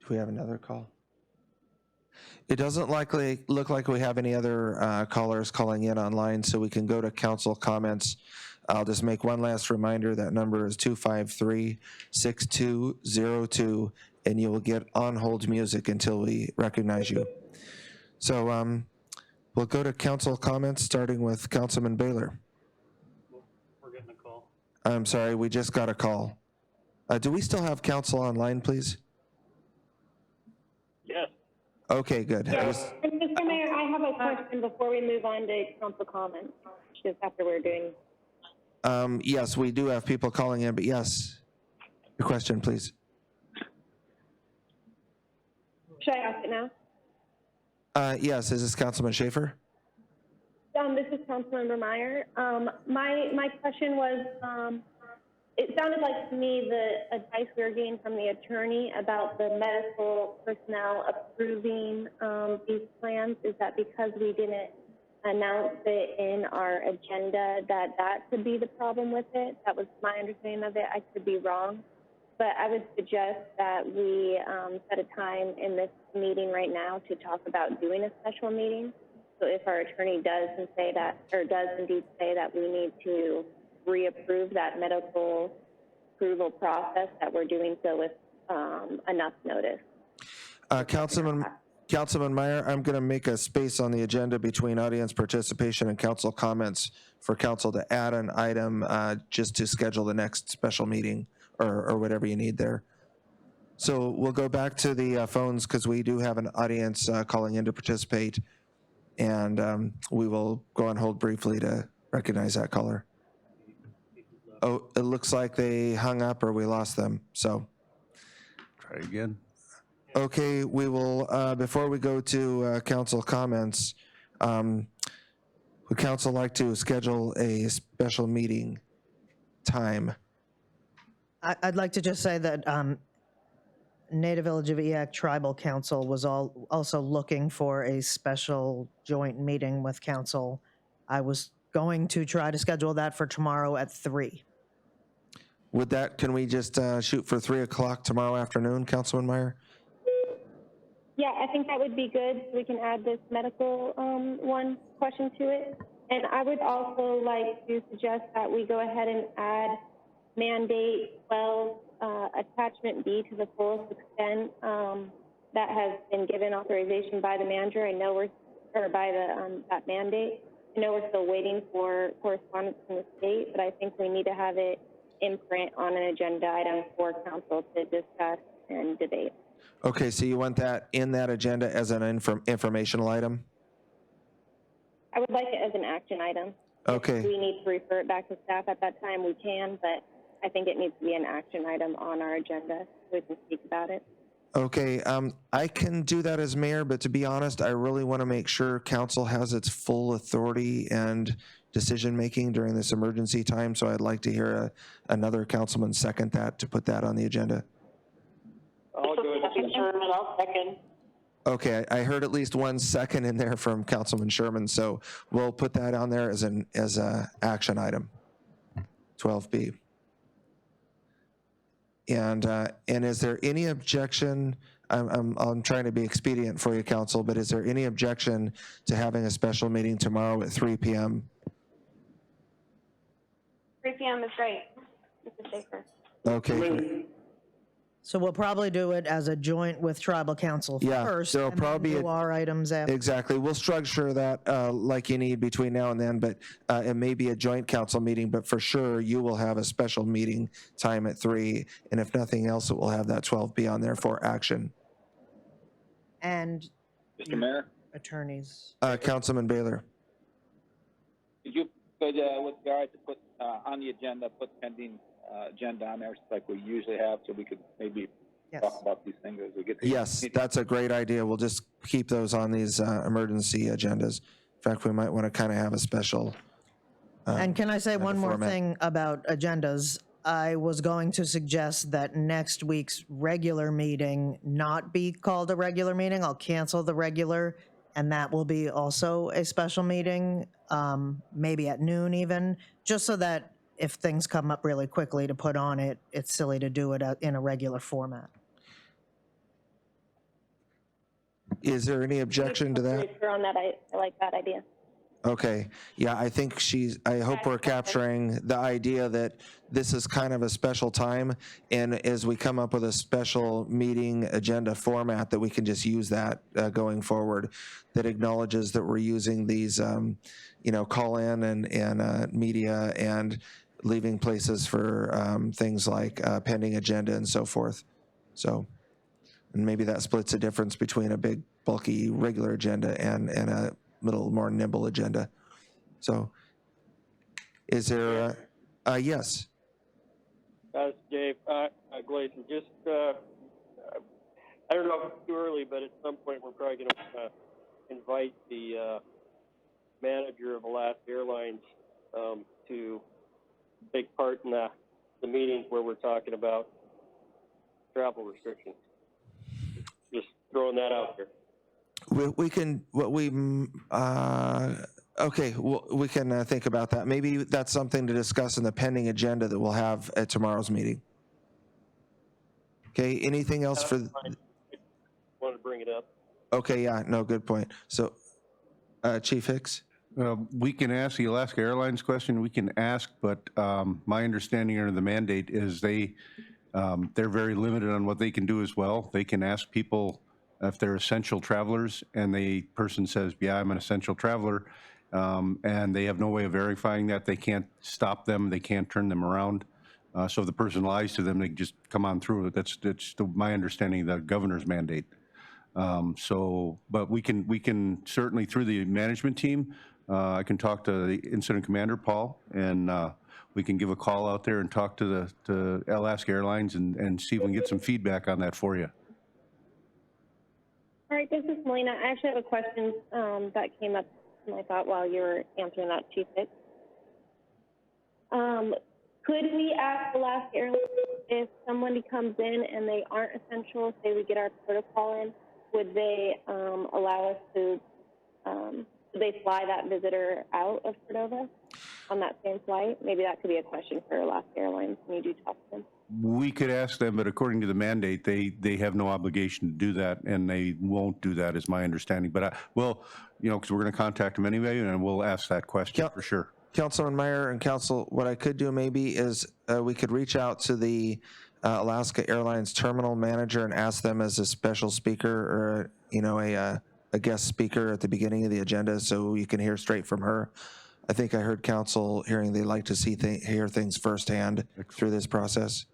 Do we have another call? It doesn't look like we have any other callers calling in online, so we can go to council comments. I'll just make one last reminder. That number is 253-6202, and you will get on-hold music until we recognize you. So we'll go to council comments, starting with Councilman Baylor. We're getting a call. I'm sorry, we just got a call. Do we still have council online, please? Okay, good. And Mr. Mayor, I have a question before we move on to council comments, just after we're doing. Yes, we do have people calling in, but yes, your question, please. Should I ask it now? Yes, is this Councilman Schaefer? This is Councilmember Meyer. My question was, it sounded like to me the advice we were getting from the attorney about the medical personnel approving these plans is that because we didn't announce it in our agenda, that could be the problem with it. That was my understanding of it. I could be wrong. But I would suggest that we set a time in this meeting right now to talk about doing a special meeting. So if our attorney does say that, or does indeed say that we need to reapprove that medical approval process, that we're doing so with enough notice. Councilman Meyer, I'm going to make a space on the agenda between audience participation and council comments for council to add an item just to schedule the next special meeting or whatever you need there. So we'll go back to the phones because we do have an audience calling in to participate, and we will go on hold briefly to recognize that caller. Oh, it looks like they hung up or we lost them, so. Try again. Okay, we will, before we go to council comments, would council like to schedule a special meeting time? I'd like to just say that Native Village of Eac Tribal Council was also looking for a special joint meeting with council. I was going to try to schedule that for tomorrow at 3. Would that, can we just shoot for 3 o'clock tomorrow afternoon, Councilman Meyer? Yeah, I think that would be good. We can add this medical one question to it. And I would also like to suggest that we go ahead and add mandate 12 attachment B to the fullest extent that has been given authorization by the manager. I know we're, or by the that mandate. I know we're still waiting for correspondence from the state, but I think we need to have it in print on an agenda item for council to discuss and debate. Okay, so you want that in that agenda as an informational item? I would like it as an action item. Okay. If we need to refer it back to staff at that time, we can, but I think it needs to be an action item on our agenda so we can speak about it. Okay, I can do that as mayor, but to be honest, I really want to make sure council has its full authority and decision-making during this emergency time, so I'd like to hear another councilman second that, to put that on the agenda. I'll go ahead and Sherman, I'll second. Okay, I heard at least 1 second in there from Councilman Sherman, so we'll put that on there as a action item, 12B. And is there any objection? I'm trying to be expedient for you, council, but is there any objection to having a special meeting tomorrow at 3 p.m.? 3 p.m. is great, Mr. Schaefer. Okay. So we'll probably do it as a joint with tribal council first. There'll and probably then do our items after. Exactly. We'll structure that like you need between now and then, but it may be a joint council meeting, but for sure you will have a special meeting time at 3, and if nothing else, it will have that 12B on there for action. And Mr. Mayor, attorneys. Councilman Baylor. could you, with regard to put on the agenda, put pending agenda on there like we usually have, so we could maybe talk about these things as we get to Yes, that's a great idea. We'll just keep those on these emergency agendas. In fact, we might want to kind of have a special. And can I say one more format. thing about agendas? I was going to suggest that next week's regular meeting not be called a regular meeting. I'll cancel the regular, and that will be also a special meeting, maybe at noon even, just so that if things come up really quickly to put on it, it's silly to do it in a regular format. Is there any objection to that? On that, I like that idea. Okay, yeah, I think I hope we're capturing the idea that this is kind of a special time, and as we come up with a special meeting agenda format, that we can just use that going forward, that acknowledges that we're using these, call-in and media and leaving places for things like pending agenda and so forth. So, And maybe that splits the difference between a big, bulky, regular agenda and a little more nimble agenda. So is there, yes? That's Dave. Gleason, just, I don't know if it's too early, but at some point we're probably going to invite the manager of Alaska Airlines to take part in the meetings where we're talking about travel restrictions. Just throwing that out there. We can, okay, well, we can think about that. Maybe that's something to discuss in the pending agenda that we'll have at tomorrow's meeting. Okay, anything else for? I wanted to bring it up. Okay, yeah, no, good point. So, Chief Hicks? We can ask the Alaska Airlines question, we can ask, but my understanding under the mandate is they're very limited on what they can do as well. They can ask people if they're essential travelers, and the person says, yeah, I'm an essential traveler, and they have no way of verifying that. They can't stop them, they can't turn them around. So if the person lies to them, they just come on through. That's my understanding of the governor's mandate. But we can certainly, through the management team, I can talk to the incident commander, Paul, and we can give a call out there and talk to Alaska Airlines and see if we can get some feedback on that for you. All right, this is Melina. I actually have a question that came up, and I thought while you were answering that, Chief Hicks. Could we ask Alaska Airlines if somebody comes in and they aren't essential, say we get our protocol in, would they allow us to, would they fly that visitor out of Cordova on that same flight? Maybe that could be a question for Alaska Airlines when you do talk to them. We could ask them, but according to the mandate, they have no obligation to do that, and they won't do that, is my understanding. But well, because we're going to contact them anyway, and we'll ask that question for sure. Councilman Meyer and Council, what I could do maybe is we could reach out to the Alaska Airlines terminal manager and ask them as a special speaker or, a guest speaker at the beginning of the agenda so you can hear straight from her. I think I heard council hearing they like to hear things firsthand through this process.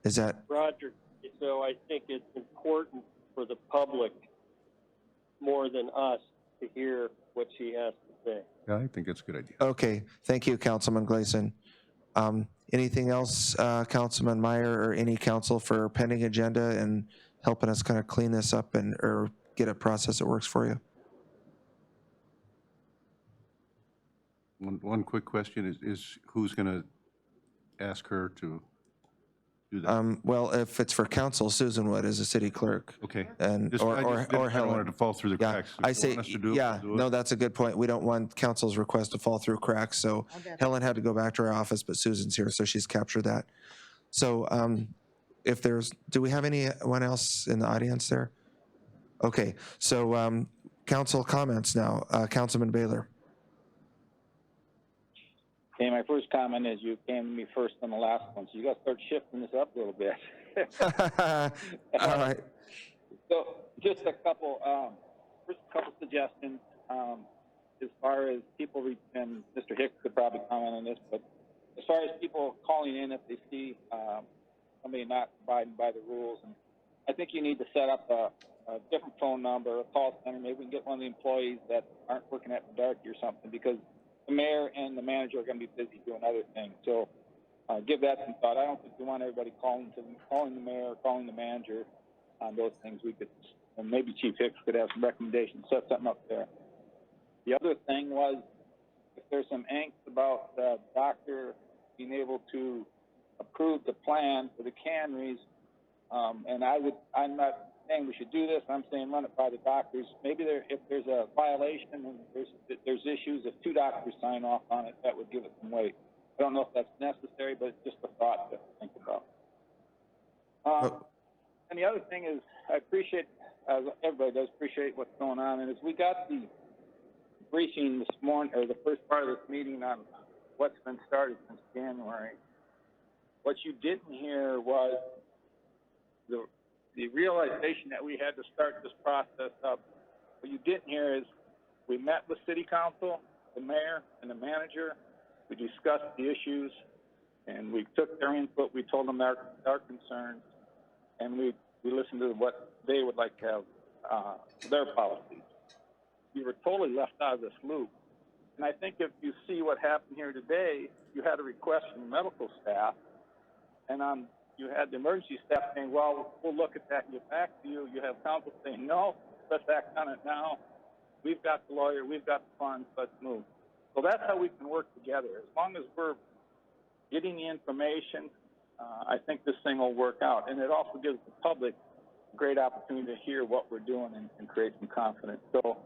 Is that? Roger, so I think it's important for the public more than us to hear what she has to say. Yeah, I think that's a good idea. Okay, thank you, Councilman Gleason. Anything else, Councilman Meyer or any council for pending agenda and helping us kind of clean this up or get a process that works for you? One quick question is who's going to ask her to do that? Well, if it's for council, Susan would as a city clerk. Okay. And I or don't Helen. want it to fall through the cracks. If I you say, want us to do it, yeah, we'll do no, it. that's a good point. We don't want council's request to fall through cracks. So Helen had to go back to her office, but Susan's here, so she's captured that. So do we have anyone else in the audience there? Okay, so council comments now. Councilman Baylor. Okay, my first comment is you came to me first on the last one, so you got to start shifting this up a little bit. All right. So just a couple suggestions as far as people, and Mr. Hicks could probably comment on this, but as far as people calling in if they see somebody not abiding by the rules, and I think you need to set up a different phone number, a call center. Maybe we can get one of the employees that aren't working at the dark or something, because the mayor and the manager are going to be busy doing other things. So give that some thought. I don't think we want everybody calling the mayor or calling the manager on those things. We could, and maybe Chief Hicks could have some recommendations, set something up there. The other thing was, if there's some angst about the doctor being able to approve the plan for the canneries, and I'm not saying we should do this, I'm saying run it by the doctors. Maybe if there's a violation and there's issues, if two doctors sign off on it, that would give it some weight. I don't know if that's necessary, but it's just a thought to think about. And the other thing is, I appreciate, as everybody does, appreciate what's going on, and as we got the briefing this morning, or the first part of this meeting on what's been started since January, what you didn't hear was the realization that we had to start this process up. What you didn't hear is we met with City Council, the mayor, and the manager. We discussed the issues, and we took their input. We told them our concerns, and we we listen to what they would like to have, their policies. You were totally left out of this loop. And I think if you see what happened here today, you had a request from medical staff, and you had the emergency staff saying, well, we'll look at that and get back to you. You have counsel saying, no, let's act on it now. We've got the lawyer, we've got the funds, let's move. So that's how we can work together. As long as we're getting the information, I think this thing will work out. And it also gives the public a great opportunity to hear what we're doing and create some confidence. So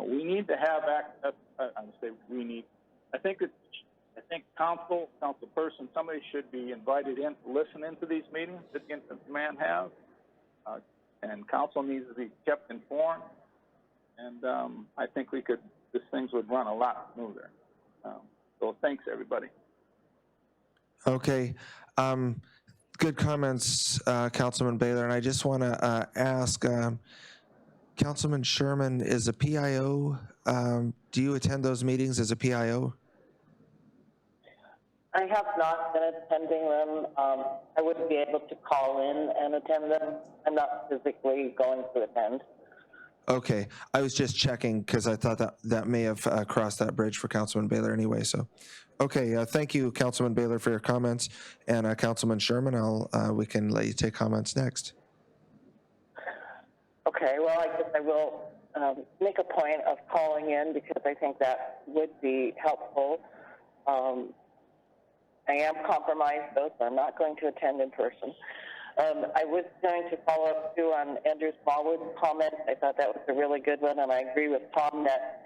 we need to have access. I would say we need. I think councilperson, somebody should be invited in to listen into these meetings that the incident command has, and council needs to be kept informed. And I think these things would run a lot smoother. So thanks, everybody. Okay. Good comments, Councilman Baylor. And I just want to ask, Councilman Sherman, is a PIO, do you attend those meetings as a PIO? I have not been attending them. I wouldn't be able to call in and attend them. I'm not physically going to attend. Okay, I was just checking because I thought that may have crossed that bridge for Councilman Baylor anyway. So, okay, thank you, Councilman Baylor, for your comments, and Councilman Sherman, we can let you take comments next. Okay, well, I guess I will make a point of calling in because I think that would be helpful. I am compromised, though, so I'm not going to attend in person. I was going to follow up, too, on Andrew Smallwood's comment. I thought that was a really good one, and I agree with Tom that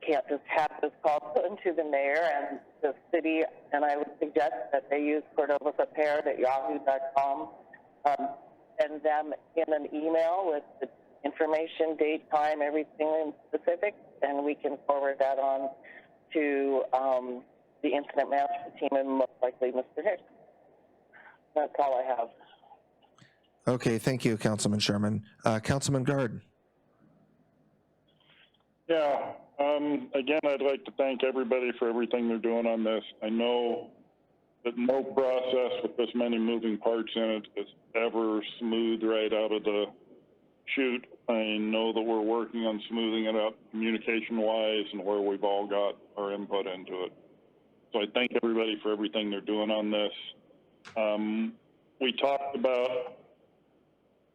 can't just have this call put to the mayor and the city, and I would suggest that they use Cordova Prepared at yahoo.com. Send them in an email with the information, date, time, everything in specific, and we can forward that on to the incident management team and most likely Mr. Hicks. That's all I have. Okay, thank you, Councilman Sherman. Councilman Guard. Yeah, again, I'd like to thank everybody for everything they're doing on this. I know that no process with this many moving parts in it is ever smooth right out of the chute. I know that we're working on smoothing it up communication-wise and where we've all got our input into it. So I thank everybody for everything they're doing on this. We talked about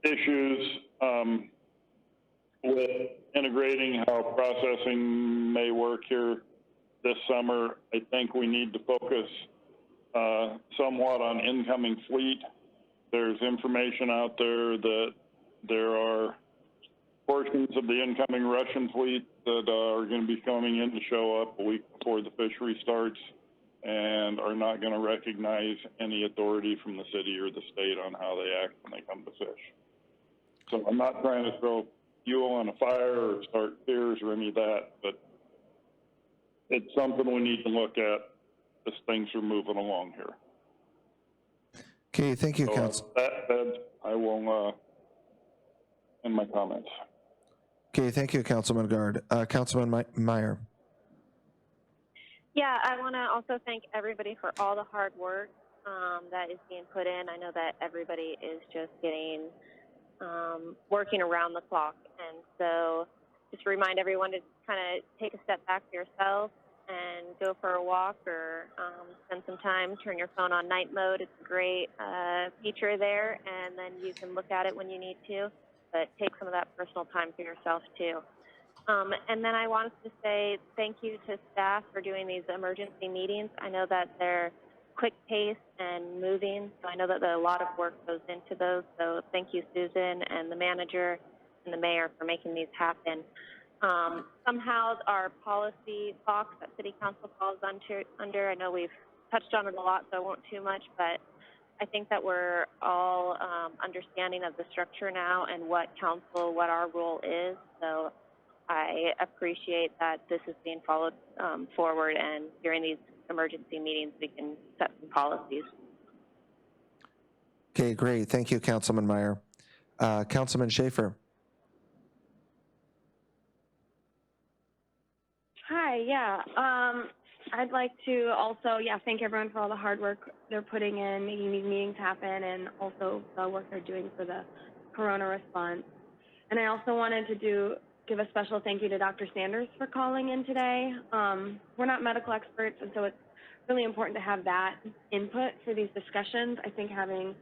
issues with integrating how processing may work here this summer. I think we need to focus somewhat on incoming fleet. There's information out there that there are portions of the incoming Russian fleet that are going to be coming in to show up a week before the fishery starts and are not going to recognize any authority from the city or the state on how they act when they come to fish. So I'm not trying to throw fuel on a fire or start fears or any of that, but it's something we need to look at as things are moving along here. Okay, thank you, Council. That said, I will end my comments. Okay, thank you, Councilman Guard. Councilman Meyer. Yeah, I want to also thank everybody for all the hard work that is being put in. I know that everybody is just getting working around the clock, and so just remind everyone to kind of take a step back for yourself and go for a walk or spend some time, turn your phone on night mode. It's a great feature there, and then you can look at it when you need to, but take some of that personal time for yourself too. And then I wanted to say thank you to staff for doing these emergency meetings. I know that they're quick pace and moving, so I know that a lot of work goes into those. So thank you, Susan, and the manager and the mayor for making these happen. Somehow our policy box that City Council falls under, I know we've touched on it a lot, so I won't too much, but I think that we're all understanding of the structure now and what our role is. So I appreciate that this is being followed forward, and during these emergency meetings, we can set some policies. Okay, great. Thank you, Councilman Meyer. Councilman Schaefer. Hi, yeah. I'd like to also, thank everyone for all the hard work they're putting in, making these meetings happen, and also the work they're doing for the corona response. And I also wanted to give a special thank you to Dr. Sanders for calling in today. We're not medical experts, and so it's really important to have that input for these discussions. I think having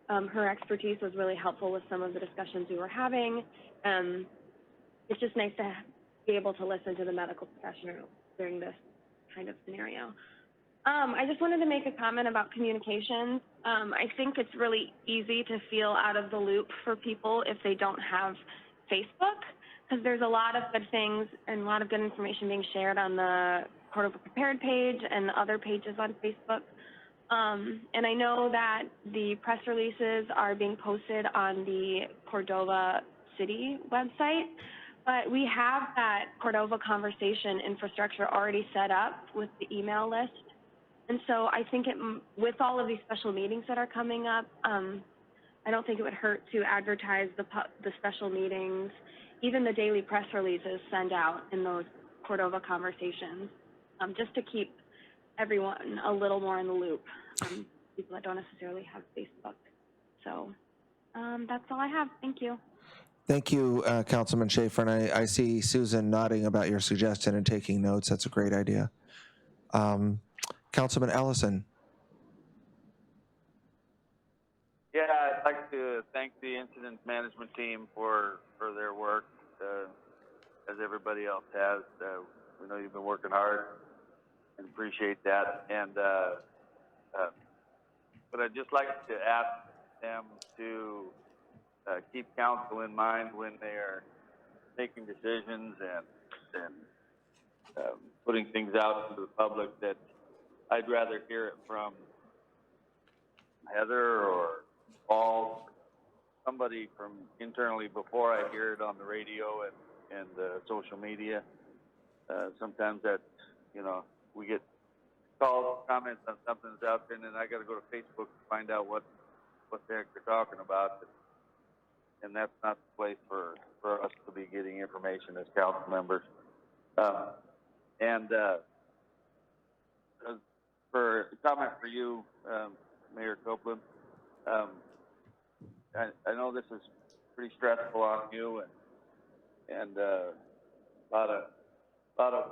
her expertise was really helpful with some of the discussions we were having. It's just nice to be able to listen to the medical professional during this kind of scenario. I just wanted to make a comment about communications. I think it's really easy to feel out of the loop for people if they don't have Facebook, because there's a lot of good things and a lot of good information being shared on the Cordova Prepared page and other pages on Facebook. And I know that the press releases are being posted on the Cordova City website, but we have that Cordova conversation infrastructure already set up with the email list. And so I think with all of these special meetings that are coming up, I don't think it would hurt to advertise the special meetings, even the daily press releases send out in those Cordova conversations, just to keep everyone a little more in the loop, people that don't necessarily have Facebook. So that's all I have. Thank you. Thank you, Councilman Schaefer, and I see Susan nodding about your suggestion and taking notes. That's a great idea. Councilman Ellison. Yeah, I'd like to thank the incident management team for their work, as everybody else has. We know you've been working hard and appreciate that. And but I'd just like to ask them to keep council in mind when they are making decisions and putting things out to the public, that I'd rather hear it from Heather or Paul, somebody from internally, before I hear it on the radio and social media. Sometimes that, we get calls, comments on something that's out there, and then I got to go to Facebook to find out what the heck they're talking about. And that's not the place for us to be getting information as council members. For a comment for you, Mayor Copeland, I know this is pretty stressful on you, and a lot of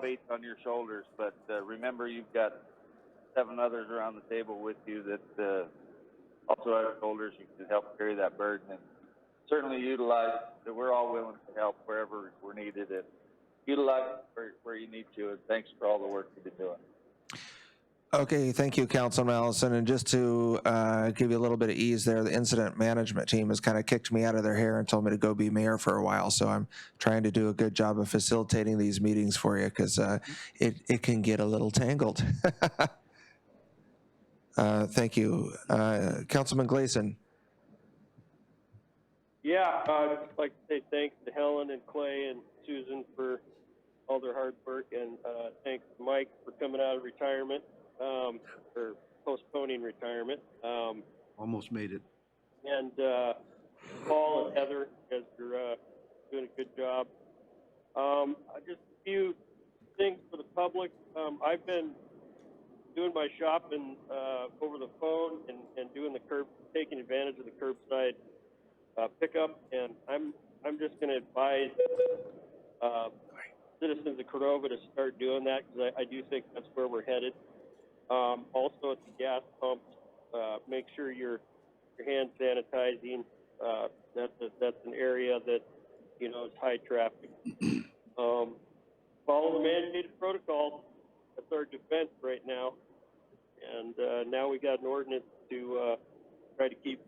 weight on your shoulders. But remember, you've got 7 others around the table with you that also have shoulders. You can help carry that burden, and certainly utilize that. We're all willing to help wherever we're needed, and utilize where you need to. And thanks for all the work you've been doing. Okay, thank you, Councilman Allison. And just to give you a little bit of ease there, the incident management team has kind of kicked me out of their hair and told me to go be mayor for a while. So I'm trying to do a good job of facilitating these meetings for you, because it can get a little tangled. Thank you. Councilman Gleason. Yeah, I'd like to say thanks to Helen and Clay and Susan for all their hard work, and thanks to Mike for coming out of retirement, or postponing retirement. Almost made it. And Paul and Heather, you guys are doing a good job. Just a few things for the public. I've been doing my shopping over the phone and doing taking advantage of the curbside pickup, and I'm just going to advise citizens of Cordova to start doing that, because I do think that's where we're headed. Also at the gas pumps, make sure you're hand sanitizing. That's an area that is high traffic. Follow the mandated protocols. That's our defense right now. And now we got an ordinance to try to keep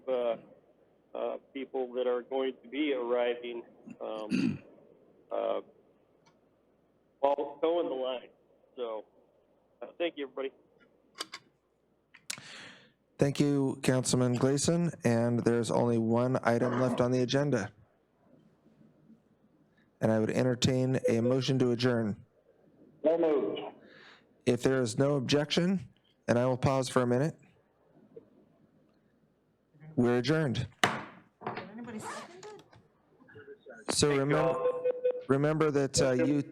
people that are going to be arriving while towing the line. So thank you, everybody. Thank you, Councilman Gleason. And there's only one item left on the agenda. And I would entertain a motion to adjourn. So moved. If there is no objection, and I will pause for a minute, we're adjourned. So remember that you